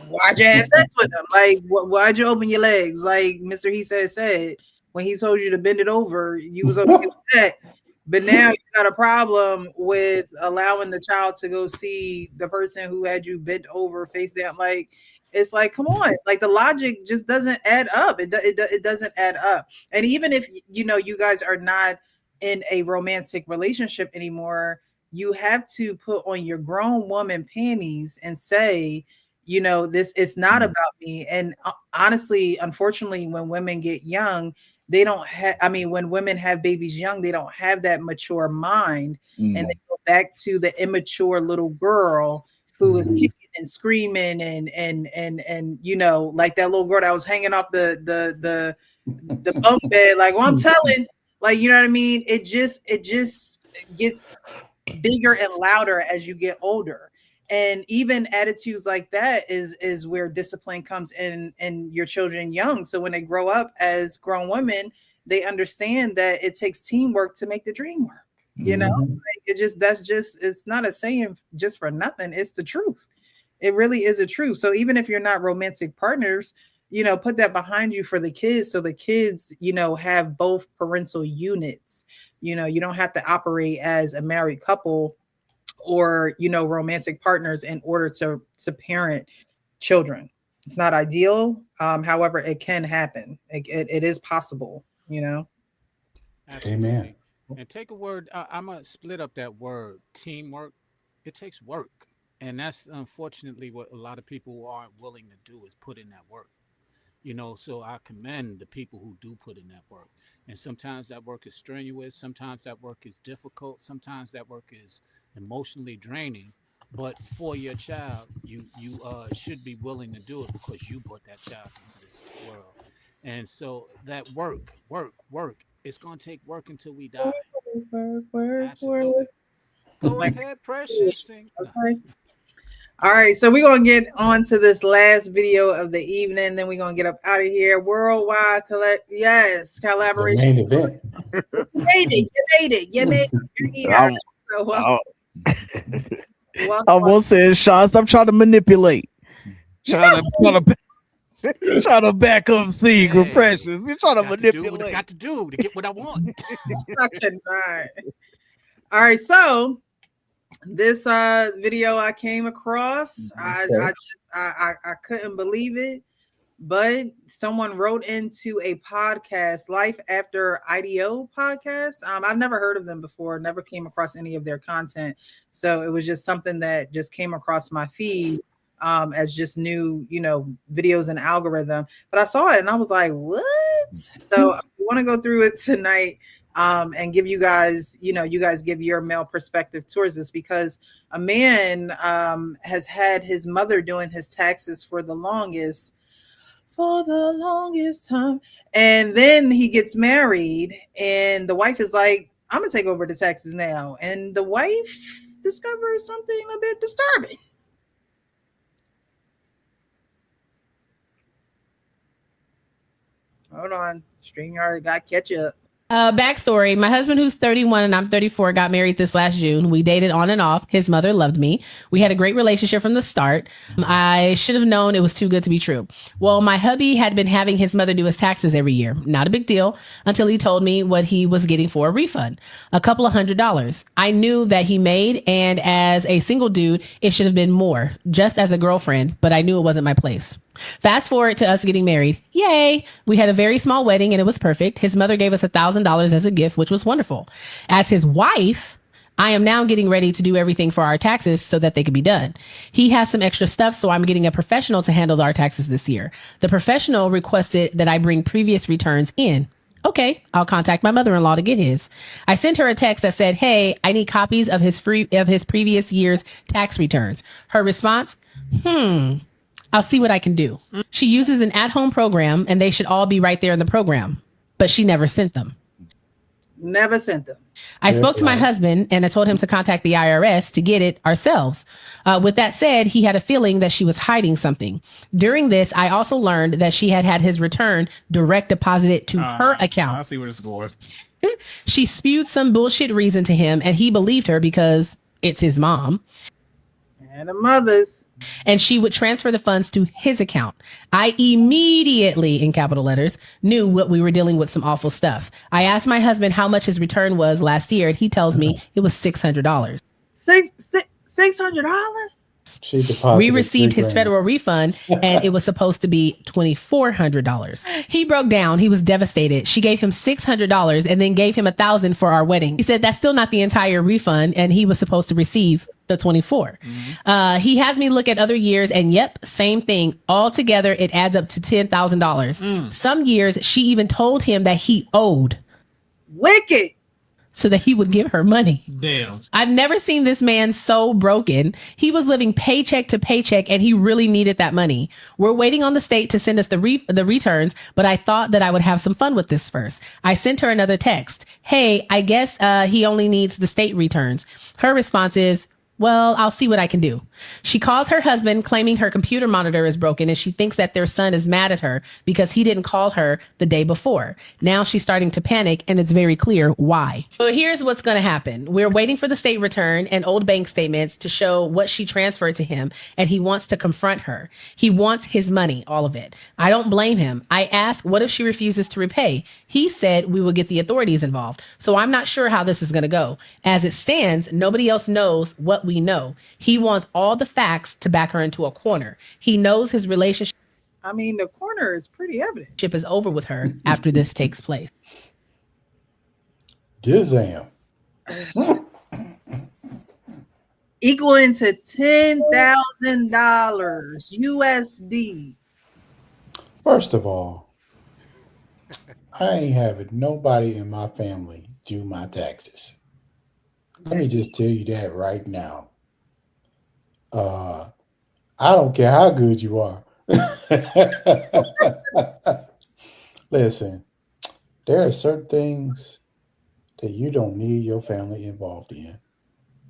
why'd you have sex with them? Like, why'd you open your legs? Like Mr. He said when he told you to bend it over, you was okay with that. But now you got a problem with allowing the child to go see the person who had you bent over face down. Like, it's like, come on, like the logic just doesn't add up. It doesn't add up. And even if you guys are not in a romantic relationship anymore, you have to put on your grown woman panties and say, this it's not about me. And honestly, unfortunately, when women get young, they don't have, I mean, when women have babies young, they don't have that mature mind, and they go back to the immature little girl who is Mhm. kicking and screaming and like that little girl that was hanging off the bunk bed, like, well, I'm telling, like, you know what I mean? It just gets bigger and louder as you get older. And even attitudes like that is where discipline comes in your children young. So when they grow up as grown women, they understand that it takes teamwork to make the dream work. Mhm. Like, it's not a saying just for nothing. It's the truth. It really is a truth. So even if you're not romantic partners, put that behind you for the kids, so the kids, have both parental units. You don't have to operate as a married couple or, romantic partners in order to parent children. It's not ideal. However, it can happen. It is possible. Amen. Absolutely. And take a word. I'm gonna split up that word teamwork. It takes work, and that's unfortunately what a lot of people aren't willing to do is put in that work. So I commend the people who do put in that work. And sometimes that work is strenuous, sometimes that work is difficult, sometimes that work is emotionally draining. But for your child, you should be willing to do it because you brought that child into this world. And so that work, it's gonna take work until we die. Work, work, work. Absolutely. Go Like, ahead, precious. Sing. No. okay. All right, so we're gonna get on to this last video of the evening, then we're gonna get up out of here. Worldwide The collaboration. main event. You made it, you made it, you're here. I'm, So I'm, welcome. I'm gonna say, Sean, stop trying to manipulate. Trying to back up Secret Hey, Precious. You're trying to got to do what I manipulate. got to do to get what I want. I cannot. All right, so this video I came across, I Okay. just I couldn't believe it. But someone wrote into a podcast, Life After IDO podcast. I've never heard of them before, never came across any of their content. So it was just something that just came across my feed as just new, videos and algorithm. But I saw it and I was like, what? So I want to go through it tonight and give you guys, you guys give your male perspective towards this because a man has had his mother doing his taxes for the longest time. And then he gets married, and the wife is like, I'm gonna take over the taxes now. And the wife discovers something a bit disturbing. Hold on, StreamYard got catch up. Backstory. My husband, who's 31 and I'm 34, got married this last June. We dated on and off. His mother loved me. We had a great relationship from the start. I should have known it was too good to be true. Well, my hubby had been having his mother do his taxes every year. Not a big deal until he told me what he was getting for a refund. A couple of $100. I knew that he made, and as a single dude, it should have been more, just as a girlfriend, but I knew it wasn't my place. Fast forward to us getting married. Yay! We had a very small wedding and it was perfect. His mother gave us $1,000 as a gift, which was wonderful. As his wife, I am now getting ready to do everything for our taxes so that they could be done. He has some extra stuff, so I'm getting a professional to handle our taxes this year. The professional requested that I bring previous returns in. Okay, I'll contact my mother-in-law to get his. I sent her a text that said, "Hey, I need copies of his previous year's tax returns." Her response, I'll see what I can do. She uses an at-home program and they should all be right there in the program, but she never sent them. Never sent them. I spoke to my husband and I told him to contact the IRS to get it ourselves. With that said, he had a feeling that she was hiding something. During this, I also learned that she had his return direct deposited to her account. I see where this is going. She spewed some bullshit reason to him and he believed her because it's his mom. And the mothers. And she would transfer the funds to his account. I immediately, in capital letters, knew what we were dealing with some awful stuff. I asked my husband how much his return was last year, and he tells me it was $600. $600? We received his federal refund and it was supposed to be $2,400. He broke down. He was devastated. She gave him $600 and then gave him $1,000 for our wedding. He said that's still not the entire refund and he was supposed to receive the 24. He has me look at other years and yep, same thing. All together, it adds up to $10,000. Some years she even told him that he owed. Wicked. So that he would give her money. Damn. I've never seen this man so broken. He was living paycheck to paycheck and he really needed that money. We're waiting on the state to send us the returns, but I thought that I would have some fun with this first. I sent her another text. Hey, I guess he only needs the state returns. Her response is, well, I'll see what I can do. She calls her husband claiming her computer monitor is broken and she thinks that their son is mad at her because he didn't call her the day before. Now she's starting to panic and it's very clear why. So here's what's going to happen. We're waiting for the state return and old bank statements to show what she transferred to him and he wants to confront her. He wants his money, all of it. I don't blame him. I asked, what if she refuses to repay? He said we will get the authorities involved. So I'm not sure how this is going to go. As it stands, nobody else knows what we know. He wants all the facts to back her into a corner. He knows his relationship. I mean, the corner is pretty evident. Is over with her after this takes place. Gizam. Equaling to $10,000 USD. First of all, I ain't having nobody in my family do my taxes. Let me just tell you that right now. I don't care how good you are. Listen, there are certain things that you don't need your family involved in.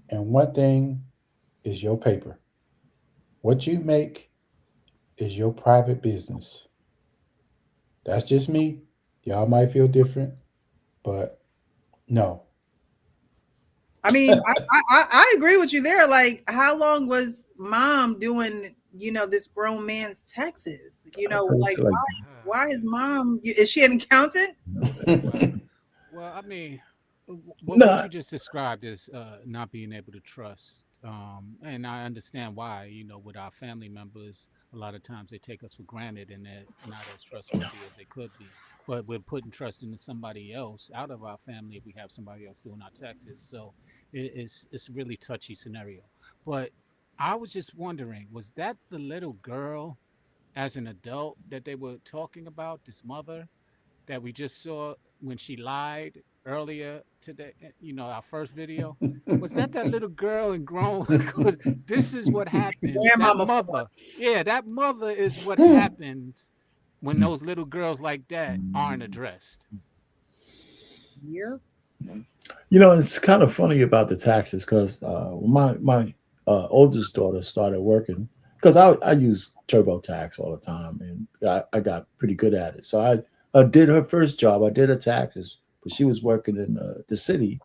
And one thing is your paper. What you make is your private business. That's just me. Y'all might feel different, but no. I mean, I agree with you there. Like, how long was mom doing, this grown man's taxes? Like why is mom, is she an accountant? Well, I mean, what you just described is not being able to trust. And I understand why, with our family members, a lot of times they take us for granted and they're not as trustworthy as they could be. But we're putting trust into somebody else out of our family if we have somebody else doing our taxes. So it's a really touchy scenario. But I was just wondering, was that the little girl as an adult that they were talking about, this mother that we just saw when she lied earlier today, our first video? Was that little girl and grown? This is what happened. That mother. Yeah, that mother is what happens when those little girls like that aren't addressed. Yeah. It's kind of funny about the taxes because my oldest daughter started working because I use TurboTax all the time and I got pretty good at it. So I did her first job. I did her taxes but she was working in the city.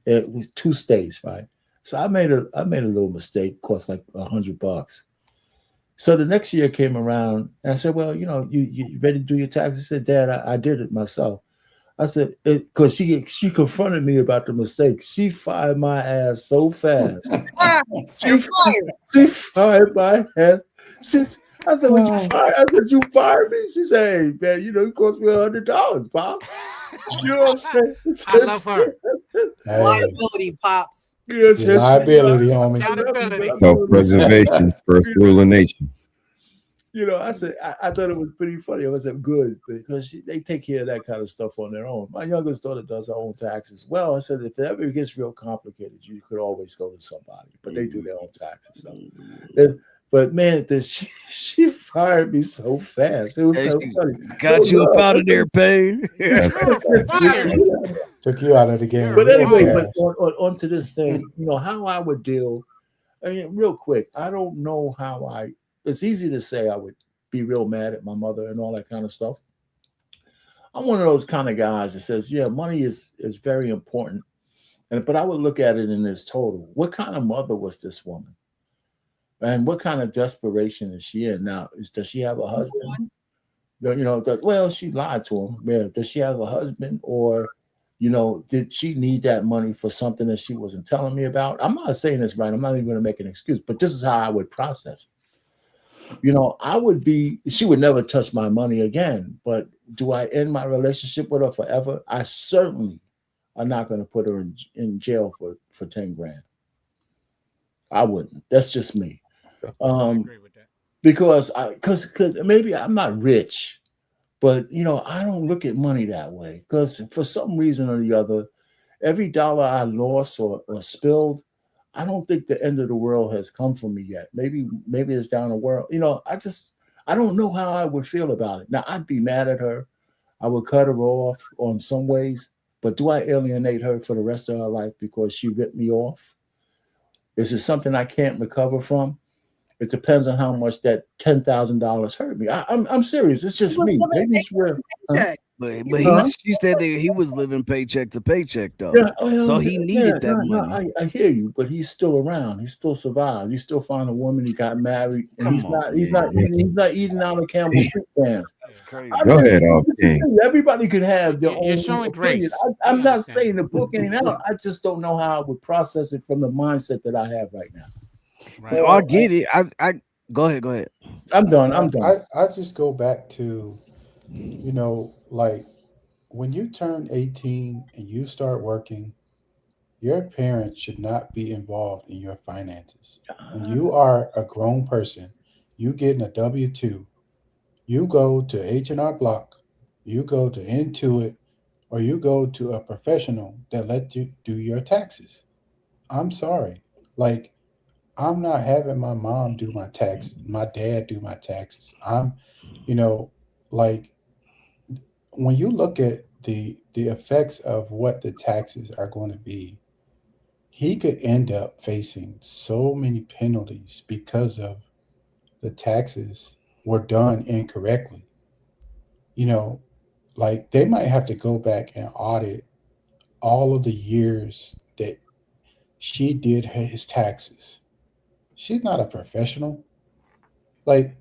It was 2 states, right? So I made a little mistake, cost like $100. So the next year came around, and I said, "Well, you ready to do your taxes?" He said, "Dad, I did it myself." I said, "Because she confronted me about the mistake. She fired my ass so fast. You're She fired. she fired my ass. She, I said, "Well, you fired?" I said, "You fired me?" She said, "Hey, man, it cost me $100, Pop." You know what I'm saying? I love her. Hey, Liability, pops. Yeah, your liability, homie. I love you, but I'm Self doing this. preservation, first You rule of nature. I said I thought it was pretty funny. I said good because they take care of that kind of stuff on their own. My youngest daughter does her own taxes. Well, I said if it ever gets real complicated, you could always go to somebody, but they do their own taxes. So, but man, she fired me so fast. It was Hey, so she funny. No got you up love. out of there, Pain. That's Took you out of the You're game But real anyway, but fast. on to this thing, how I would deal. I mean, real quick, I don't know how I. It's easy to say I would be real mad at my mother and all that kind of stuff. I'm one of those kind of guys that says, yeah, money is very important, but I would look at it in this total. What kind of mother was this woman, and what kind of desperation is she in now? Does she have a husband? Well, she lied to him. Yeah, does she have a husband, or did she need that money for something that she wasn't telling me about? I'm not saying this right. I'm not even going to make an excuse, but this is how I would process it. I would be, she would never touch my money again. But do I end my relationship with her forever? I certainly am not going to put her in jail for 10 grand. I wouldn't. That's just me. I Um, agree with that. because cause maybe I'm not rich, but I don't look at money that way. Because for some reason or the other, every dollar I lost or spilled, I don't think the end of the world has come for me yet. Maybe it's down the world. I don't know how I would feel about it. Now I'd be mad at her. I would cut her off on some ways, but do I alienate her for the rest of her life because she ripped me off? Is it something I can't recover from? It depends on how much that $10,000 hurt me. I'm serious. It's He just was me. living Maybe it's real. Huh? paycheck. But Huh? she said that he was living paycheck to paycheck though, Yeah, so well, he yeah, needed that no, no, money. I hear you, but he's still around. He still survives. He still found a woman. He got married, and Come on, he's man. not eating out of Campbell Soup cans. That's I crazy. Go mean, ahead, all king. everybody could have their You're own showing opinion. grace. I'm We not understand. saying the book ain't out. I just don't know how I would process it from the mindset that I have right now. Right. No, I Well, get it. I go ahead. Go ahead. I'm done. I'm done. I just go back to, like when you turn 18 and you start working, your parents should not be involved in your finances. When you are a grown person, you getting a W-2, you go to H&R Block, you go to Intuit, or you go to a professional that let you do your taxes. I'm sorry. Like, I'm not having my mom do my taxes, my dad do my taxes. You know, like when you look at the effects of what the taxes are going to be, he could end up facing so many penalties because of the taxes were done incorrectly. You know, like they might have to go back and audit all of the years that she did his taxes. She's not a professional. Like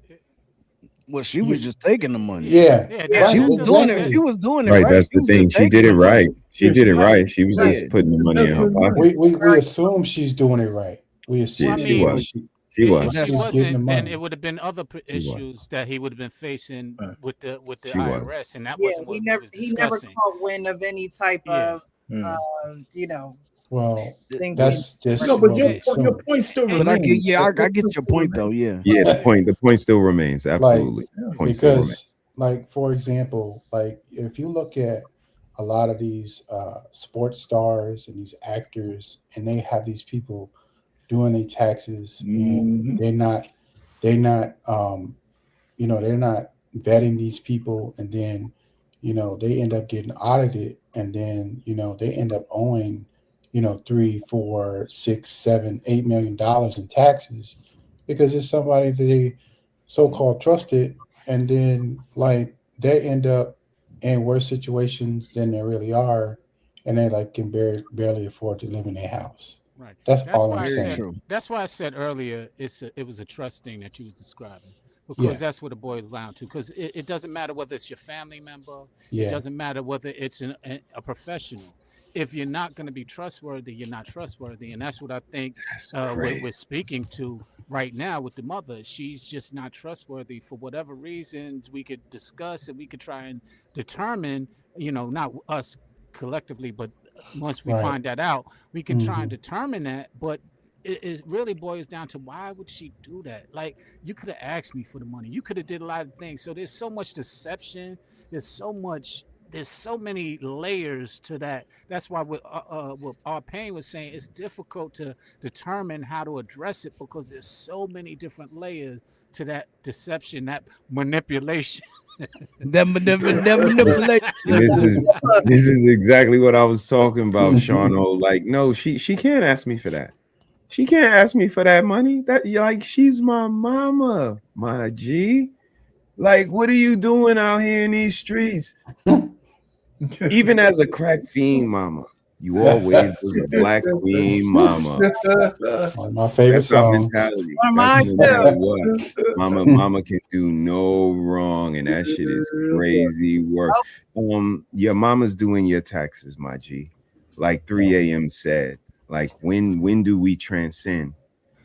Well, she was you, just taking the money. yeah, Yeah, Yeah, She right, was that's doing it. illegal. She exactly. was doing it Right, right. that's She the was thing. just She taking did the it money. right. She Yeah, did she it got right. She was Yeah. just putting the money in her definitely pocket. right. We Right. assume she's doing it right. We She Well, I assume she mean, was. She if was. she That's she's getting the wasn't, then it money. would have been other She was. issues that he would have been facing Right. with the She was. IRS, and that Yeah, wasn't what we was he never discussing. caught wind of any type Yeah. of Yeah. you know, Well, things being that's just No, but what your we And, point, your assume. point still and But I get, remains. yeah, Your I get point your still point though. remains. Yeah. Yeah, the yeah, point still remains. Like Absolutely. Yeah. Point still remains. because like for example, like if you look at a lot of these sports stars and these actors, and they have these people doing their taxes, and Hmm. they're not they're not vetting these people, and then they end up getting audited, and then they end up owing 3, 4, 6, 7, $8 million in taxes because it's somebody that they so-called trusted, and then like they end up in worse situations than they really are, and they like can barely afford to live in their house. Right. That's That's all why I'm I Very said. saying. true. That's why I said earlier. It was a trust thing that you was describing because Yeah, that's what it boils down to. Because it doesn't matter whether it's your family member. It yeah, doesn't matter whether it's a professional. If you're not going to be trustworthy, you're not trustworthy, and that's what I think That's we're crazy. speaking to right now with the mother. She's just not trustworthy for whatever reasons we could discuss and we could try and determine. Not us collectively, but once we right. find that out, we can try and Hmm. determine that. But it really boils down to why would she do that? Like you could have asked me for the money. You could have did a lot of things. So there's so much deception. There's so much. There's so many layers to that. That's why what our pain was saying, it's difficult to determine how to address it because there's so many different layers to that deception, that manipulation. That This manipulation. this is this is exactly what I was talking about, Shauno. Like, no, she can't ask me for that. She can't ask me for that money. That like she's my mama, my G. Like, what are you doing out here in these streets? Even as a crack fiend, mama, you always was a black queen, mama. One of my favorite That's our songs. mentality. One of That's mine no matter too. what. Mama can do no wrong, and that shit is crazy work. Your mama's doing your taxes, my G. Like 3 a.m. said. Like when do we transcend?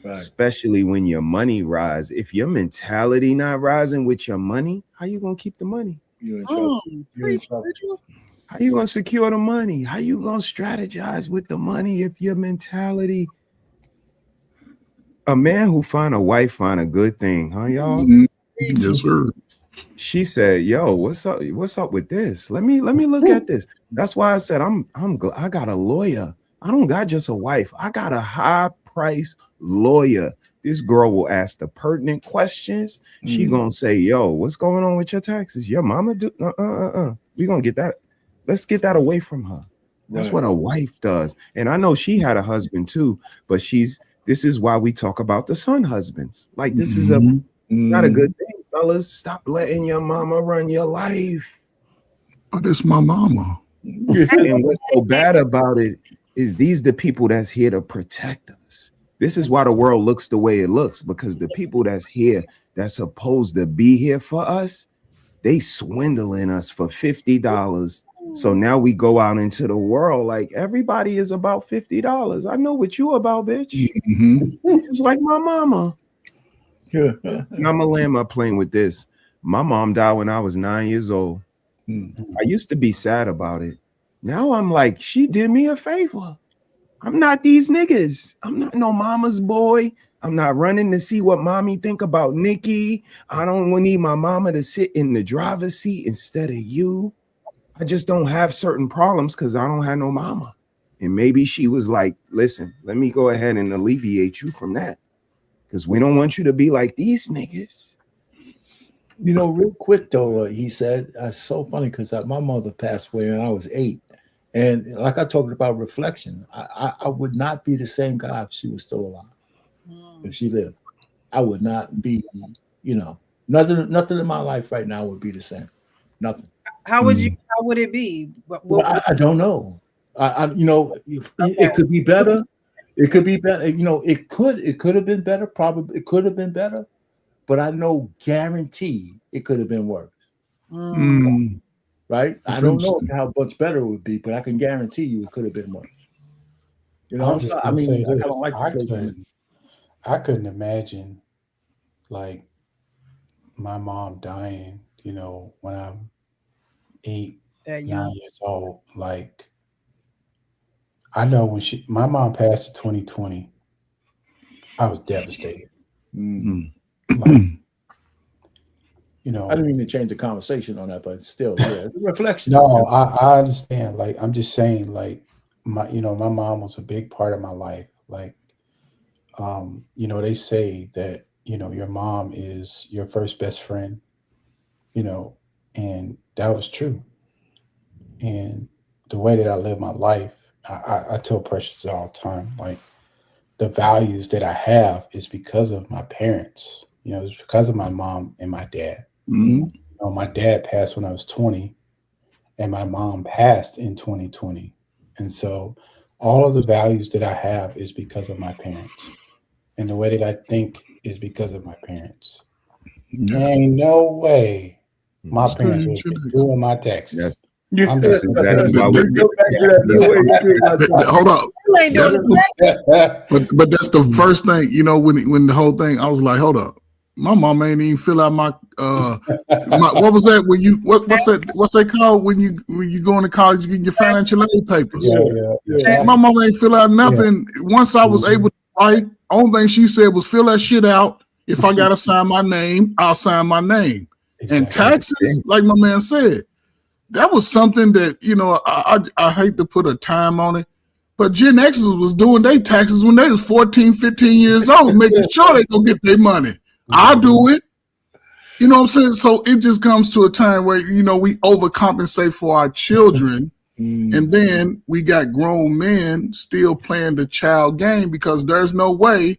Right. Especially when your money rise. If your mentality not rising with your money, how you gonna keep the money? You're in trouble. You're in Preach, trouble. preacher. How you gonna secure the money? How you gonna strategize with the money if your mentality? A man who find a wife find a good thing, huh, y'all? Yes, sir. She said, "Yo, what's up? What's up with this? Let me look at this." That's why I said I got a lawyer. I don't got just a wife. I got a high price lawyer. This girl will ask the pertinent questions. She gonna say, "Yo, what's going on with your taxes? Your mama do? We gonna get that. Let's get that away from her." That's Right. what a wife does. And I know she had a husband too, but this is why we talk about the son husbands. Like this is it's not a good thing, fellas. Stop letting your mama run your life. But it's my mama. And what's so bad about it is these the people that's here to protect us. This is why the world looks the way it looks, because the people that's here that's supposed to be here for us, they swindling us for $50. So now we go out into the world like everybody is about $50. I know what you about, bitch. It's like my mama. And I'm gonna land my plane with this. My mom died when I was 9 years old. I used to be sad about it. Now I'm like, she did me a favor. I'm not these niggas. I'm not no mama's boy. I'm not running to see what mommy think about Nikki. I don't need my mama to sit in the driver's seat instead of you. I just don't have certain problems because I don't have no mama. And maybe she was like, listen, let me go ahead and alleviate you from that. Because we don't want you to be like these niggas. Real quick though, he said, it's so funny because my mother passed away when I was 8. And like I talked about reflection, I would not be the same guy if she was still alive. If she lived, I would not be, nothing in my life right now would be the same. Nothing. How would you? How would it be? Well, I don't know. It could be better. It could be better. It could have been better. Probably it could have been better, but I know guarantee it could have been worse. Right? That's I don't know interesting. how much better it would be, but I can guarantee you it could have been worse. I'm just I gonna mean, say I kind this. of like to play. I couldn't imagine like my mom dying, when I'm 8, that 9 young. years old. Like I know when my mom passed in 2020, I was devastated. Like, I didn't mean to change the conversation on that, but still, yeah, it's a reflection. No, I understand. Like I'm just saying, like my mom was a big part of my life. Like, they say that, your mom is your first best friend, and that was true. And the way that I live my life, I tell Precious all the time, like the values that I have is because of my parents. It's because of my mom and my dad. My dad passed when I was 20, and my mom passed in 2020. And so all of the values that I have is because of my parents. And the way that I think is because of my parents. Yeah. Ain't no way my That's parents crazy. was doing my taxes. Yes, I'm that's just exactly why But- we. Go back to that Yes, way you treat my son. Hold up. You ain't doing That's the but that's the first thing, when the whole thing, I was like, hold up. My mom ain't even fill out my what was that when you what's that called when you go into college, you get your financial aid papers. yeah. My mom ain't fill out nothing. Once I was able to write, only thing she said was fill that shit out. If I gotta sign my name, I'll sign my name. And taxes, like my man said, that was something that I hate to put a time on it, but Gen Xers was doing their taxes when they was 14, 15 years old, making sure they gonna get their money. I do it. You know what I'm saying? So it just comes to a time where we overcompensate for our children, and then we got grown men still playing the child game because there's no way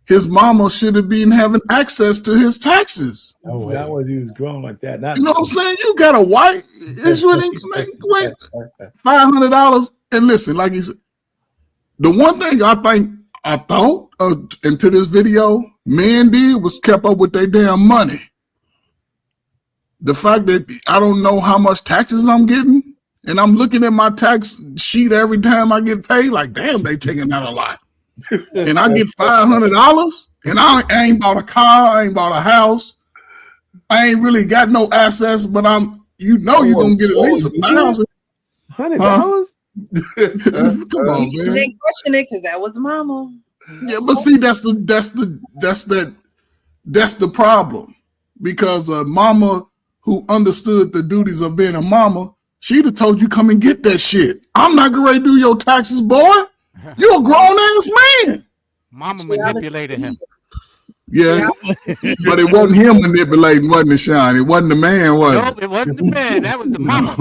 his mama should have been having access to his taxes. Not when he was grown like that. Not You know what I'm saying? You got a white Israeli wait $500 and listen, like he said. The one thing I thought into this video, men did was kept up with their damn money. The fact that I don't know how much taxes I'm getting, and I'm looking at my tax sheet every time I get paid, like, damn, they taking out a lot. And I get $500, and I ain't bought a car, I ain't bought a house, I ain't really got no assets, but you're gonna get at least $1,000. $100? Come on, You man. didn't question it because that was mama. Yeah, but see, that's the problem, because a mama who understood the duties of being a mama, she'd have told you come and get that shit. I'm not gonna do your taxes, boy. You're a grown ass man. Mama manipulated him. Yeah, but it wasn't him manipulating, wasn't it, Sean? It wasn't the man, was Nope, it wasn't the man. That was the mama.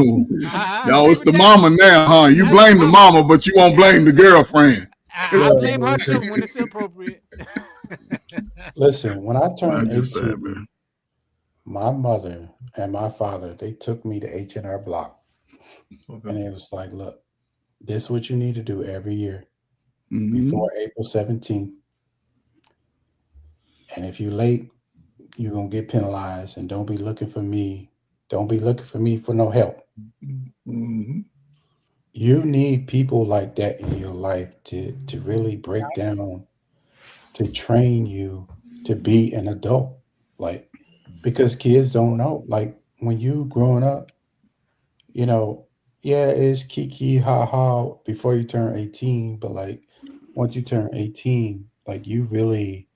No, it's the mama now, huh? You blame the mama, but you won't blame the girlfriend. I blame her too when it's appropriate. Listen, when I turned That's just 18, sad, man. my mother and my father, they took me to H&R Block. And it was like, look, this is what you need to do every year before April 17th. And if you're late, you're going to get penalized. And don't be looking for me. Don't be looking for me for no help. You need people like that in your life to really break down, to train you to be an adult. Like, because kids don't know. Like, when you growing up, yeah, it's kiki, ha ha before you turn 18. But like, once you turn 18, like, you really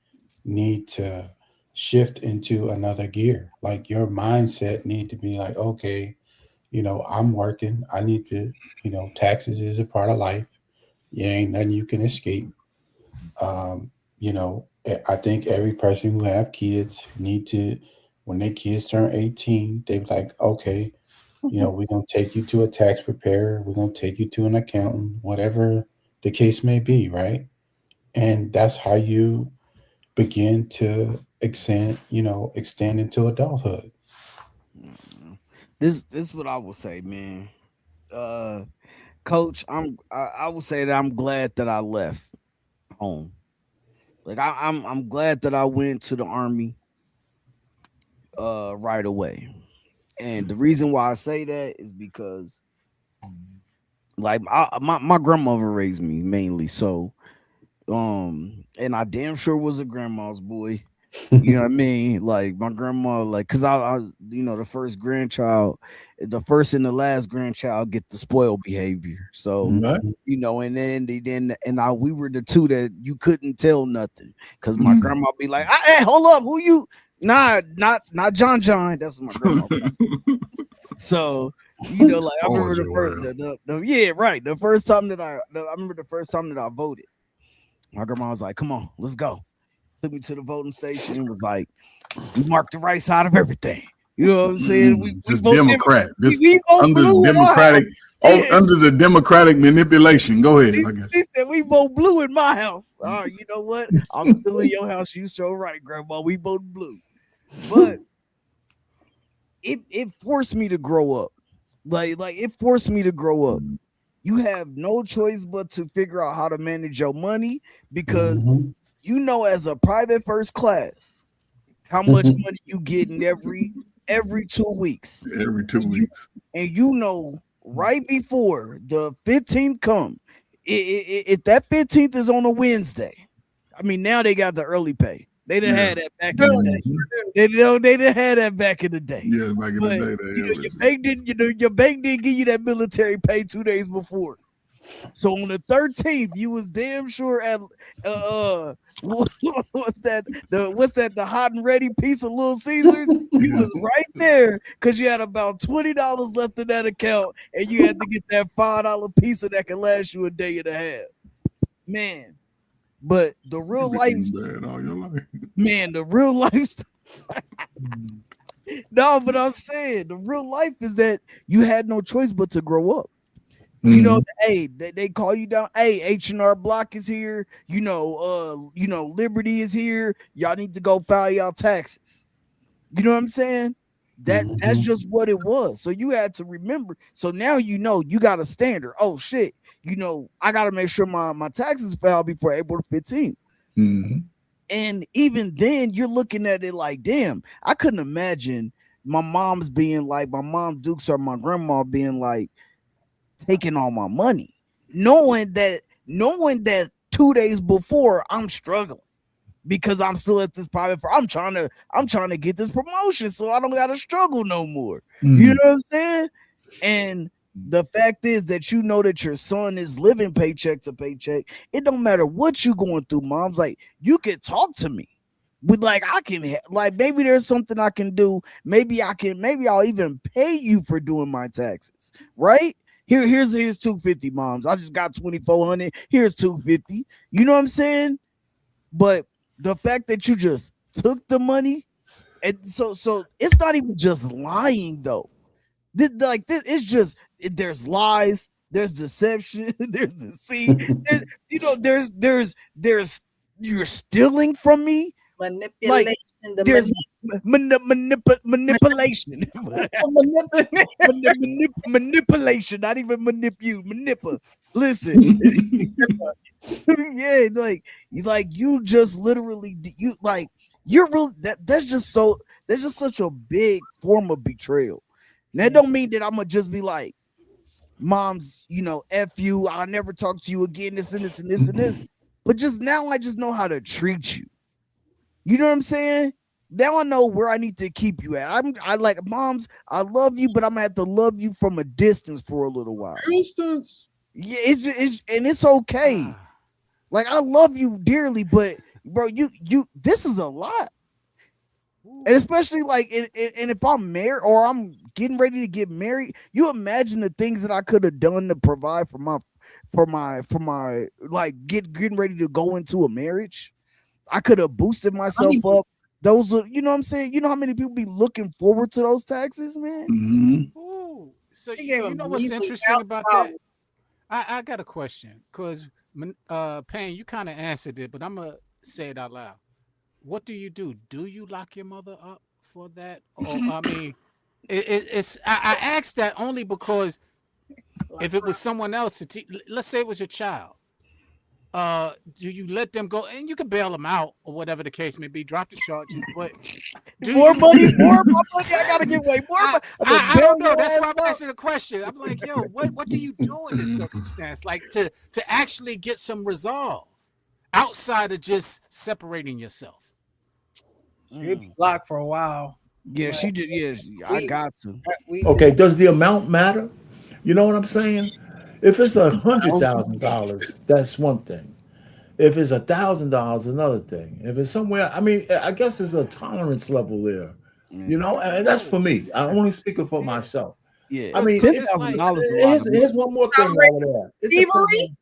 need to shift into another gear. Like, your mindset need to be like, okay, I'm working. I need to, taxes is a part of life. Yeah, ain't nothing you can escape. I think every person who have kids need to, when their kids turn 18, they be like, okay, we're gonna take you to a tax preparer, we're gonna take you to an accountant, whatever the case may be, right? And that's how you begin to extend into adulthood. This is what I will say, man. Coach, I will say that I'm glad that I left home. Like, I'm glad that I went to the army right away. And the reason why I say that is because, like, my grandmother raised me mainly, so and I damn sure was a grandma's boy. You know what I mean? Like, my grandma, like, cause I the first grandchild, the first and the last grandchild get the spoiled behavior. So, Right. and we were the two that you couldn't tell nothing, cause my grandma be like, "Hey, hold up, who you? Nah, not John. That's what my grandma. So, like, I remember the first, yeah, right. The first time that I remember the first time that I voted, my grandma was like, "Come on, let's go." Took me to the voting station and was like, "We marked the right side of everything." You know what I'm saying? We Just vote Democrat. we vote Under blue in my house. under the democratic manipulation. Go ahead, I guess. She said we vote blue in my house. Oh, you know what? I'm still in your house. You so right, Grandma. We vote blue. But it forced me to grow up. Like it forced me to grow up. You have no choice but to figure out how to manage your money because you know, as a private first class, how much money you getting every 2 weeks. Every 2 weeks. And you know right before the 15th come, if that 15th is on a Wednesday, I mean, now they got the early pay. They didn't have that back in the day. They didn't have that back in the day. Yeah, back in But, the day. you know, your bank didn't give you that military pay 2 days before. So on the 13th, you was damn sure at what's that? The hot and ready piece of Little Caesars? You was right there because you had about $20 left in that account, and you had to get that $5 pizza that can last you a day and a half. Man, but the real life, all your life. man, the real life. No, but I'm saying the real life is that you had no choice but to grow up. You know, hey, they call you down. Hey, H&R Block is here. You know, Liberty is here. Y'all need to go file y'all taxes. You know what I'm saying? That's just what it was. So you had to remember. So now you know you got a standard. Oh shit, you know, I gotta make sure my taxes filed before April 15th. And even then, you're looking at it like, damn, I couldn't imagine my mom Dukes or my grandma being like, taking all my money, knowing that 2 days before I'm struggling because I'm still at this private firm. I'm trying to get this promotion so I don't gotta struggle no more. You know what I'm saying? And the fact is that you know that your son is living paycheck to paycheck. It don't matter what you going through, mom's like, you can talk to me. But like I can maybe there's something I can do. Maybe I'll even pay you for doing my taxes, right? Here's 250, moms. I just got 2,400. Here's 250. You know what I'm saying? But the fact that you just took the money, and so it's not even just lying though. It's just there's lies, there's deception, there's deceit. There's you're stealing from me. Manipulation. There's manipulation. Manipulation, not even listen. Yeah, like you just literally you're real that's just such a big form of betrayal. That don't mean that I'm gonna just be like, mom's, you know, F you, I'll never talk to you again, this and this and this and this. But just now I just know how to treat you. You know what I'm saying? Now I know where I need to keep you at. I like, moms, I love you, but I'm gonna have to love you from a distance for a little while. Distance. Yeah, it's okay. Like, I love you dearly, but bro, you this is a lot. And especially like, and if I'm married or I'm getting ready to get married, you imagine the things that I could have done to provide for my like getting ready to go into a marriage. I could have boosted myself up. Those are, you know what I'm saying? You know how many people be looking forward to those taxes, man? Ooh, so you know what's interesting about that? I got a question, because Payne, you kind of answered it, but I'm gonna say it out loud. What do you do? Do you lock your mother up for that? Or I mean, I asked that only because if it was someone else, let's say it was your child, do you let them go, and you can bail them out or whatever the case may be, drop the charges, but more money, I gotta give away more money. I don't know. That's why I'm asking the question. I'm like, yo, what do you do in this circumstance? Like to actually get some resolve outside of just separating yourself. You'd be blocked for a while. Yeah, she did. Yeah, I got to. Okay, does the amount matter? You know what I'm saying? If it's $100,000, that's one thing. If it's $1,000, another thing. If it's somewhere, I mean, I guess there's a tolerance level there. You know, and that's for me. I'm only speaking for myself. Yeah, I mean, $10,000. Here's one more thing over there. Thievery?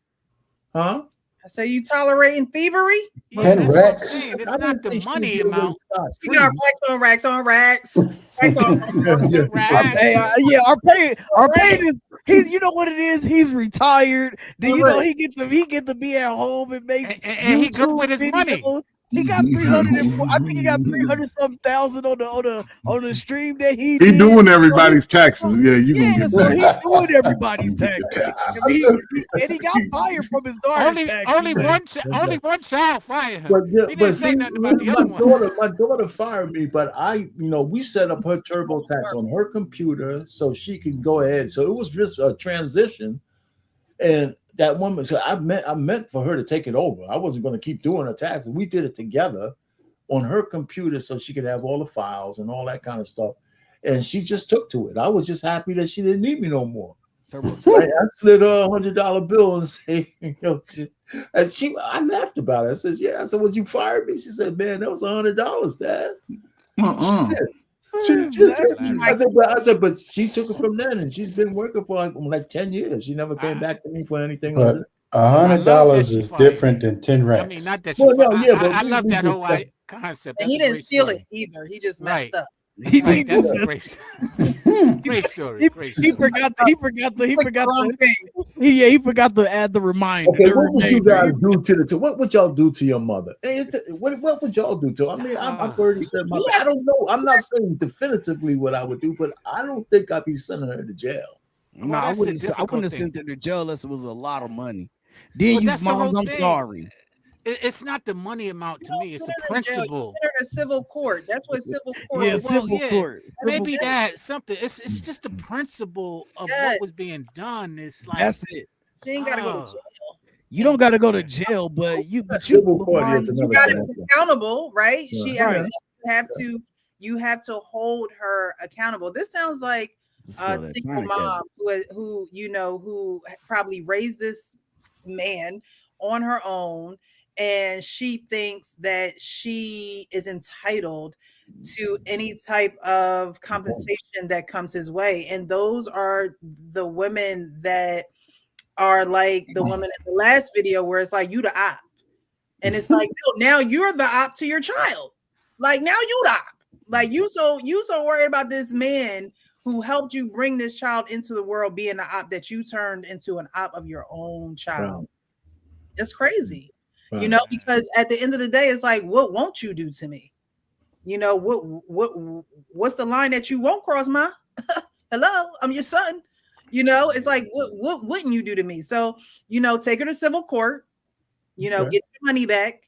Huh? I say you tolerating thievery? Yeah, that's what I'm saying. It's not the money amount. You got racks on racks. Our pain is you know what it is? He's retired. Then you know he get to be at home and make and he good with his money. He got 300. I think he got 300 something thousand on the stream that he He did. doing everybody's taxes. Yeah, you gonna get so that. he doing everybody's taxes. I mean, and he got fired from his daughter's taxes. Only one child fired him. But, He didn't say nothing about the other one. my daughter fired me, but we set up her TurboTax on her computer so she could go ahead. So it was just a transition, and that woman. So I meant for her to take it over. I wasn't going to keep doing her taxes. We did it together on her computer so she could have all the files and all that kind of stuff. And she just took to it. I was just happy that she didn't need me no more. I slid her $100 bill and say, I laughed about it. I said, "Yeah." I said, "Would you fire me?" She said, "Man, that was $100, Dad." I said, but she took it from then, and she's been working for like 10 years. She never came back to me for anything. But $100 is different than 10 racks. I mean, not that Well, you. no, yeah, but I we- love we that just- whole concept. And he That's a didn't great steal story. it either. He just messed Right. up. Right, that's a great, great story. Great He story. forgot wrong the he forgot to add the reminder. Okay, the what would you reminder. guys do to what would y'all do to your mother? What would y'all do to her? I mean, I've already said my. I don't know. I'm not saying definitively what I would do, but I don't think I'd be sending her to jail. No, Well, I that's a wouldn't. I difficult wouldn't have thing. sent her to jail unless it was a lot of money. Then Well, you, that's the moms, whole I'm thing. sorry. It's not the money amount to me. It's the Send her to jail. You principle. send her to civil court. That's what civil court Yeah, was. civil court. Maybe that something. It's just the principle of what was being done. It's like That's it. She ain't gotta go to jail. You don't got to go to jail, but Civil court is You another gotta thing. be accountable, right? Yeah. She Right. you have to hold her accountable. This sounds like Just a saw that single China cat. mom who probably raised this man on her own, and she thinks that she is entitled to any type of compensation that comes his way. And those are the women that are like the woman in the last video where it's like, you the op. And it's like, no, now you're the op to your child. Like, now you the op. Like, you so worried about this man who helped you bring this child into the world being the op that you turned into an op of your own child. Right. It's crazy. Right. You know, because at the end of the day, it's like, what won't you do to me? You know, what's the line that you won't cross, Ma? Hello, I'm your son. You know, it's like, what wouldn't you do to me? So, you know, take her to civil court, you know, get your money back.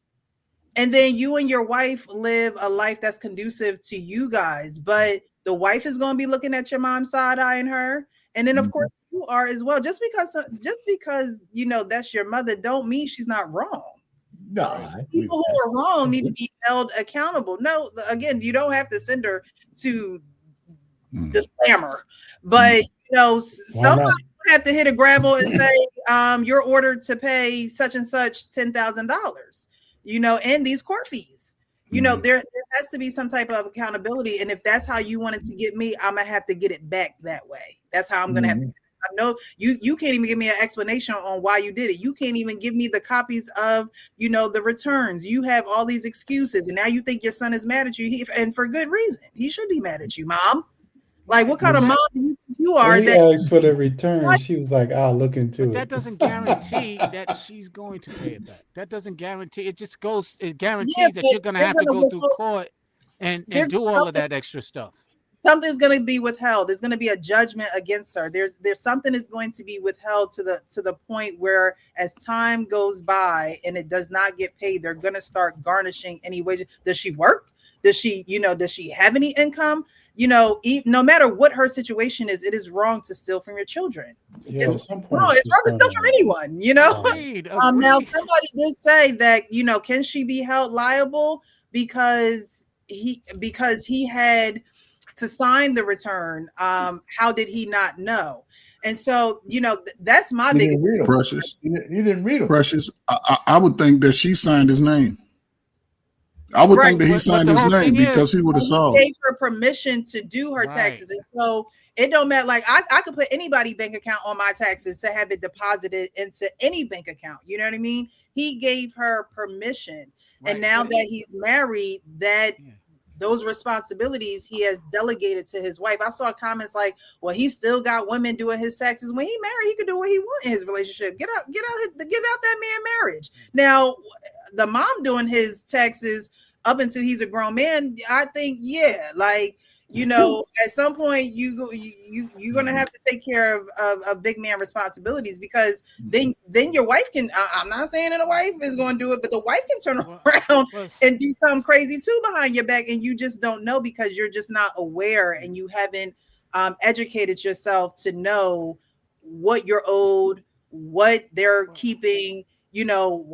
And then you and your wife live a life that's conducive to you guys. But the wife is going to be looking at your mom side-eyeing her. And then, of course, you are as well. Just because, you know, that's your mother don't mean she's not wrong. No, People who are wrong need to be held accountable. No, again, you don't have to send her to the slammer. But, you know, somebody have to hit a gravel and say, you're ordered to pay such and such $10,000, you know, and these court fees. You know, there has to be some type of accountability. And if that's how you wanted to get me, I'm going to have to get it back that way. That's how I'm going to have to. I know you can't even give me an explanation on why you did it. You can't even give me the copies of, you know, the returns. You have all these excuses. And now you think your son is mad at you. And for good reason. He should be mad at you, Mom. Like, what kind of mom you are? When he asked for the return, she was like, "I'll look into it." That doesn't guarantee that she's going to pay it back. That doesn't guarantee. It just goes. It guarantees that you're going to have to go through court and do all of that extra stuff. Something's going to be withheld. There's going to be a judgment against her. There's something is going to be withheld to the point where, as time goes by and it does not get paid, they're going to start garnishing any wages. Does she work? Does she have any income? You know, no matter what her situation is, it is wrong to steal from your children. Yeah, It's wrong to steal from anyone, you know. Now, somebody did say that, you know, can she be held liable because he had to sign the return? How did he not know? And so, you know, that's my biggest Precious. You didn't read them. Precious. I would think that she signed his name. I would think that he signed his name because he would have saw. Gave her permission to do her taxes, and so it don't matter. Like I could put anybody's bank account on my taxes to have it deposited into any bank account. You know what I mean? He gave her permission, and now that he's married, those responsibilities he has delegated to his wife. I saw comments like, "Well, he still got women doing his taxes. When he married, he could do what he want in his relationship. Get out that man marriage." Now, the mom doing his taxes up until he's a grown man, I think, yeah, like, at some point you're gonna have to take care of big man responsibilities, because then your wife can. I'm not saying that a wife is going to do it, but the wife can turn around and do something crazy too behind your back, and you just don't know because you're just not aware and you haven't educated yourself to know what you're owed, what they're keeping,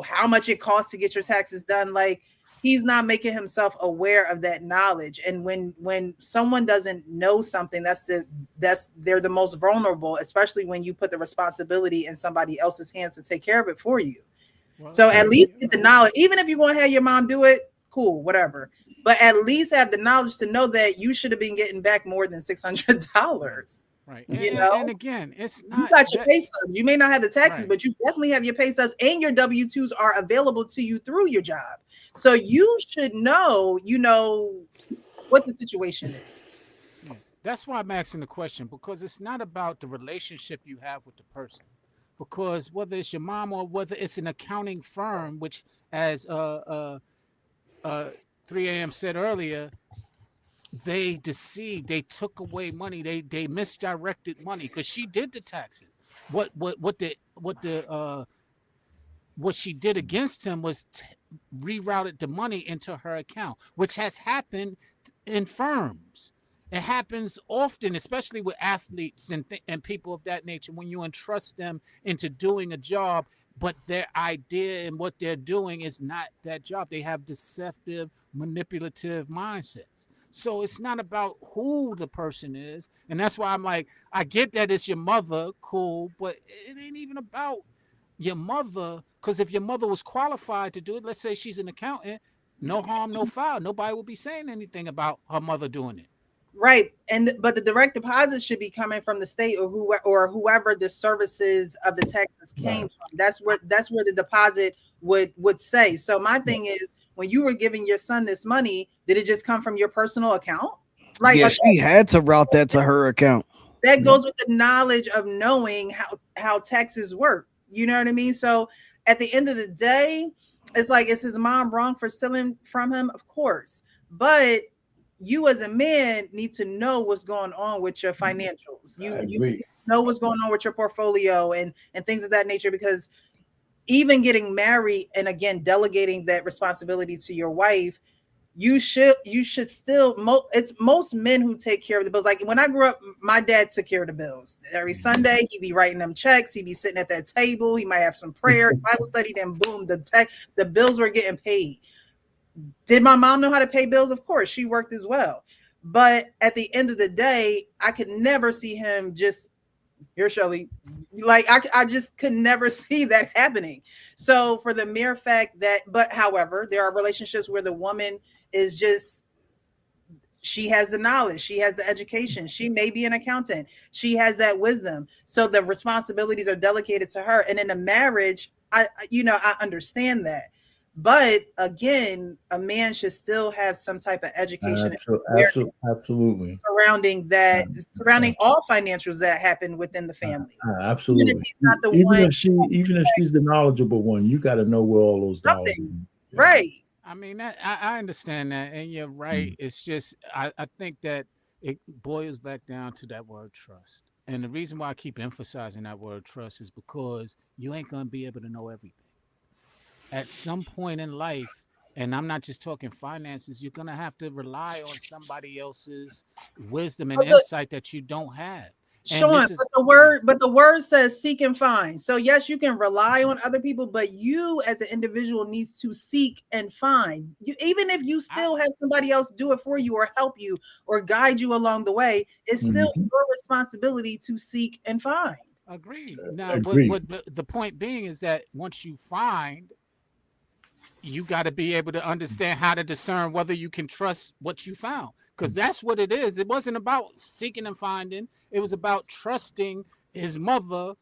how much it costs to get your taxes done. Like, he's not making himself aware of that knowledge. And when someone doesn't know something, they're the most vulnerable, especially when you put the responsibility in somebody else's hands to take care of it for you. So at least get the knowledge. Even if you're going to have your mom do it, cool, whatever. But at least have the knowledge to know that you should have been getting back more than $600. Right. And again, it's you not got your pay stubs. You may not have the taxes, but you definitely have your pay stubs, and your W-2s are available to you through your job. So you should know, what the situation is. Yeah. That's why I'm asking the question, because it's not about the relationship you have with the person. Because whether it's your mom or whether it's an accounting firm, which, as 3 a.m. said earlier, they deceived, they took away money, they misdirected money, because she did the taxes. What she did against him was rerouted the money into her account, which has happened in firms. It happens often, especially with athletes and people of that nature, when you entrust them into doing a job, but their idea and what they're doing is not that job. They have deceptive, manipulative mindsets. So it's not about who the person is. And that's why I'm like, I get that it's your mother, cool, but it ain't even about your mother. Because if your mother was qualified to do it, let's say she's an accountant, no harm, no foul. Nobody would be saying anything about her mother doing it. Right. But the direct deposit should be coming from the state or whoever the services of the taxes came from. That's where the deposit would say. So my thing is, when you were giving your son this money, did it just come from your personal account? Yeah, she had to route that to her account. That goes with the knowledge of knowing how taxes work. You know what I mean? So at the end of the day, it's like, is his mom wrong for stealing from him? Of course. But you as a man need to know what's going on with your financials. You know what's going on with your portfolio and things of that nature, because even getting married and, again, delegating that responsibility to your wife, you should still, it's most men who take care of the bills. Like when I grew up, my dad took care of the bills. Every Sunday he'd be writing them checks, he'd be sitting at that table, he might have some prayer, Bible study, then boom, the bills were getting paid. Did my mom know how to pay bills? Of course, she worked as well. But at the end of the day, I could never see him just, here, Shelly. Like, I just could never see that happening. So for the mere fact that, but however, there are relationships where the woman is just, she has the knowledge, she has the education, she may be an accountant, she has that wisdom. So the responsibilities are delegated to her. And in a marriage, I understand that. But again, a man should still have some type of education absolutely surrounding all financials that happen within the family. Absolutely. Even if she's the knowledgeable one, you got to know where all those dollars are. Right. I mean, I understand that, and you're right. It's just I think that it boils back down to that word trust. And the reason why I keep emphasizing that word trust is because you ain't gonna be able to know everything. At some point in life, and I'm not just talking finances, you're gonna have to rely on somebody else's wisdom and insight that you don't have. Sean, but the word says seek and find. So yes, you can rely on other people, but you as an individual needs to seek and find. Even if you still have somebody else do it for you or help you or guide you along the way, it's still your responsibility to seek and find. Agreed. Now, but the point being is that once you find, you got to be able to understand how to discern whether you can trust what you found, because that's what it is. It wasn't about seeking and finding. It was about trusting his mother,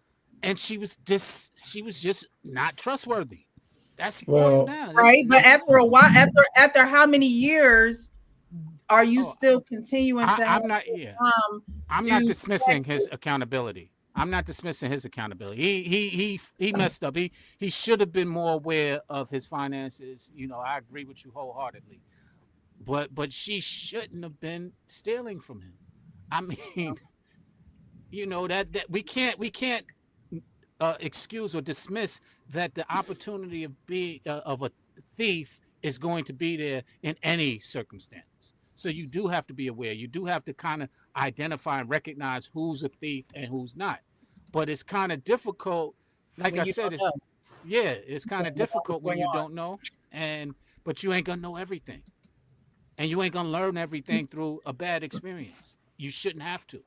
and she was just not trustworthy. That's boiled down, right? But after a while, after how many years are you still continuing to? I'm not dismissing his accountability. I'm not dismissing his accountability. He messed up. He should have been more aware of his finances. You know, I agree with you wholeheartedly. But she shouldn't have been stealing from him. I mean, you know that we can't excuse or dismiss that the opportunity of being of a thief is going to be there in any circumstance. So you do have to be aware. You do have to kind of identify and recognize who's a thief and who's not. But it's kind of difficult. Like When I you said, don't know it's kind of what's difficult when going you on. don't know, but you ain't gonna know everything, and you ain't gonna learn everything through a bad experience. You shouldn't have to.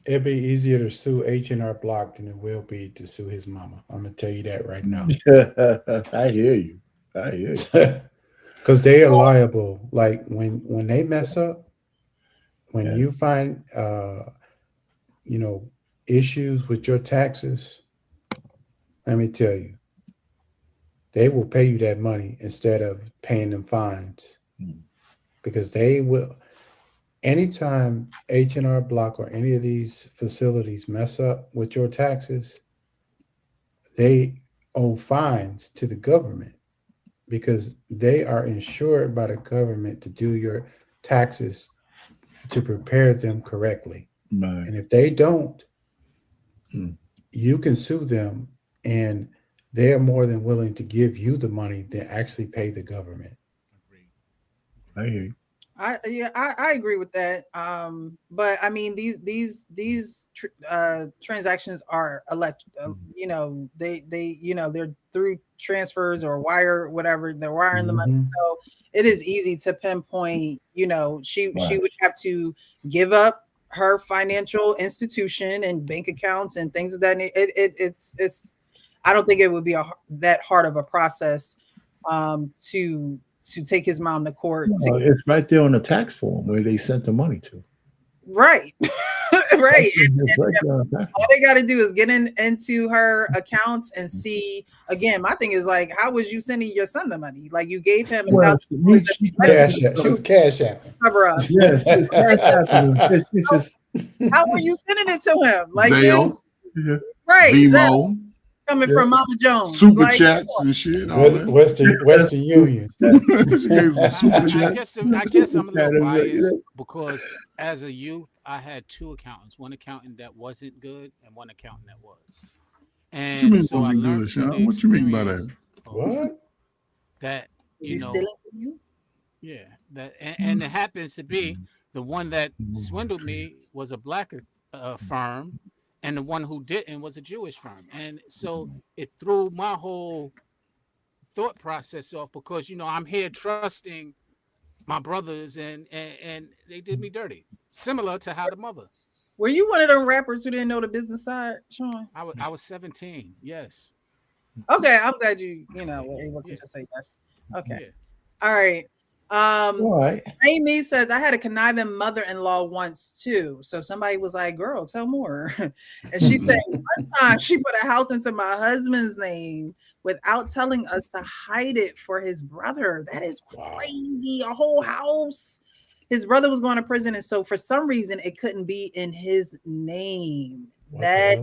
It'd be easier to sue H&R Block than it will be to sue his mama. I'm gonna tell you that right now. I hear you. I hear you. Because they are liable. Like when they mess up, when Yeah. you find you know issues with your taxes, let me tell you, they will pay you that money instead of paying them fines because they will. Anytime H&R Block or any of these facilities mess up with your taxes, they owe fines to the government because they are insured by the government to do your taxes to prepare them correctly. Right. And if they don't, Hmm. you can sue them and they are more than willing to give you the money than actually pay the government. I hear you. I agree with that. But I mean these transactions are you know, they you know, they're through transfers or wire whatever, they're wiring the money. Mm-hmm. So it is easy to pinpoint, you know, she Right. would have to give up her financial institution and bank accounts and things of that it's I don't think it would be that hard of a process to take his mom to court to No, it's right there on the tax form where they sent the money to. right. Right. It's right there on the tax All they got to do is get into her accounts and see. Again, my thing is like, how was you sending your son the money? Like you gave him Well, Cash out. She was cash out. cover up. Yeah, she's cash happening. It's just How were you sending it to him? Like Zelle, right, Venmo, coming from Mama Jones, super like, chats and shit. All that. Western Union. She gave some super chats. I guess I'm a little biased because as a youth, I had two accountants, one accountant that wasn't good and one accountant that was. What you mean So I wasn't learned good, through Sean? the What you mean by experience that? What? that, is you he know, stealing from you? yeah, that and it happens to be the one that swindled me was a black firm, and the one who didn't was a Jewish firm, and so it threw my whole thought process off because you know I'm here trusting my brothers, and they did me dirty, similar to how the mother. Were you one of them rappers who didn't know the business side, Sean? I was 17, yes. Okay, I'm glad you know were able to just say yes. Okay. Yeah. All right. all right. Amy says I had a conniving mother-in-law once too. So somebody was like, "Girl, tell more." And she said one time she put a house into my husband's name without telling us to hide it for his brother. That is crazy. A whole house. His brother was going to prison, and so for some reason it couldn't be in his name. That's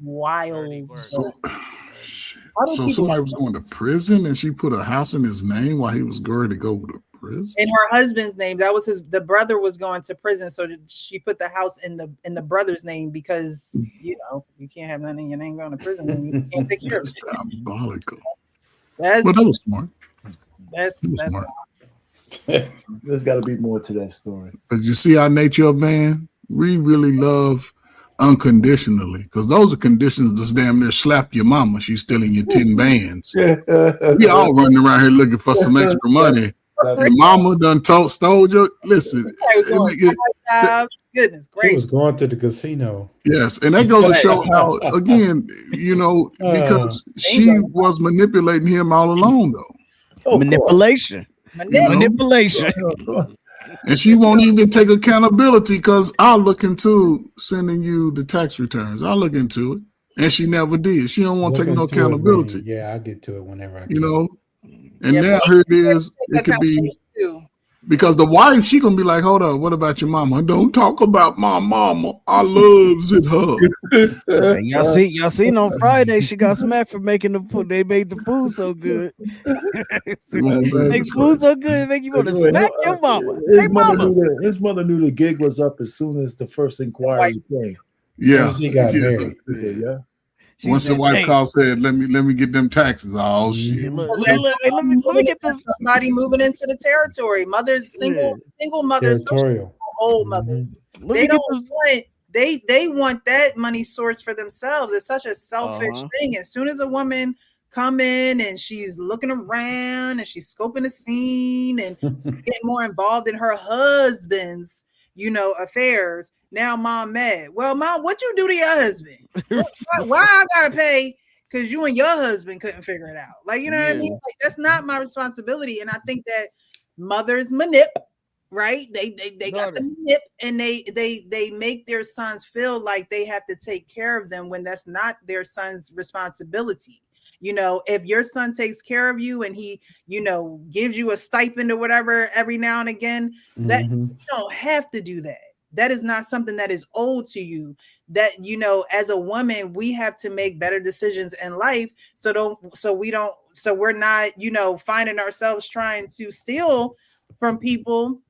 wild. So, How do so people- somebody was going to prison and she put a house in his name while he was going to go to prison. in her husband's name. That was the brother was going to prison, so she put the house in the brother's name because you know you can't have nothing in your name going to prison and you can't take care of That's it. diabolical. That's But that was smart. that's That was smart. There's got to be more to that story. But you see our nature of man, we really love unconditionally because those are conditions that's damn near slap your mama. She's stealing your 10 bands. We all running around here looking for some extra money. Your mama done stole your. Listen, goodness She gracious. was going to the casino. yes, and that goes to show how, again, you know, because she was manipulating him all along, though. Manipulation. You know? Manipulation. And she won't even take accountability because I'll look into sending you the tax returns. I'll look into it. And she never did. She don't want to take no Look into it when- accountability. Yeah, I'll get to it whenever I you get know. it. And now here it is. It could be Too. Because the wife, she gonna be like, hold up, what about your mama? Don't talk about my mama. I loves it her. Hey, y'all seen on Friday she got smacked for making the food. They made the food so good. Make food so good, it make you want to smack your mama. Hey, mama. His mother knew the gig was up as soon as the first inquiry came. Yeah. She got Yeah. married. Yeah. Once the wife called, said, let me get them taxes. Oh shit. Look, Let me get this. Somebody moving into the territory. Mothers, single mothers, Territorial. old mothers. Let They me get don't this. want they want that money source for themselves. It's such a selfish thing. As soon as a woman come in and she's looking around and she's scoping the scene and getting more involved in her husband's, affairs. Now mom mad. Well, mom, what you do to your husband? Why I gotta pay? Because you and your husband couldn't figure it out. Like, you know what I mean? Like, that's not my responsibility. And I think that mothers right? They got the nip, and they make their sons feel like they have to take care of them when that's not their son's responsibility. If your son takes care of you and he, gives you a stipend or whatever every now and again, that you don't have to do that. That is not something that is owed to you. That, as a woman, we have to make better decisions in life. So we're not, finding ourselves trying to steal from people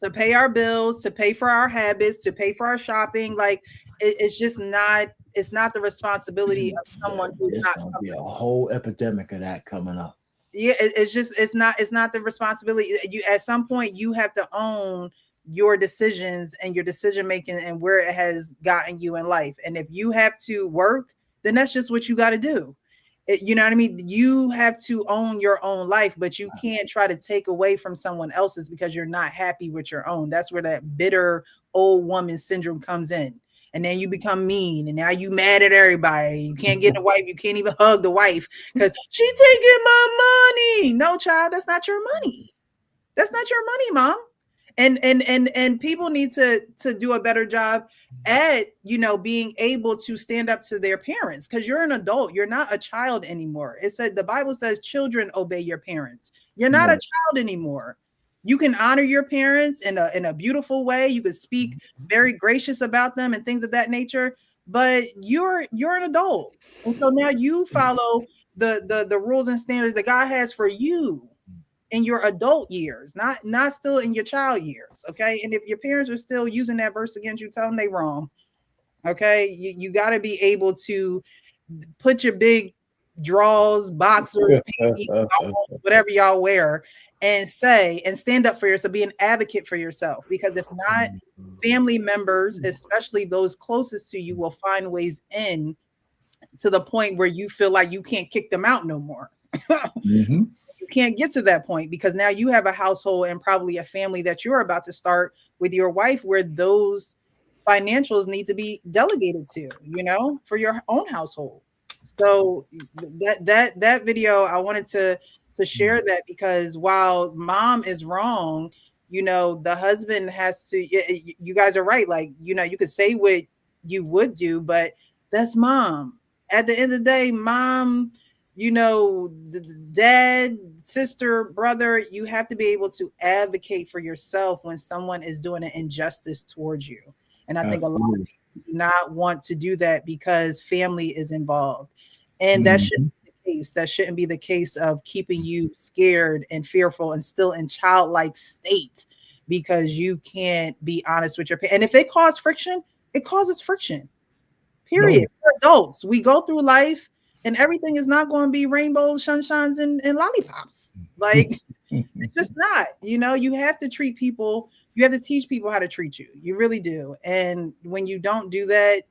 to pay our bills, to pay for our habits, to pay for our shopping. Like it's not the responsibility of someone who's It's not. gonna be a whole epidemic of that coming up. Yeah, it's not the responsibility. You at some point you have to own your decisions and your decision making and where it has gotten you in life. And if you have to work, then that's just what you got to do. You know what I mean? You have to own your own life, but you can't try to take away from someone else's because you're not happy with your own. That's where that bitter old woman syndrome comes in. And then you become mean, and now you mad at everybody. You can't get the wife. You can't even hug the wife because she taking my money. No, child, that's not your money. That's not your money, mom. And people need to do a better job at being able to stand up to their parents, because you're an adult. You're not a child anymore. It said the Bible says children obey your parents. You're not a child anymore. You can honor your parents in a beautiful way. You can speak very gracious about them and things of that nature, but you're an adult. And so now you follow the rules and standards that God has for you in your adult years, not still in your child years. Okay. And if your parents are still using that verse against you, tell them they wrong. Okay. You got to be able to put your big draws, boxers, panties, whatever y'all wear, and stand up for yourself, be an advocate for yourself. Because if not, family members, especially those closest to you, will find ways in to the point where you feel like you can't kick them out no more. You can't get to that point because now you have a household and probably a family that you're about to start with your wife, where those financials need to be delegated to, for your own household. So that video, I wanted to share that because while mom is wrong, the husband has to. You guys are right. Like, you could say what you would do, but that's mom. At the end of the day, mom, the dad, sister, brother, you have to be able to advocate for yourself when someone is doing an injustice towards you. And I think a lot of people do not want to do that because family is involved. And that shouldn't be the case. That shouldn't be the case of keeping you scared and fearful and still in childlike state because you can't be honest with your parents. And if it causes friction, it causes friction. Period. No. We're adults. We go through life and everything is not going to be rainbows, sunshines, and lollipops. Like, it's just not. You have to treat people, you have to teach people how to treat you. You really do. And when you don't do that,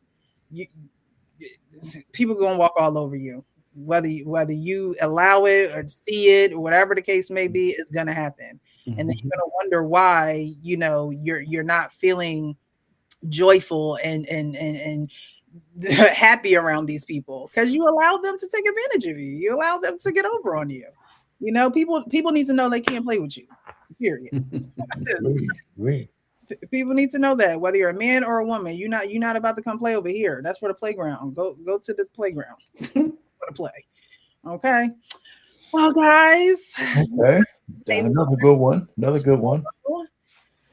people are going to walk all over you. Whether you allow it or see it or whatever the case may be, it's going to happen. And then you're going to wonder why, you're not feeling joyful and happy around these people because you allow them to take advantage of you. You allow them to get over on you. People need to know they can't play with you. Period. People need to know that whether you're a man or a woman, you're not about to come play over here. That's for the playground. Go to the playground for the play. Okay. Well, guys. Okay. Another good one. Another good one.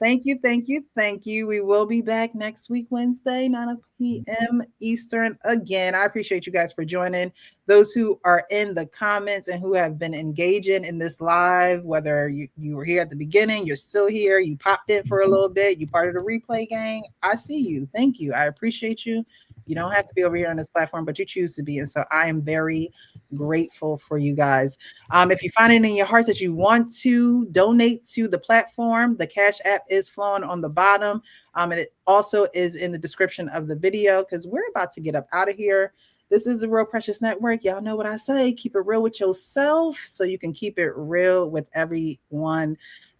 Thank you, thank you, thank you. We will be back next week, Wednesday, 9 p.m. Eastern. Again, I appreciate you guys for joining. Those who are in the comments and who have been engaging in this live, whether you were here at the beginning, you're still here, you popped in for a little bit, you part of the replay gang. I see you. Thank you. I appreciate you. You don't have to be over here on this platform, but you choose to be. And so I am very grateful for you guys. If you find it in your hearts that you want to donate to the platform, the Cash App is flowing on the bottom. And it also is in the description of the video because we're about to get up out of here. This is the Real Precious Network. Y'all know what I say. Keep it real with yourself so you can keep it real with everyone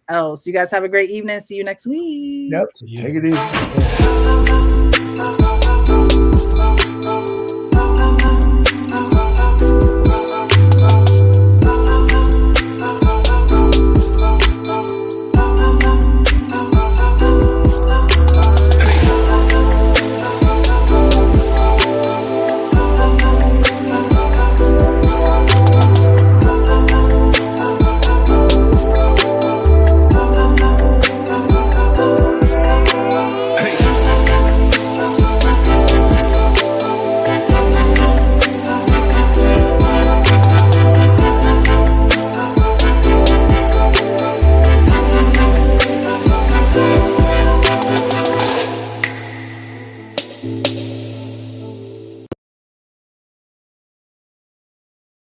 else. You guys have a great evening. See you next week. Yep. Take it easy.